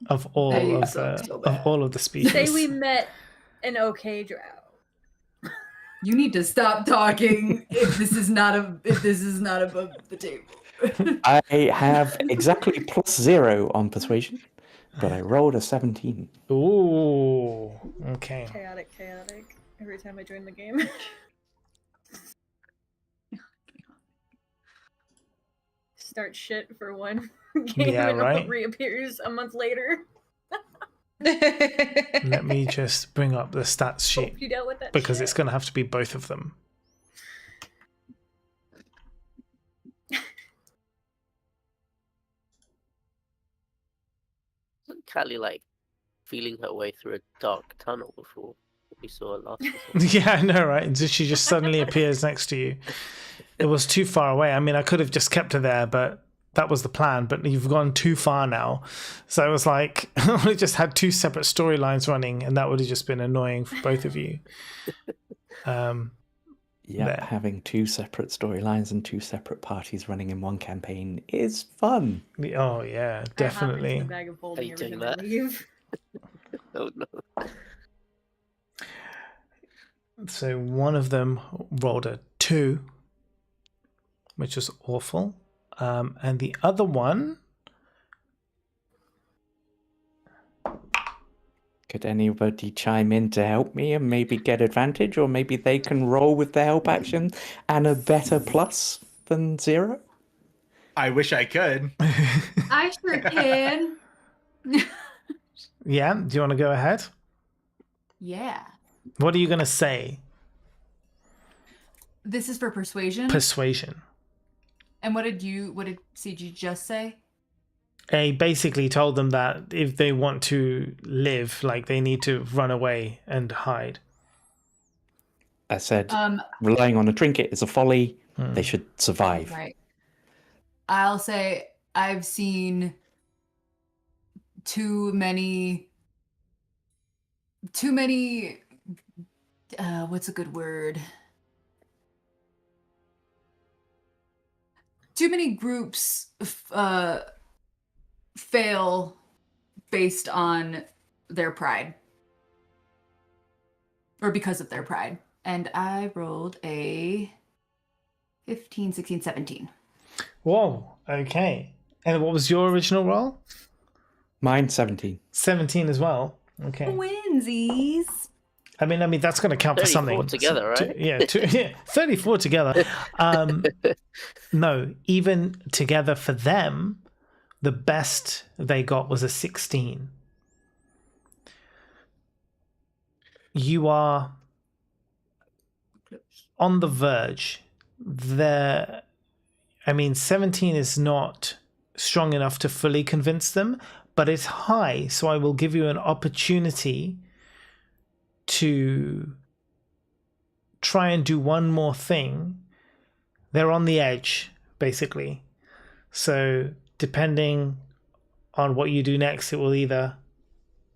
of all They of suck the so bad. of all of the species. Say we met an okay drow. You need to stop talking if this is not above the table. I have exactly +0 on persuasion, but I rolled a 17. Ooh. Okay. Chaotic. Every time I join the game. Start shit for one game Yeah, and right? it reappears a month later. Let me just bring up the stats sheet Hope you dealt with that because shit. it's going to have to be both of them. Callie like feeling her way through a dark tunnel before we saw her last. Yeah, I know, right? She just suddenly appears next to you. It was too far away. I mean, I could have just kept her there, but that was the plan. But you've gone too far now. So it was like, I just had two separate storylines running, and that would have just been annoying for both of you. Yeah, there. having two separate storylines and two separate parties running in one campaign is fun. Oh, yeah, definitely. I hop into the bag of holding Are you doing everything and leave. Oh no. So one of them rolled a 2, which was awful. And the other one... Could anybody chime in to help me and maybe get advantage, or maybe they can roll with the help action and a better plus than 0? I wish I could. I sure can. Yeah, do you want to go ahead? Yeah. What are you going to say? This is for persuasion. Persuasion. And what did CG just say? I basically told them that if they want to live, like they need to run away and hide. I said relying on a trinket is a folly. They should survive. Right. I'll say I've seen too many what's a good word? Too many groups fail based on their pride. Or because of their pride. And I rolled a 15, 16, 17. Whoa, okay. And what was your original roll? Mine 17. 17 as well. Okay. Twinsies. I mean that's going to count for something. 34 together, right? Yeah, 34 together. No, even together for them, the best they got was a 16. You are on the verge. 17 is not strong enough to fully convince them, but it's high, so I will give you an opportunity to try and do one more thing, they're on the edge, basically. So depending on what you do next, it will either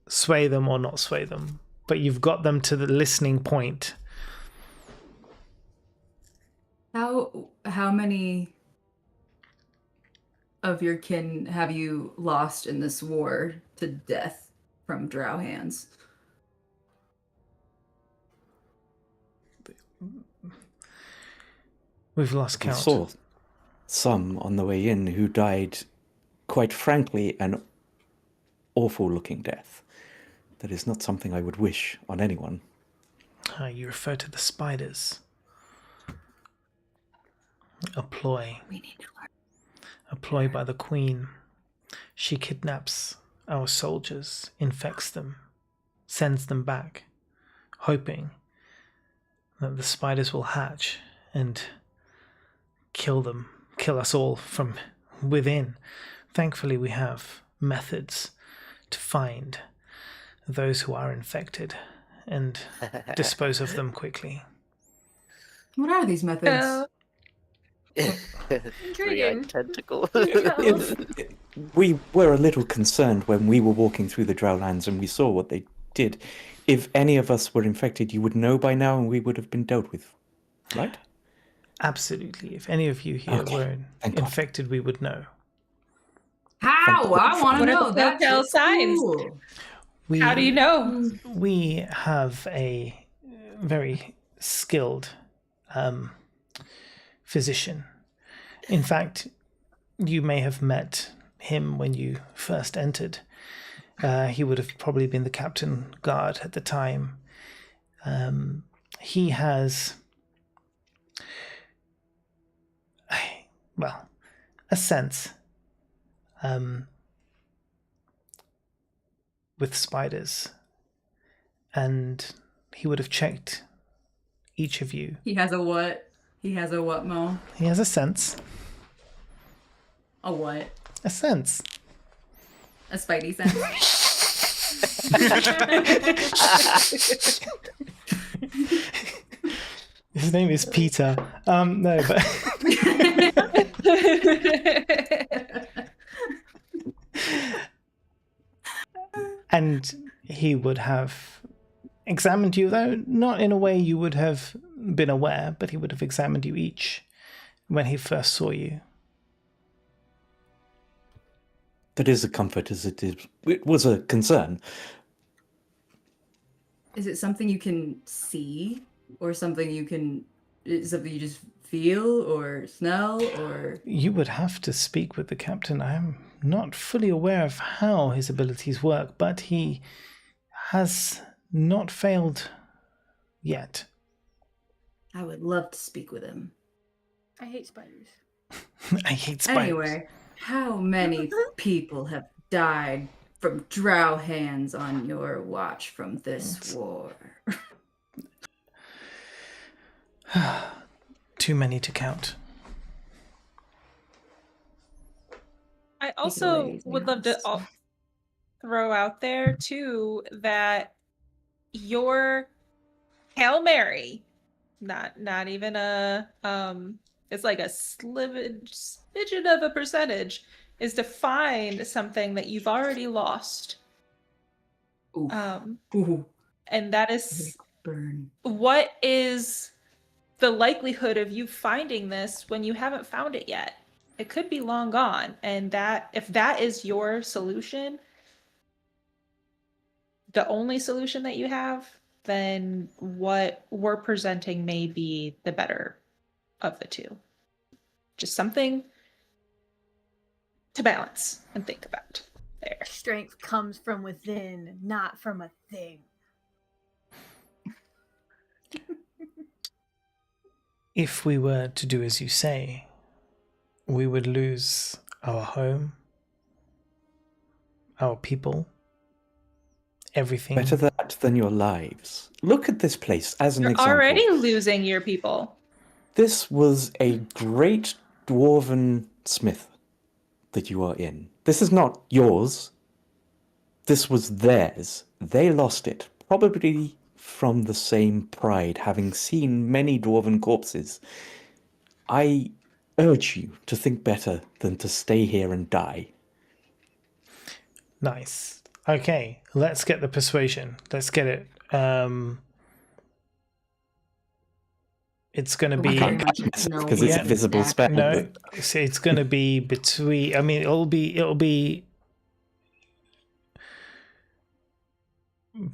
sway them or not sway them. But you've got them to the listening point. How many of your kin have you lost in this war to death from drow hands? We've lost We count. saw some on the way in who died, quite frankly, an awful-looking death. That is not something I would wish on anyone. You refer to the spiders. A ploy. We need to learn. A ploy by the Queen. She kidnaps our soldiers, infects them, sends them back, hoping that the spiders will hatch and kill them, kill us all from within. Thankfully, we have methods to find those who are infected and dispose of them quickly. What are these methods? Three-eyed tentacle. We were a little concerned when we were walking through the Drowlands and we saw what they did. If any of us were infected, you would know by now and we would have been dealt with, right? Absolutely. If any of you here were infected, we would know. How? I want to What know. are the telltale signs? Cool. How do you know? We have a very skilled physician. In fact, you may have met him when you first entered. He would have probably been the captain guard at the time. He has, well, a sense with spiders, and he would have checked each of you. He has a what? He has a what, Mo? He has a sense. A what? A sense. A spidey sense. His name is Peter. No, but and he would have examined you, though not in a way you would have been aware, but he would have examined you each when he first saw you. That is a comfort, as it is. It was a concern. Is it something you can see, or something you can? Is something you just feel or smell, or? You would have to speak with the captain. I am not fully aware of how his abilities work, but he has not failed yet. I would love to speak with him. I hate spiders. I hate spiders. Anyway, how many people have died from drow hands on your watch from this war? Too many to count. I also would love to throw out there too that your Hail Mary, not even a it's like a smidgen of a percentage, is to find something that you've already lost. Ooh. And that is Burn. what is the likelihood of you finding this when you haven't found it yet? It could be long gone, and that if that is your solution, the only solution that you have, then what we're presenting may be the better of the two. Just something to balance and think about there. Strength comes from within, not from a thing. If we were to do as you say, we would lose our home, our people, everything. Better that than your lives. Look at this place as an You're example. already losing your people. This was a great dwarven smith that you are in. This is not yours. This was theirs. They lost it, probably from the same pride, having seen many dwarven corpses, I urge you to think better than to stay here and die. Nice. Okay, let's get the persuasion. Let's get it. It's going to be because it's a visible spell. No, it's going to be between. I mean, it'll be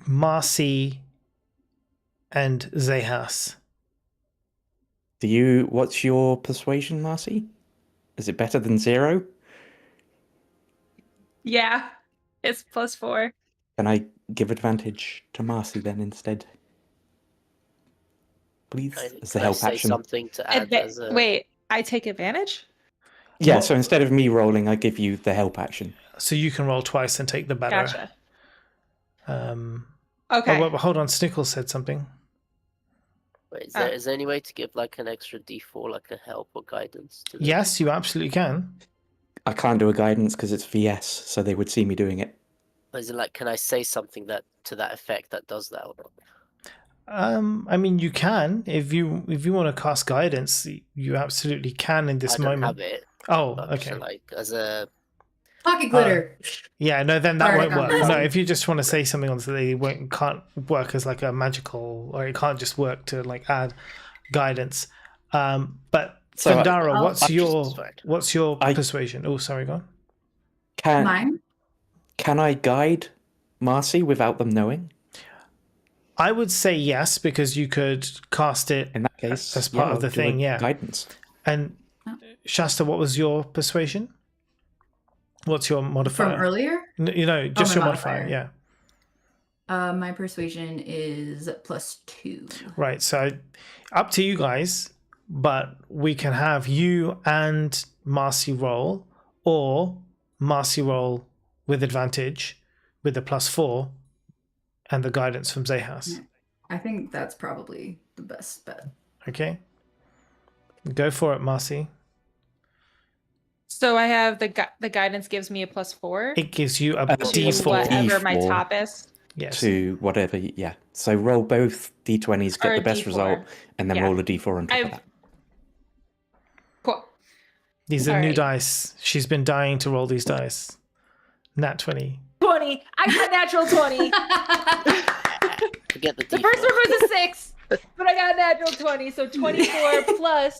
Marcy and Zehas. What's your persuasion, Marcy? Is it better than 0? Yeah, it's +4. Can I give advantage to Marcy then instead? Please, as the help say action. Something to add as a... Wait, I take advantage? Yeah, so instead of me rolling, I give you the help action. So you can roll twice and take the better. Gotcha. Okay. Well, hold on, Snickle said something. Wait, is there any way to give like an extra D4, like a help or guidance? To Yes, you absolutely can. I can't do a guidance because it's VS, so they would see me doing it. Is it like, can I say something to that effect that does that? I mean, you can if you want to cast guidance, you absolutely can in this moment. I don't have it. Oh, okay. Like as a pocket glitter. Yeah, no, then that won't work. No, if you just want to say something on the it can't work as like a magical, or it can't just work to like add guidance. But Thundara, what's your persuasion? Oh, sorry, go on. Mine? Can I guide Marcy without them knowing? I would say yes, because you could cast it in that case as part of the thing. Yeah, guidance. And Shasta, what was your persuasion? What's your modifier? From earlier? Just your modifier. Yeah. My persuasion is +2. Right. So up to you guys, but we can have you and Marcy roll, or Marcy roll with advantage with the +4 and the guidance from Zehas. I think that's probably the best bet. Okay. Go for it, Marcy. So I have the guidance gives me a +4. It gives you a D4. Whatever my top is. Yes. To whatever, yeah. So roll both D20s, get the best result, and then roll a D4 on top of that. Cool. These are new dice. She's been dying to roll these dice. Nat 20. 20. I got natural 20. Forget the first one was a 6, but I got a natural 20, so 24 plus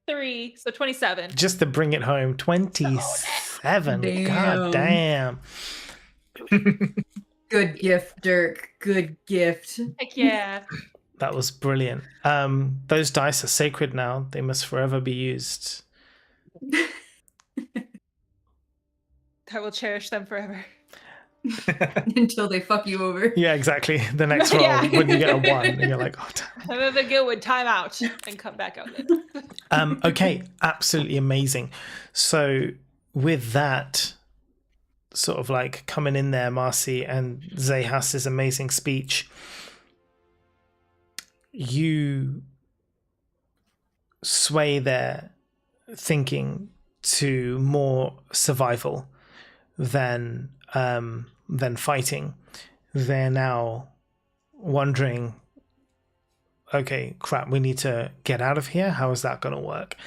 3, so 27. Just to bring it home, 27. Damn. God damn. Good gift, Dirk. Good gift. Heck yeah. That was brilliant. Those dice are sacred now. They must forever be used. I will cherish them forever. Until they fuck you over. Yeah, exactly. The next roll, when you get a 1, and you're like, oh, damn. And then the guild would time out and come back out later. Okay, absolutely amazing. So with that sort of like coming in there, Marcy, and Zehas's amazing speech, you sway their thinking to more survival than fighting. They're now wondering, okay, crap, we need to get out of here. How is that going to work?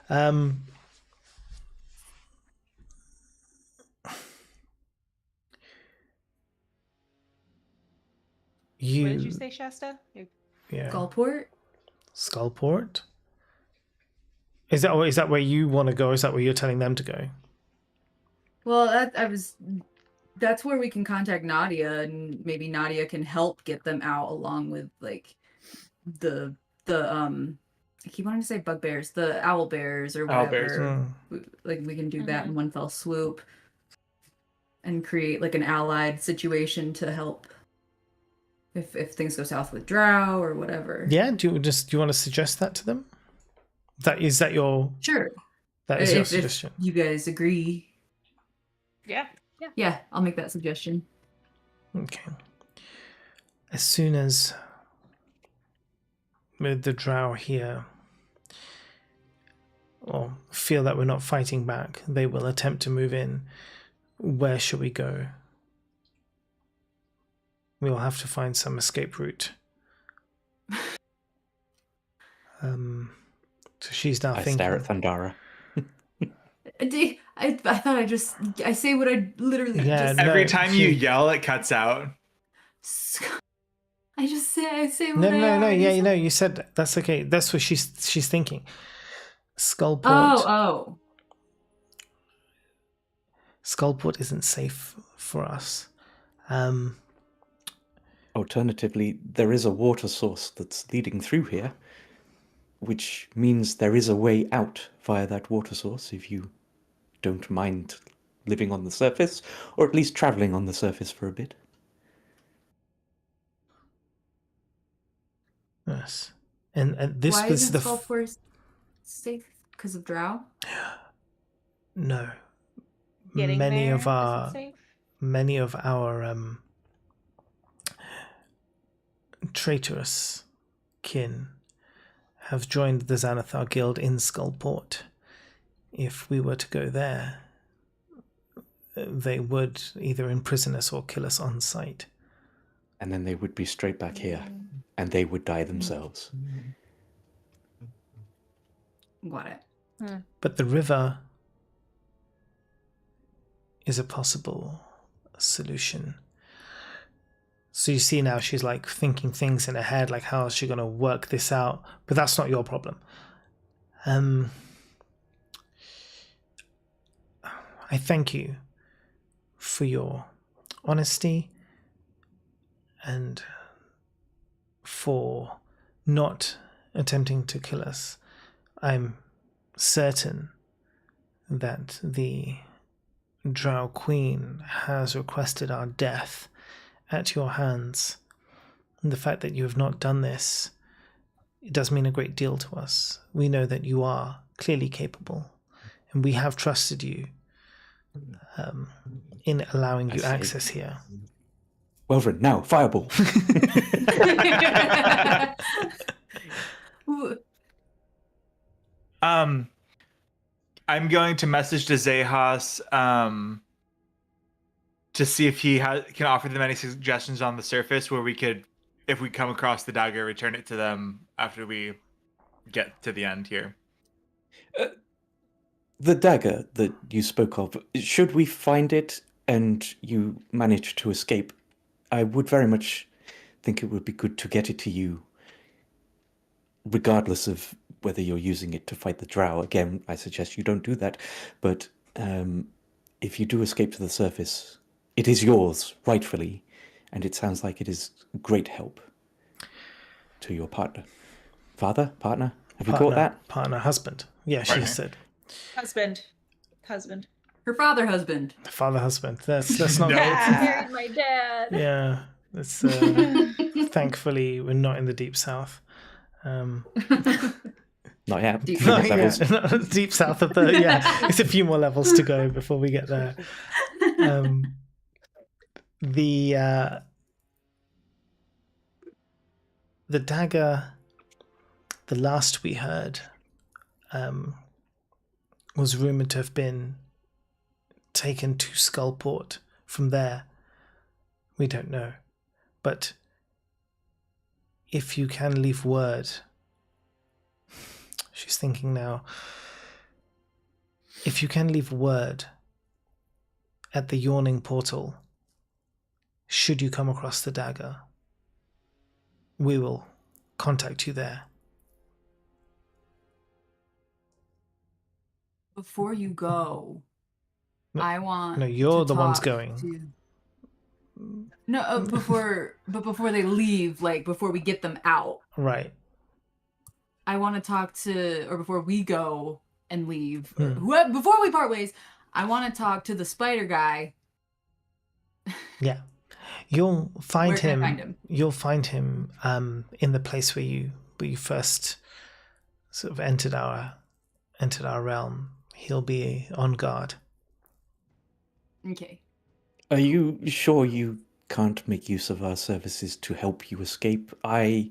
What did you say, Shasta? Yeah. Skullport? Is that where you want to go? Is that where you're telling them to go? Well, that's where we can contact Nadia, and maybe Nadia can help get them out, along with like the I keep wanting to say bugbears, the owl bears or whatever. Like we can do that in one fell swoop and create like an allied situation to help if things go south with Drow or whatever. Yeah, do you want to suggest that to them? Is that your Sure. That is your suggestion. If you guys agree. Yeah, I'll make that suggestion. Okay. As soon as with the Drow here, or feel that we're not fighting back, they will attempt to move in. Where should we go? We will have to find some escape route. So she's now thinking. I stare at Thundara. I thought I say what I literally just... Every time you yell, it cuts out. I say what No, yeah, you said that's okay. That's what she's thinking. Skullport. Oh. Skullport isn't safe for us. Alternatively, there is a water source that's leading through here, which means there is a way out via that water source if you don't mind living on the surface, or at least traveling on the surface for a bit. Yes. And this Why was isn't the Skullport safe? Because of Drow? No. Getting Many there of our isn't safe? traitorous kin have joined the Xanathar Guild in Skullport. If we were to go there, they would either imprison us or kill us on sight. And then they would be straight back here, and they would die themselves. Got it. But the river is a possible solution. So you see now she's like thinking things in her head, like how is she going to work this out? But that's not your problem. I thank you for your honesty and for not attempting to kill us. I'm certain that the Drow Queen has requested our death at your hands. And the fact that you have not done this, it does mean a great deal to us. We know that you are clearly capable, and we have trusted you in allowing you access here. Welvrin, now, fireball. I'm going to message to Zehas to see if he can offer them any suggestions on the surface where we could, if we come across the dagger, return it to them after we get to the end here. The dagger that you spoke of, should we find it and you manage to escape, I would very much think it would be good to get it to you, regardless of whether you're using it to fight the Drow. Again, I suggest you don't do that, but if you do escape to the surface, it is yours, rightfully, and it sounds like it is great help to your partner. Partner? Have we caught that? Partner, husband. Yeah, she said. Husband. Her father-husband. Father-husband. That's not... Married my dad. Yeah. That's, thankfully, we're not in the Deep South. Not yet. Deep south of the... Yeah, it's a few more levels to go before we get there. The dagger, the last we heard, was rumored to have been taken to Skullport. From there, we don't know. But if you can leave word, she's thinking now, if you can leave word at the Yawning Portal, should you come across the dagger, we will contact you there. Before you go, I want... No, you're to the ones talk going. No, before they leave, like before we get them out. Right. I want to talk to, or before we go and leave, before we part ways, I want to talk to the spider guy. Yeah. You'll find Where can I him. find him? You'll find him in the place where you first sort of entered our realm. He'll be on guard. Okay. Are you sure you can't make use of our services to help you escape? I,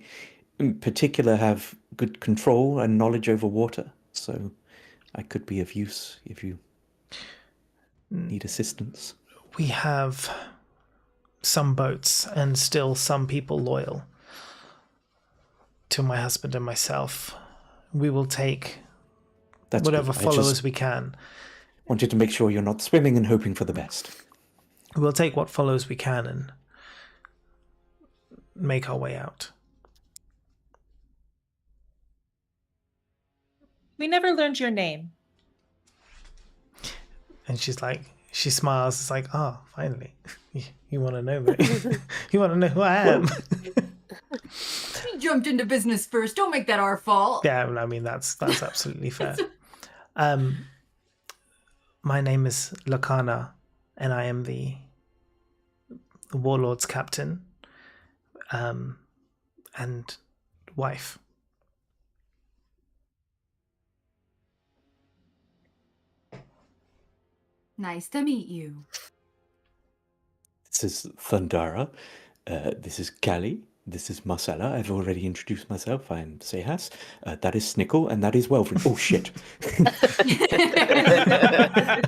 in particular, have good control and knowledge over water, so I could be of use if you need assistance. We have some boats and still some people loyal to my husband and myself. We will take whatever followers we can. Wanted to make sure you're not swimming and hoping for the best. We'll take what followers we can and make our way out. We never learned your name. And she's like, she smiles. It's like, oh, finally, you want to know me? You want to know who I am? We jumped into business first. Don't make that our fault. Yeah, I mean that's absolutely fair. My name is Lakana, and I am the warlord's captain, and wife. Nice to meet you. This is Thundara. This is Callie. This is Marcella. I've already introduced myself. I'm Zehas. That is Snickle, and that is Welvrin. Oh, shit.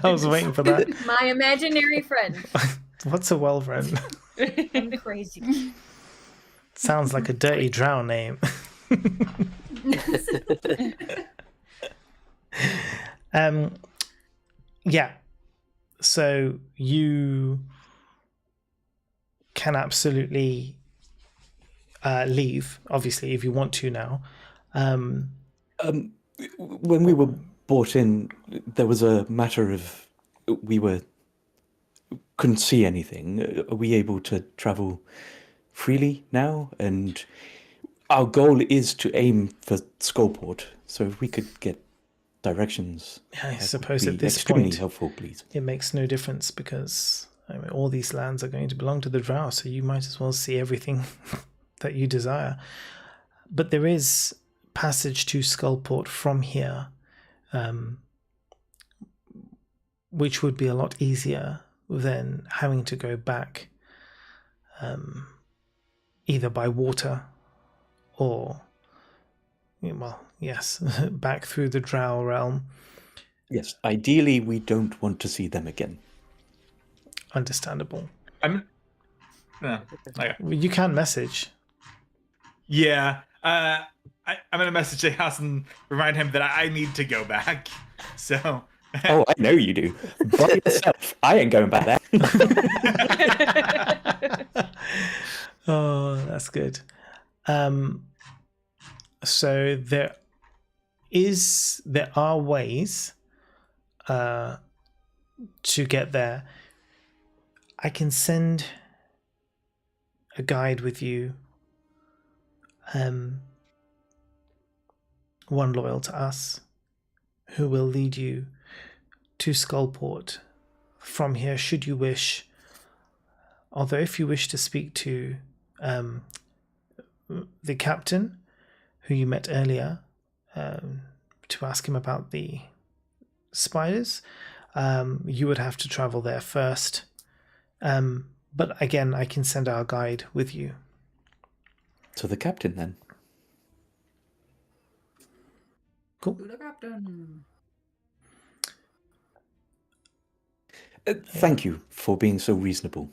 I was waiting for that. My imaginary friend. What's a Welvrin? I'm crazy. Sounds like a dirty drow name. Yeah. So you can absolutely leave, obviously, if you want to now. When we were brought in, there was a matter of couldn't see anything. Are we able to travel freely now? And our goal is to aim for Skullport. So if we could get directions, I suppose at this extremely point, helpful, please. It makes no difference because all these lands are going to belong to the drow, so you might as well see everything that you desire. But there is passage to Skullport from here, which would be a lot easier than having to go back either by water or, well, yes, back through the drow realm. Yes, ideally we don't want to see them again. Understandable. Okay. You can message. Yeah. I'm going to message J House and remind him that I need to go back. So. Oh, I know you do. By yourself. I ain't going back there. Oh, that's good. So there are ways to get there. I can send a guide with you, one loyal to us, who will lead you to Skullport from here, should you wish. Although if you wish to speak to the captain, who you met earlier, to ask him about the spiders, you would have to travel there first. But again, I can send our guide with you. To the captain, then. Cool. To the captain. Thank you for being so reasonable.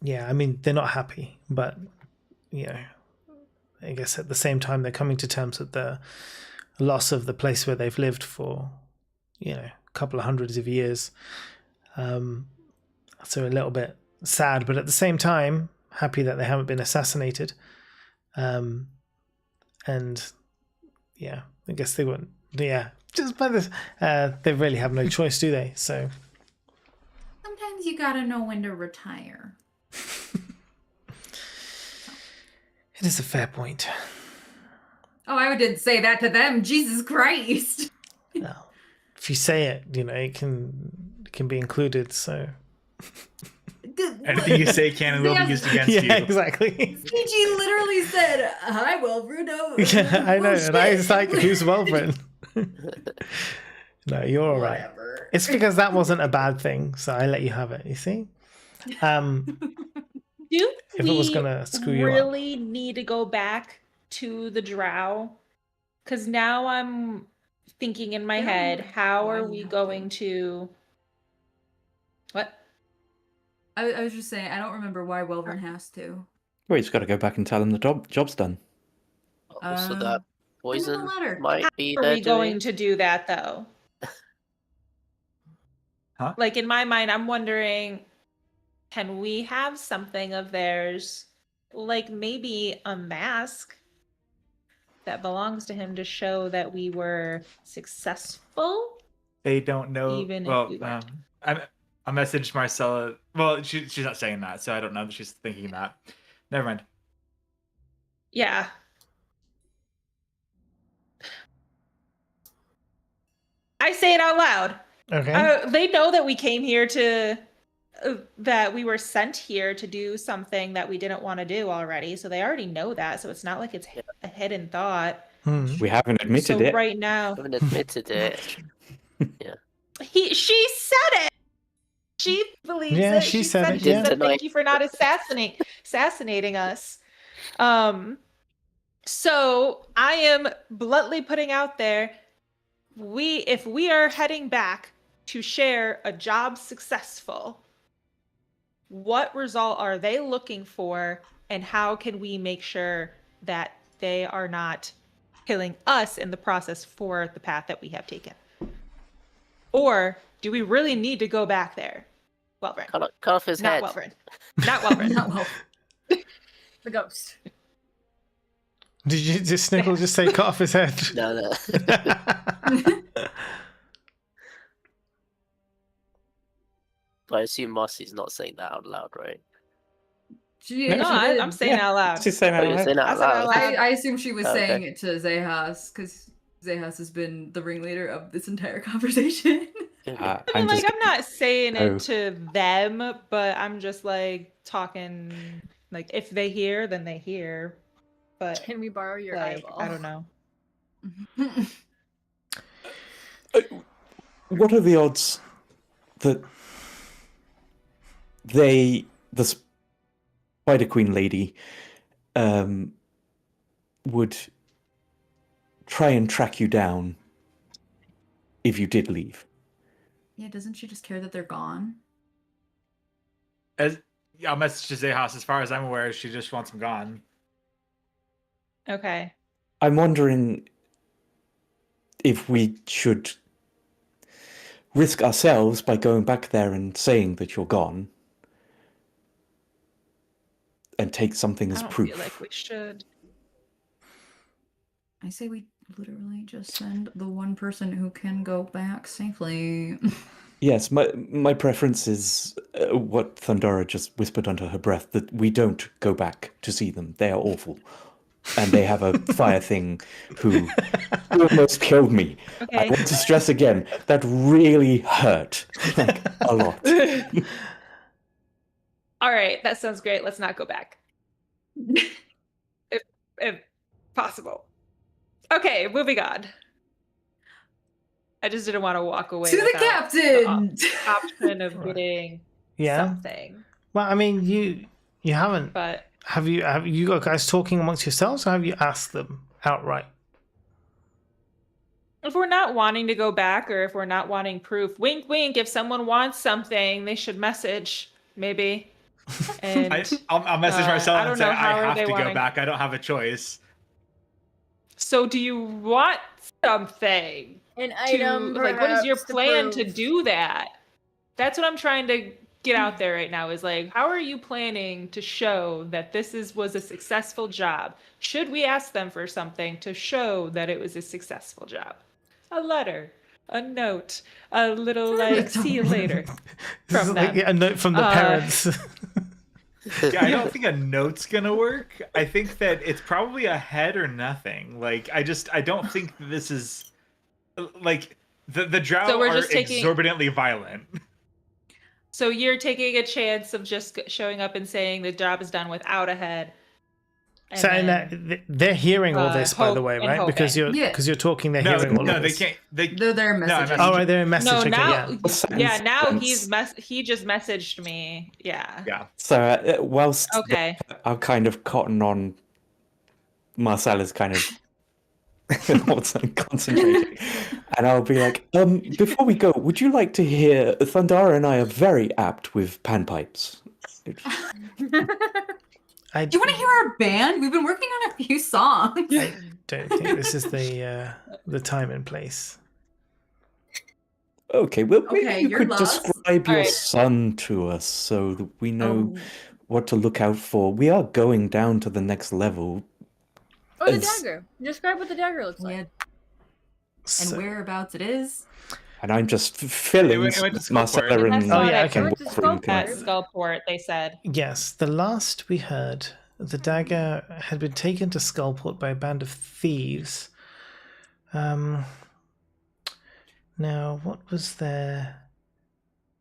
Yeah, I mean, they're not happy, but, I guess at the same time, they're coming to terms with the loss of the place where they've lived for, a couple of hundreds of years. So a little bit sad, but at the same time, happy that they haven't been assassinated. And, I guess they wouldn't. Yeah, just by this, they really have no choice, do they? So Sometimes you gotta know when to retire. it is a fair point. Oh, I didn't say that to them. Jesus Christ. Well, if you say it, it can be included. So anything you say can and will be used against you. Yeah, exactly. CG literally said, "Hi, Welvrin." Yeah, I know, Oh, and I was like, "Who's Welvrin?" No, you're all right. Whatever. It's because that wasn't a bad thing, so I let you have it. You see. Do If it was gonna screw you up. really need to go back to the drow? Because now I'm thinking in my head, how are we going to... What? I was just saying, I don't remember why Welvern has to. Well, he's got to go back and tell him the job's done. Also, that poison letter. might be Are there we going doing. to do that though? Huh? Like in my mind, I'm wondering, can we have something of theirs, like maybe a mask that belongs to him to show that we were successful? They don't know. Even if Well, we weren't. I messaged Marcella. Well, she's not saying that, so I don't know that she's thinking that. Never mind. Yeah. I say it out loud. Okay. They know that we came here to, that we were sent here to do something that we didn't want to do already. So they already know that. So it's not like it's a hidden thought. We haven't admitted it. Right now, I haven't admitted it. Yeah. She said it. She believes Yeah, it. she said it, She yeah. said, thank you for not assassinating us. So I am bluntly putting out there, if we are heading back to share a job successful, what result are they looking for, and how can we make sure that they are not killing us in the process for the path that we have taken? Or do we really need to go back there? Welvern. Cut off his Not head. Welvern. Not Welvern. Not well. The ghost. Did you just Snickle just say cut off his head? No. But I assume Marcy's not saying that out loud, right? No, I'm saying it out loud. She's saying Oh, you're saying it out loud. I assume she was Okay. saying it to Zehas, because Zehas has been the ringleader of this entire conversation. I mean, like, I'm not saying it to them, but I'm just like talking. Like, if they hear, then they hear. But Can we borrow your like, eyeball? I don't know. What are the odds that the Spider Queen lady, would try and track you down if you did leave? Yeah, doesn't she just care that they're gone? I'll message Zehas. As far as I'm aware, she just wants him gone. Okay. I'm wondering if we should risk ourselves by going back there and saying that you're gone and take something as I don't proof. feel like we should. I say we literally just send the one person who can go back safely. Yes, my preference is what Thundara just whispered under her breath, that we don't go back to see them. They are awful. And they have a fire thing who almost killed me. Okay. I want to stress again, that really hurt. Like, a lot. All right, that sounds great. Let's not go back. if possible. Okay, moving on. I just didn't want to walk away To the without captain! the option of getting something. Well, I mean, you haven't. But Have you got guys talking amongst yourselves, or have you asked them outright? if we're not wanting to go back, or if we're not wanting proof, wink, wink. If someone wants something, they should message, maybe. And I'll message Marcella I don't and say know, I how are have they to go wanting- back. I don't have a choice. So, do you want something? An item, Like, what is your perhaps, to plan to prove. do that? That's what I'm trying to get out there right now, is like, how are you planning to show that this was a successful job? Should we ask them for something to show that it was a successful job? A letter, a note, a little like, see you later This is from like them. a note from the parents. Yeah, I don't think a note's gonna work. I think that it's probably a head or nothing. Like, I don't think this is like the drow So we're are just taking- exorbitantly violent. So you're taking a chance of just showing up and saying the job is done without a head. and Saying then- that they're hearing all this, by the hope way, and right? Because hoping. you're talking. They're No, hearing all no, of they this. can't. They're there messaging. Oh, right, they're in message. No, Okay, now, yeah. now Sense. he just messaged me. Yeah. Yeah. So whilst Okay. I'll kind of cotton on Marcella's kind of concentrating, and I'll be like, before we go, would you like to hear? Thundara and I are very apt with panpipes. I Do you want to hear our band? We've been working on a few songs. I don't think this is the time and place. Okay, well, maybe Okay, you your could loves. describe your Alright. son to us so that we know Oh, what to look out for. We are going down to the next level. Oh, the As- dagger. Describe what the dagger looks like. yeah. And So- whereabouts it is. And I'm just filling It went to Marcella Skullport. and Oh, yeah, and okay. It went to Wolverine can- At Skullport. Skullport, they said. Yes, the last we heard, the dagger had been taken to Skullport by a band of thieves. Now, what was their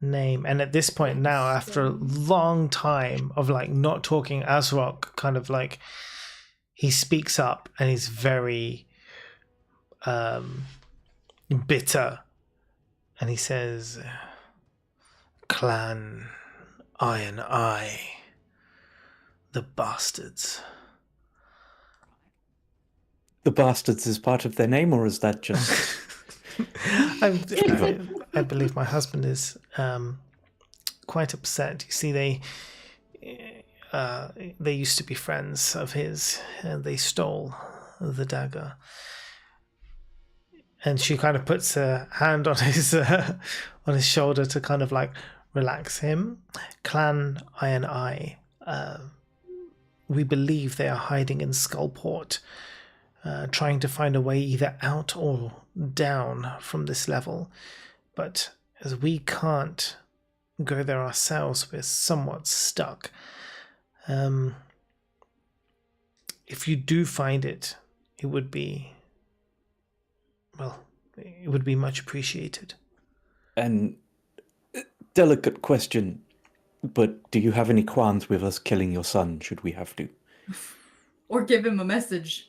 name? And at this point now, after a long time of like not talking, Asrock kind of like he speaks up and he's very bitter, and he says, "Clan Iron Eye, the bastards." The bastards is part of their name, or is that just... I believe my husband is quite upset. You see, they used to be friends of his, and they stole the dagger. And she kind of puts her hand on his shoulder to kind of like relax him. Clan Iron Eye, we believe they are hiding in Skullport, trying to find a way either out or down from this level. But as we can't go there ourselves, we're somewhat stuck. If you do find it, it would be much appreciated. And delicate question, but do you have any qualms with us killing your son, should we have to? Or give him a message.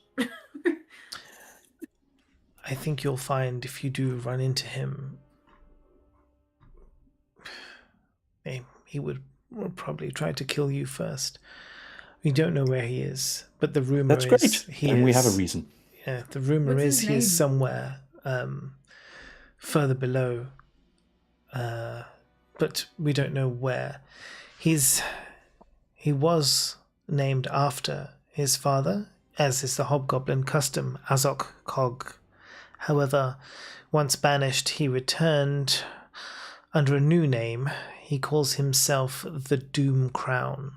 I think you'll find if you do run into him, he would probably try to kill you first. We don't know where he is, but the rumor That's is great. he And is. we have a reason. Yeah, the rumor What's is his he is name? somewhere further below, but we don't know where. He was named after his father, as is the hobgoblin custom, Azok Cog. However, once banished, he returned under a new name. He calls himself the Doom Crown.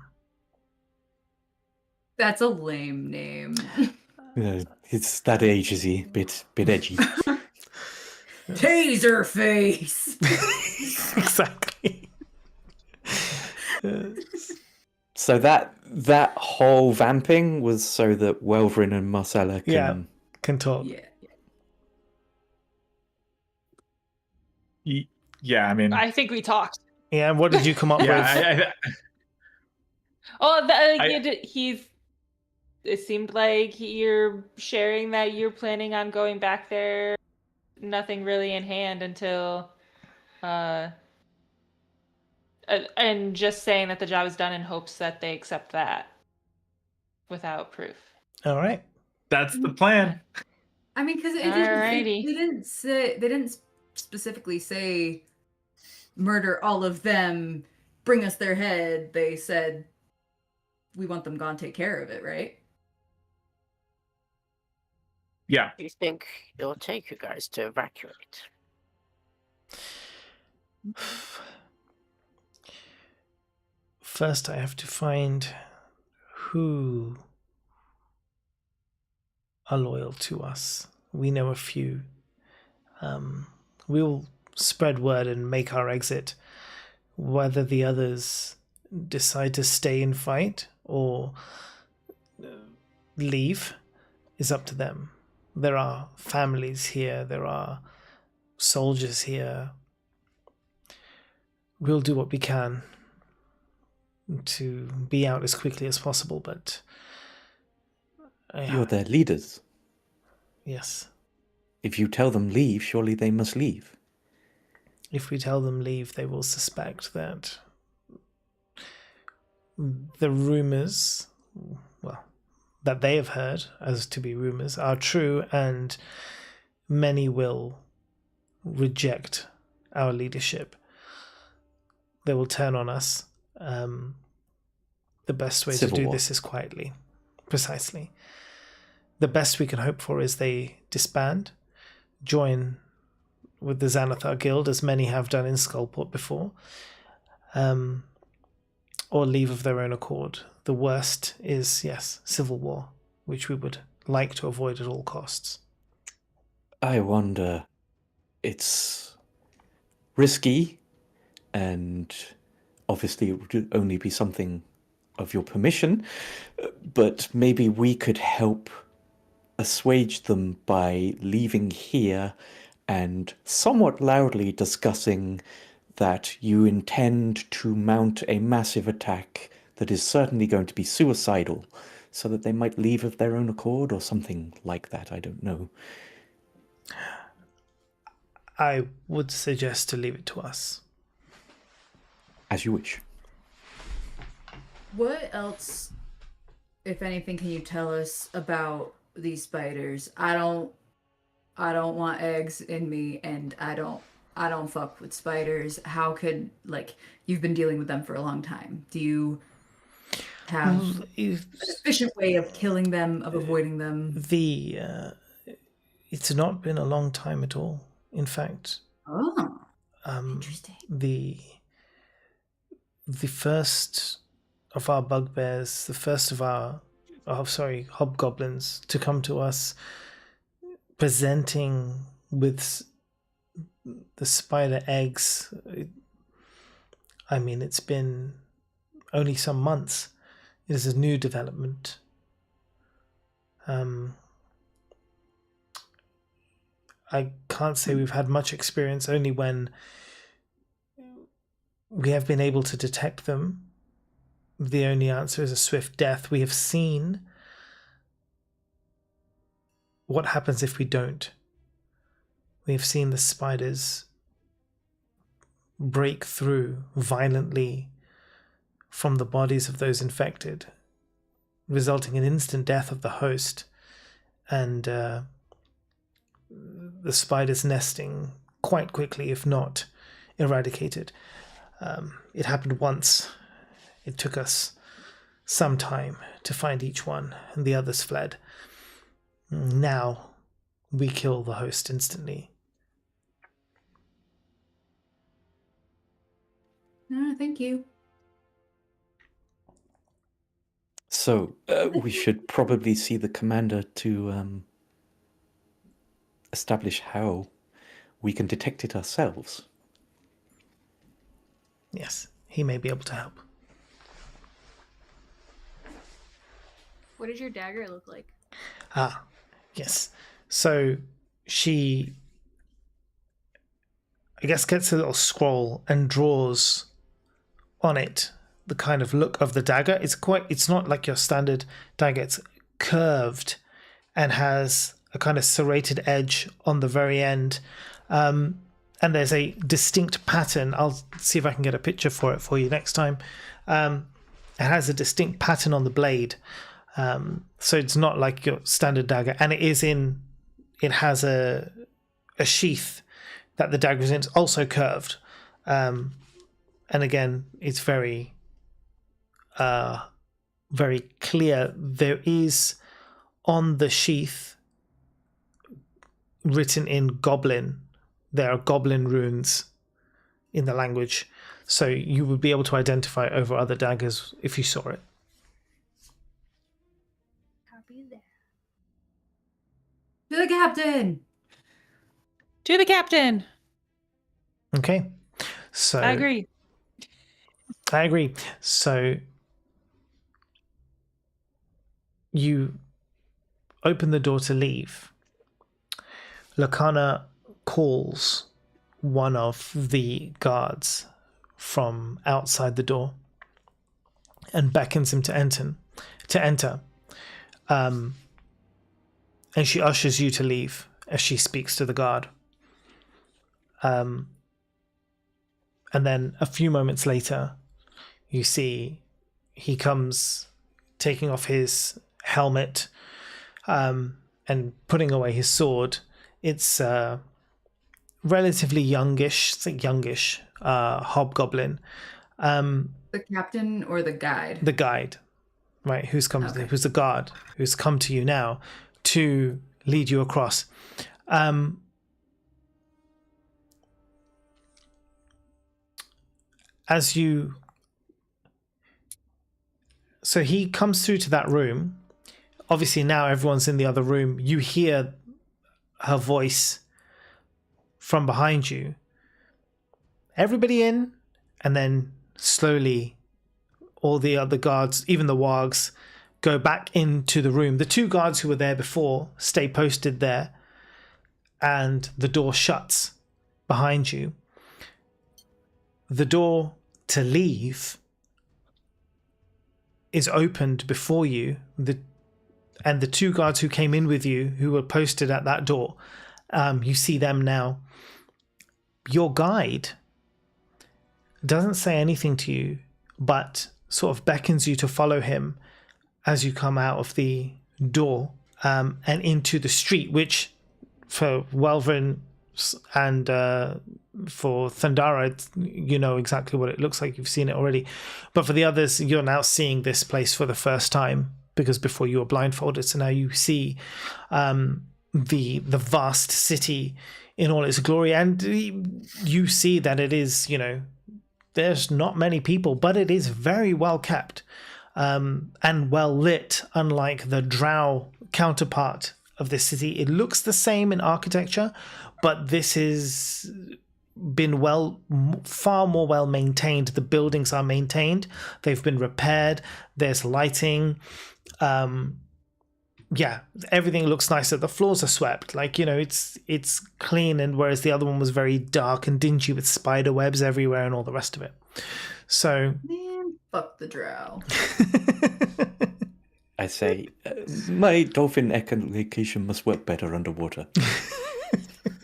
That's a lame name. It's that age, is he? Bit edgy. Taser face. Exactly. So that whole vamping was so that Welverin and Marcella can... Can talk. Yeah. Yeah, I mean, I think we talked. Yeah, what did you come up with? It seemed like you're sharing that you're planning on going back there. Nothing really in hand until, and just saying that the job is done in hopes that they accept that without proof. All right. That's the plan. I mean, because Alrighty. they didn't specifically say murder all of them, bring us their head. They said we want them gone, take care of it, right? Yeah. Do you think it'll take you guys to evacuate? First, I have to find who are loyal to us. We know a few. We'll spread word and make our exit. Whether the others decide to stay and fight or leave is up to them. There are families here. There are soldiers here. We'll do what we can to be out as quickly as possible, but... You're their leaders. Yes. If you tell them leave, surely they must leave. If we tell them leave, they will suspect that the rumors, well, that they have heard as to be rumors are true, and many will reject our leadership. They will turn on us. the best way Civil to do war. this is quietly. Precisely. The best we can hope for is they disband, join with the Xanathar Guild, as many have done in Skullport before, or leave of their own accord. The worst is, yes, civil war, which we would like to avoid at all costs. I wonder, it's risky, and obviously it would only be something of your permission, but maybe we could help assuage them by leaving here and somewhat loudly discussing that you intend to mount a massive attack that is certainly going to be suicidal, so that they might leave of their own accord or something like that. I don't know. I would suggest to leave it to us. As you wish. What else, if anything, can you tell us about these spiders? I don't want eggs in me, and I don't fuck with spiders. How could, like, you've been dealing with them for a long time. Do you have a sufficient way of killing them, of avoiding them? It's not been a long time at all. In fact, interesting. The first of our bugbears, the first of our hobgoblins to come to us presenting with the spider eggs. I mean, it's been only some months. It is a new development. I can't say we've had much experience, only when we have been able to detect them. The only answer is a swift death. We have seen what happens if we don't. We have seen the spiders break through violently from the bodies of those infected, resulting in instant death of the host, and the spiders nesting quite quickly, if not eradicated. It happened once. It took us some time to find each one, and the others fled. Now we kill the host instantly. Thank you. So we should probably see the commander to establish how we can detect it ourselves. Yes, he may be able to help. What does your dagger look like? Yes. So she, I guess, gets a little scroll and draws on it the kind of look of the dagger. It's not like your standard dagger. It's curved and has a kind of serrated edge on the very end. And there's a distinct pattern. I'll see if I can get a picture for you next time. It has a distinct pattern on the blade. So it's not like your standard dagger. And it has a sheath that the dagger is in. It's also curved. And again, it's very, very clear. There is on the sheath written in Goblin. There are Goblin runes in the language. So you would be able to identify it over other daggers if you saw it. Copy that. To the captain! To the captain! Okay. So I agree. So you open the door to leave. Lakana calls one of the guards from outside the door and beckons him to enter. And she ushers you to leave as she speaks to the guard. And then a few moments later, you see he comes taking off his helmet and putting away his sword. It's relatively youngish hobgoblin, The captain or the guide? The guide, right? Who's the guard who's come to you now to lead you across. So he comes through to that room. Obviously now everyone's in the other room. You hear her voice from behind you. Everybody in, and then slowly all the other guards, even the wargs, go back into the room. The 2 guards who were there before stay posted there, and the door shuts behind you. The door to leave is opened before you, and the 2 guards who came in with you, who were posted at that door, you see them now. Your guide doesn't say anything to you, but sort of beckons you to follow him as you come out of the door and into the street, which for Welvin and for Thundara, you know exactly what it looks like. You've seen it already. But for the others, you're now seeing this place for the first time, because before you were blindfolded. So now you see the vast city in all its glory. And you see that it is, there's not many people, but it is very well kept and well lit, unlike the Drow counterpart of this city. It looks the same in architecture, but this has been far more well maintained. The buildings are maintained. They've been repaired. There's lighting. Everything looks nicer. The floors are swept. It's clean, and whereas the other one was very dark and dingy with spider webs everywhere and all the rest of it. So, man, fuck the Drow. I say, my dolphin echolocation must work better underwater.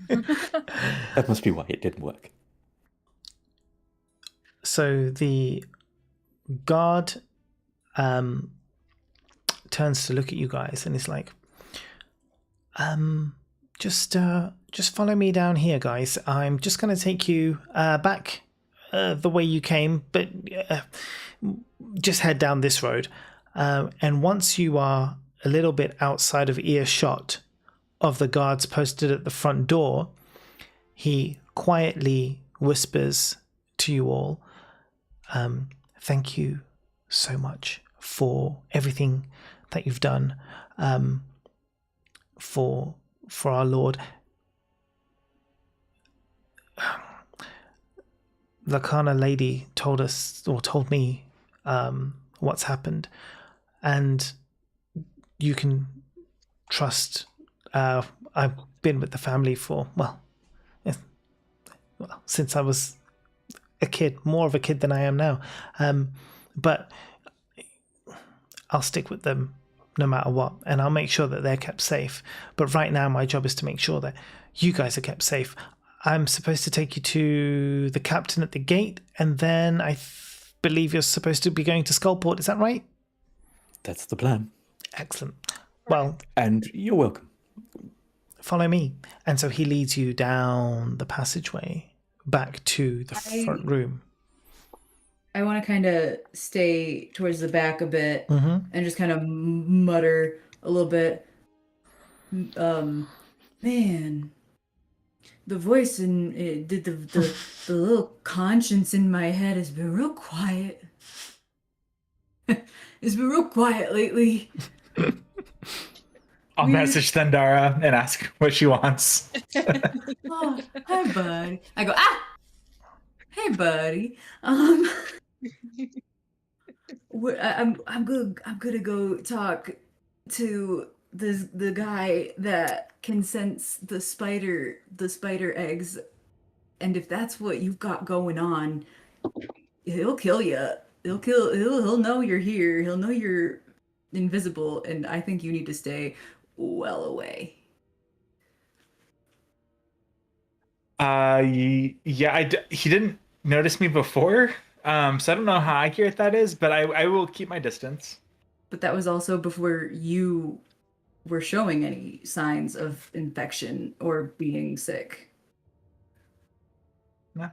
That must be why it didn't work. So the guard turns to look at you guys and is like, just follow me down here, guys. I'm just going to take you back the way you came, but just head down this road. And once you are a little bit outside of earshot of the guards posted at the front door, he quietly whispers to you all, thank you so much for everything that you've done for our Lord. The Kana lady told me what's happened, and you can trust. I've been with the family for since I was a kid, more of a kid than I am now, but I'll stick with them no matter what, and I'll make sure that they're kept safe. But right now my job is to make sure that you guys are kept safe. I'm supposed to take you to the captain at the gate, and then I believe you're supposed to be going to Skullport. Is that right? That's the plan. Excellent. Well, and you're welcome. Follow me. And so he leads you down the passageway back to the front room. I want to kind of stay towards the back a bit Mm-hmm. and just kind of mutter a little bit. Man, the voice in the little conscience in my head has been real quiet. It's been real quiet lately. I'll message Thundara and ask what she wants. Oh, hi, buddy. I go, hey, buddy. I'm gonna go talk to the guy that can sense the spider eggs, and if that's what you've got going on, he'll kill you. He'll know you're here. He'll know you're invisible, and I think you need to stay well away. He didn't notice me before, so I don't know how accurate that is, but I will keep my distance. But that was also before you were showing any signs of infection or being sick. No.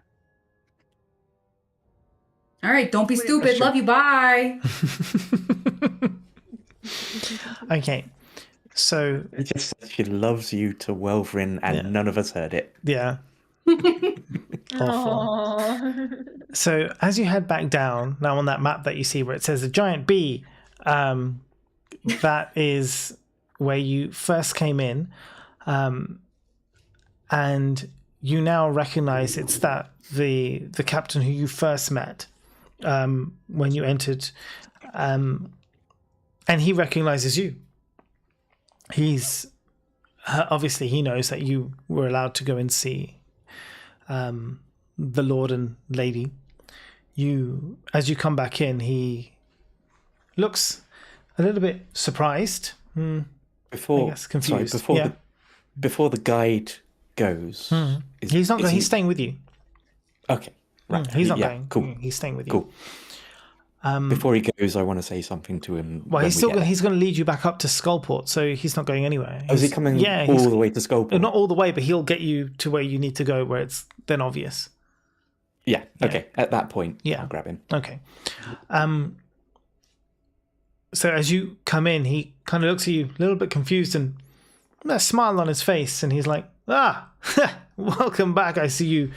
All right, don't be Wait, stupid. Love you. Bye. Okay. So He just said she loves you to Welvrin, and none of us heard it. yeah. Awful. Aww. So as you head back down, now on that map that you see where it says a giant bee, that is where you first came in, and you now recognize it's the captain who you first met when you entered, and he recognizes you. He's obviously he knows that you were allowed to go and see the Lord and Lady. As you come back in, he looks a little bit surprised. Before, I guess confused. Before the guide goes, He's not going. He's staying with you. Okay, right. He's not going. Cool. He's staying with you. Cool. Before he goes, I want to say something to him. Well, he's going to lead you back up to Skullport, so he's not going anywhere. Is he coming all the way to Skullport? Not all the way, but he'll get you to where you need to go, where it's then obvious. Yeah. Okay. At that point, yeah, I'll grab him. Okay. So as you come in, he kind of looks at you a little bit confused and a smile on his face, and he's like, welcome back. I see you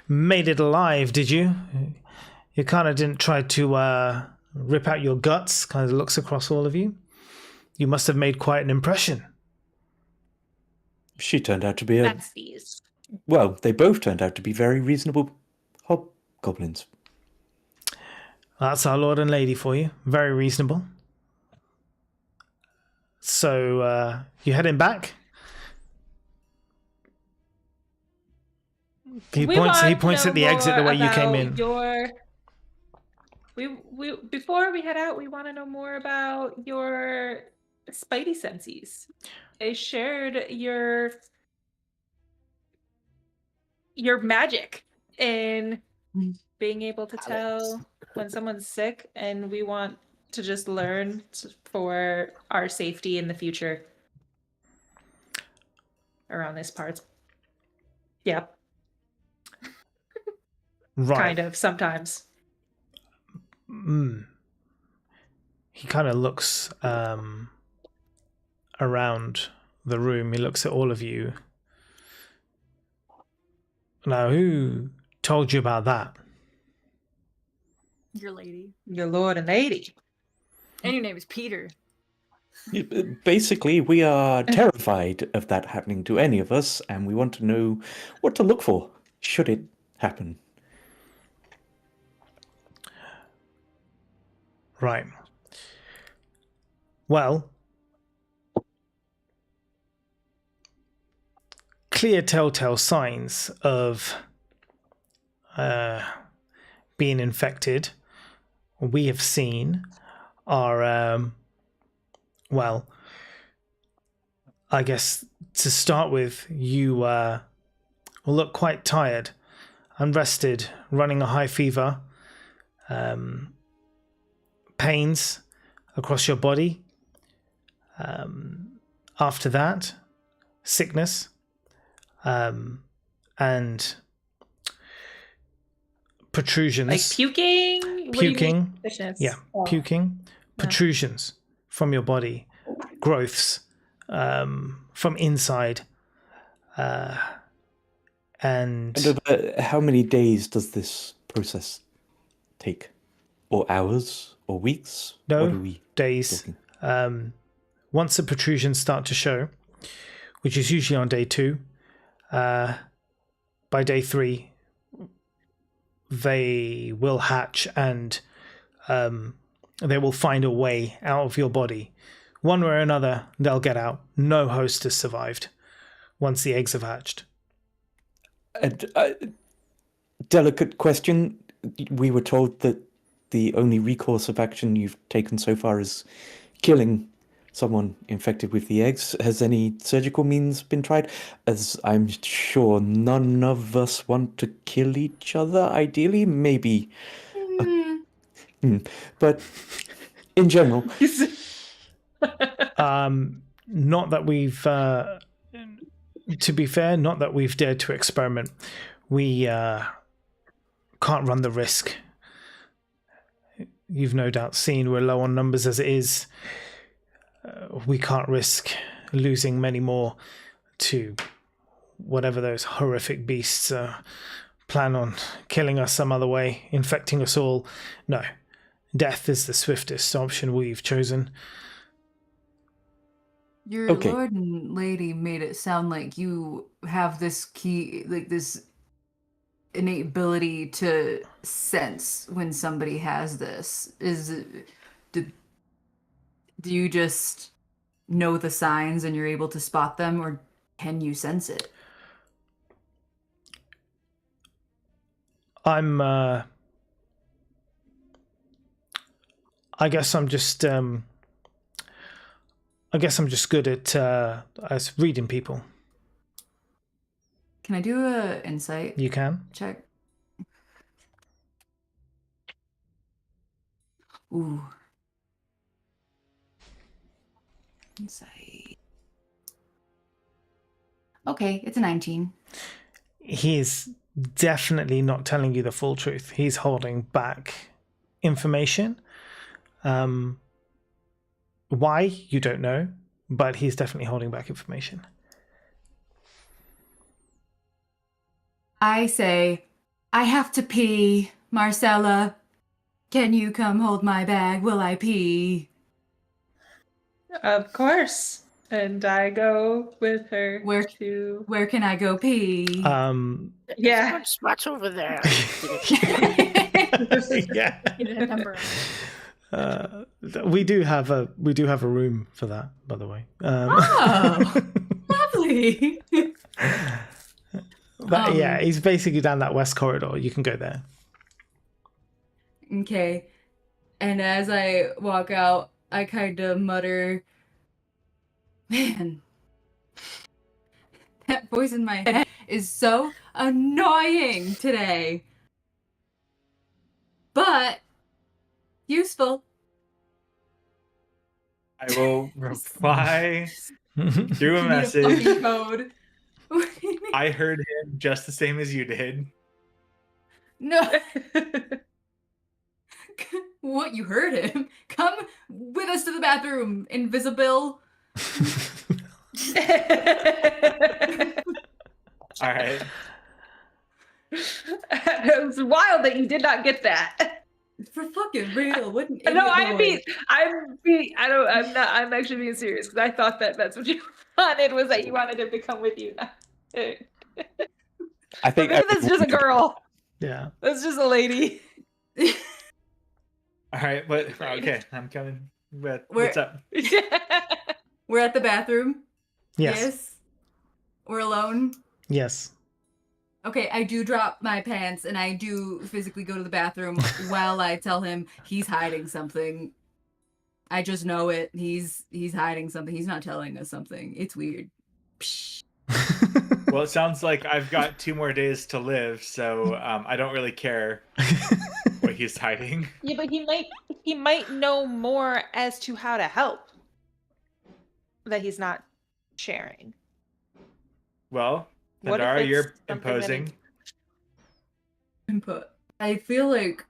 made it alive, did you? You kind of didn't try to rip out your guts, kind of looks across all of you. You must have made quite an impression. She turned out to be That's these. Well, they both turned out to be very reasonable hobgoblins. That's our Lord and Lady for you. Very reasonable. So, you heading back? He points at the exit the way you came in. Before we head out, we want to know more about your spidey senses. They shared your magic in being able to tell when someone's sick, and we want to just learn for our safety in the future around this part. Yep. Right. Kind of, sometimes. He kind of looks around the room. He looks at all of you. Now, who told you about that? Your lady. Your Lord and Lady. And your name is Peter. Basically, we are terrified of that happening to any of us, and we want to know what to look for should it happen. Right. Well, clear telltale signs of being infected we have seen are, well, I guess to start with, you will look quite tired, unrested, running a high fever, pains across your body. After that, sickness, and protrusions. Like puking? Puking. Yeah. Puking. Protrusions from your body. Growths from inside. And how many days does this process take? Or hours? Or weeks? No, what are we days. talking? Once the protrusions start to show, which is usually on day 2, by day 3, they will hatch and they will find a way out of your body. One way or another, they'll get out. No host has survived once the eggs have hatched. Delicate question. We were told that the only recourse of action you've taken so far is killing someone infected with the eggs. Has any surgical means been tried? As I'm sure none of us want to kill each other, ideally. Maybe. But in general. Not that we've, to be fair, not that we've dared to experiment. We can't run the risk you've no doubt seen, we're low on numbers as it is. We can't risk losing many more to whatever those horrific beasts plan on killing us some other way, infecting us all. No, death is the swiftest option we've chosen. Your lord and lady made it sound like you have this key, like this innate ability to sense when somebody has this. Do you just know the signs and you're able to spot them, or can you sense it? I guess I'm just good at reading people. Can I do a insight? You can. Check. Ooh. Insight. Okay, it's a 19. He's definitely not telling you the full truth. He's holding back information. Why, you don't know, but he's definitely holding back information. I say, I have to pee. Marcella, can you come hold my bag? Will I pee? Of course. And I go with her to... Where can I go pee? Yeah. Good spots over there. Yeah. We do have a room for that, by the way. Oh, lovely. But yeah, he's basically down that west corridor. You can go there. Okay. And as I walk out, I kind of mutter, man, that voice in my head is so annoying today. But useful. I will reply through a message. Code. I heard him just the same as you did. No. What, you heard him? Come with us to the bathroom, invisible. All right. It was wild that you did not get that. For fucking real, wouldn't it? No, I'm actually being serious, because I thought that's what you wanted, was that you wanted him to come with you. I think maybe that's just a girl. Yeah. That's just a lady. All right, but okay, I'm coming. What's up? We're at the bathroom. Yes. We're alone. Yes. Okay, I do drop my pants and I do physically go to the bathroom while I tell him he's hiding something. I just know it. He's hiding something. He's not telling us something. It's weird. Well, it sounds like I've got 2 more days to live, so I don't really care what he's hiding. Yeah, but he might know more as to how to help that he's not sharing. Well, What if Nadara, it's you're something that imposing. Input. I feel like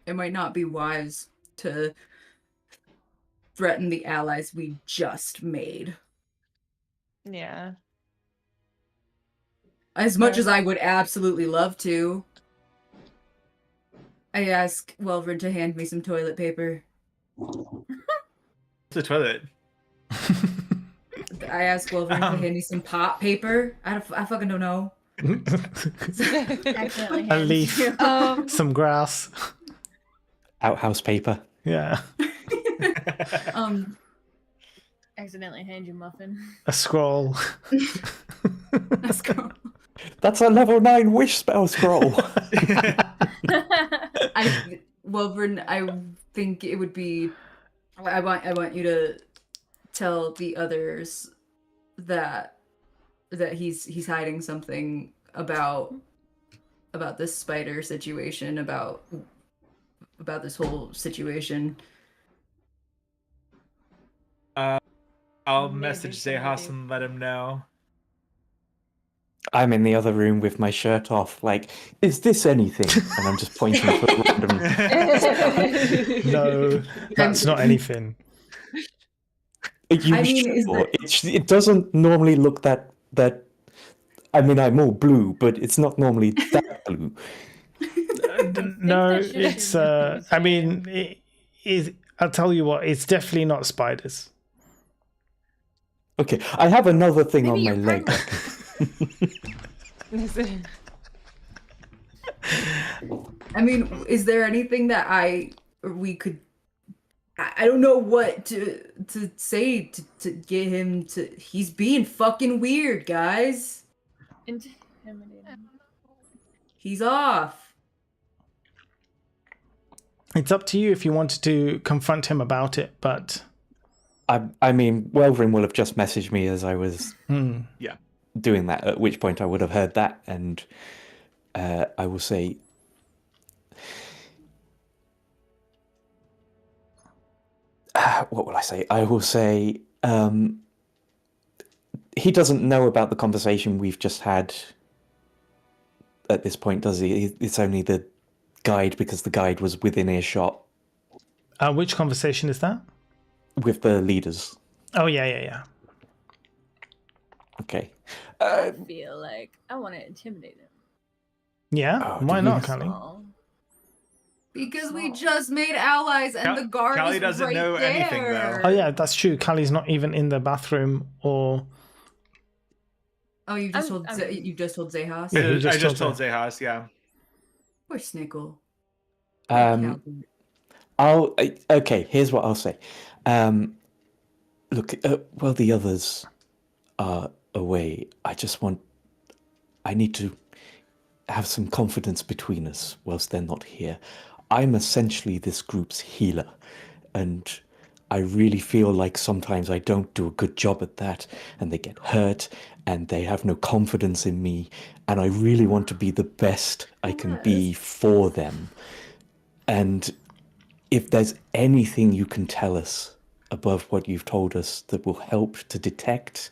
it might not be wise to threaten the allies we just made. Yeah. As much as I would absolutely love to. I ask Welvern to hand me some toilet paper. It's a toilet. I ask Welvern to hand me some pot paper. I fucking don't know. A leaf. Some grass. Outhouse paper. Yeah. Accidentally hand you muffin. A scroll. A scroll. That's a level 9 wish spell scroll. Welvern, I think it would be. I want you to tell the others that he's hiding something about this spider situation, about this whole situation. I'll message Zehas and let him know. I'm in the other room with my shirt off, like, is this anything? And I'm just pointing to random. No, that's not anything. It doesn't normally look that. I mean, I'm all blue, but it's not normally that blue. No, it's. I mean, it is. I'll tell you what. It's definitely not spiders. Okay, I have another thing Maybe on my leg. I mean, is there anything that we could? I don't know what to say to get him to. He's being fucking weird, guys. Intimidating. He's off. It's up to you if you wanted to confront him about it, but I mean, Welvrin will have just messaged me as I was doing that, at which point I would have heard that, and I will say, what will I say? I will say, he doesn't know about the conversation we've just had at this point, does he? It's only the guide, because the guide was within earshot. Which conversation is that? With the leaders. Oh, yeah. Okay. I feel like I want to intimidate him. Yeah, why not, Callie? Because we just made allies and the guard Callie is doesn't right know there. anything, though. Oh, yeah, that's true. Callie's not even in the bathroom or... Oh, you just told Zehas? Yeah, I just told Zehas, yeah. Poor Snickle. Okay, here's what I'll say. Look, while the others are away, I need to have some confidence between us whilst they're not here. I'm essentially this group's healer, and I really feel like sometimes I don't do a good job at that, and they get hurt, and they have no confidence in me, and I really want to be the best I can be for them. And if there's anything you can tell us above what you've told us that will help to detect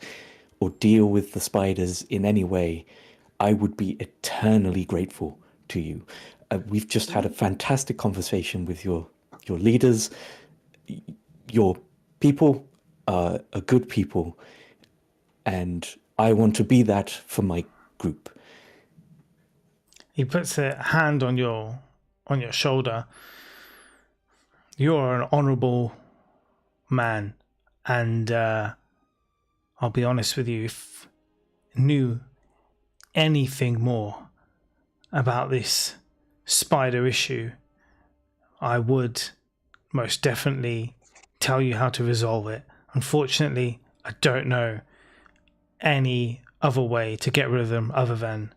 or deal with the spiders in any way, I would be eternally grateful to you. We've just had a fantastic conversation with your leaders. Your people are good people, and I want to be that for my group. He puts a hand on your shoulder. You're an honourable man, and I'll be honest with you, if I knew anything more about this spider issue, I would most definitely tell you how to resolve it. Unfortunately, I don't know any other way to get rid of them other than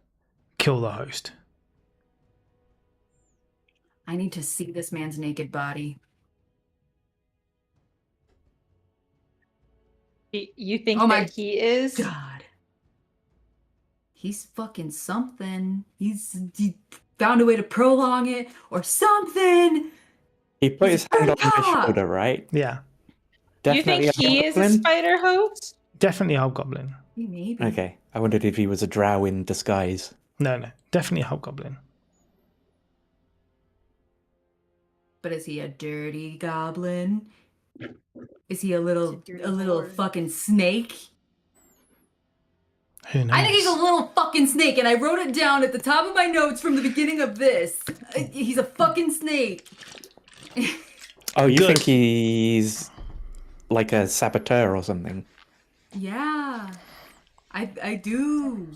kill the host. I need to see this man's naked body. You think that he is? God. He's fucking something. He found a way to prolong it or something. He put his hand on my shoulder, right? Yeah. Definitely. You think he is a spider host? Definitely a hobgoblin. Maybe. Okay. I wondered if he was a drow in disguise. No. Definitely a hobgoblin. But is he a dirty goblin? Is he a little fucking snake? Who knows? I think he's a little fucking snake, and I wrote it down at the top of my notes from the beginning of this. He's a fucking snake. Oh, you think he's like a saboteur or something? Yeah, I do.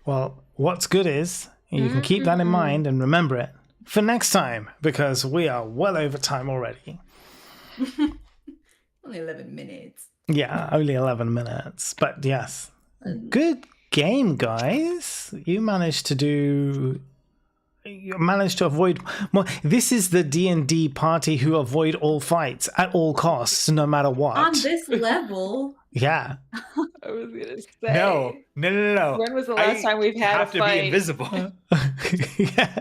Well, what's good is you can keep that in mind and remember it for next time, because we are well over time already. Only 11 minutes. Yeah, only 11 minutes. But yes, good game, guys. You managed to avoid more. This is the D&D party who avoid all fights at all costs, no matter what. On this level. Yeah. I was gonna say. No. When was the last time we've had a have to fight? be invisible. Yeah.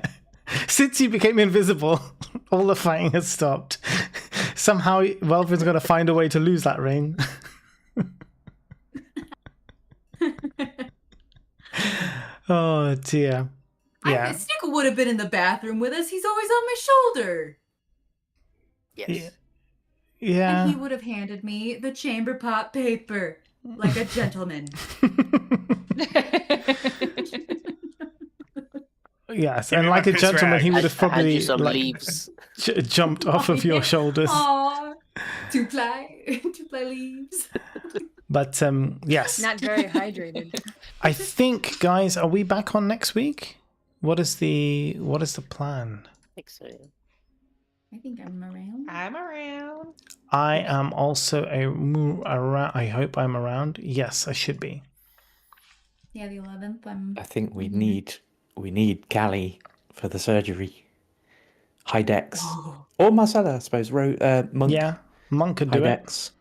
Since you became invisible, all the fighting has stopped. Somehow, Welvin's got to find a way to lose that ring. Oh dear. Yeah. Snickle would have been in the bathroom with us. He's always on my shoulder. Yes. Yeah. And he would have handed me the chamber pot paper like a gentleman. Yes, and like a gentleman, he would have probably like leaves. Jumped off of your shoulders. Aww, two-ply leaves. But yes, Not very hydrated. I think, guys, are we back on next week? What is the plan? I think so. Yeah. I think I'm around. I'm around. I am also around. I hope I'm around. Yes, I should be. Yeah, the 11th. I think we need Callie for the surgery. High Dex. Or Marcella, I suppose. Monk. Yeah, Monk could High do Dex.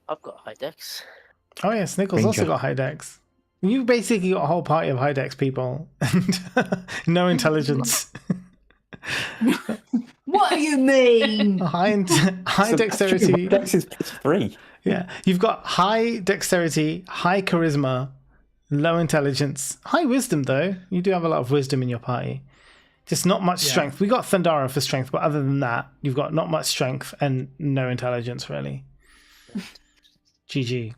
I've got high decks. Oh yeah, Snickles also got high decks. You basically got a whole party of high decks people and no intelligence. What do you mean? High dexterity. Dex is +3. Yeah, you've got high dexterity, high charisma, low intelligence, high wisdom though. You do have a lot of wisdom in your party. Just not much strength. We got Thundara for strength, but other than that, you've got not much strength and no intelligence really. GG.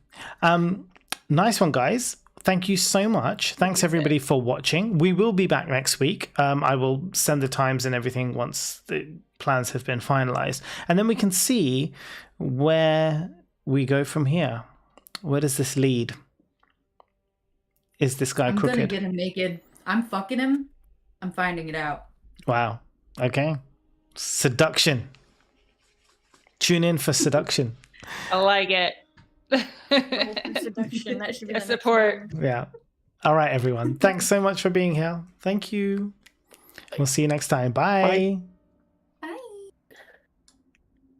Nice one, guys. Thank you so much. Thanks everybody for watching. We will be back next week. I will send the times and everything once the plans have been finalized, and then we can see where we go from here. Where does this lead? Is this guy crooked? I'm gonna get him naked. I'm fucking him. I'm finding it out. Wow. Okay. Seduction. Tune in for seduction. I like it. Seduction. That should be I the next support. one. Yeah. All right, everyone. Thanks so much for being here. Thank you. We'll see you next time. Bye. Bye.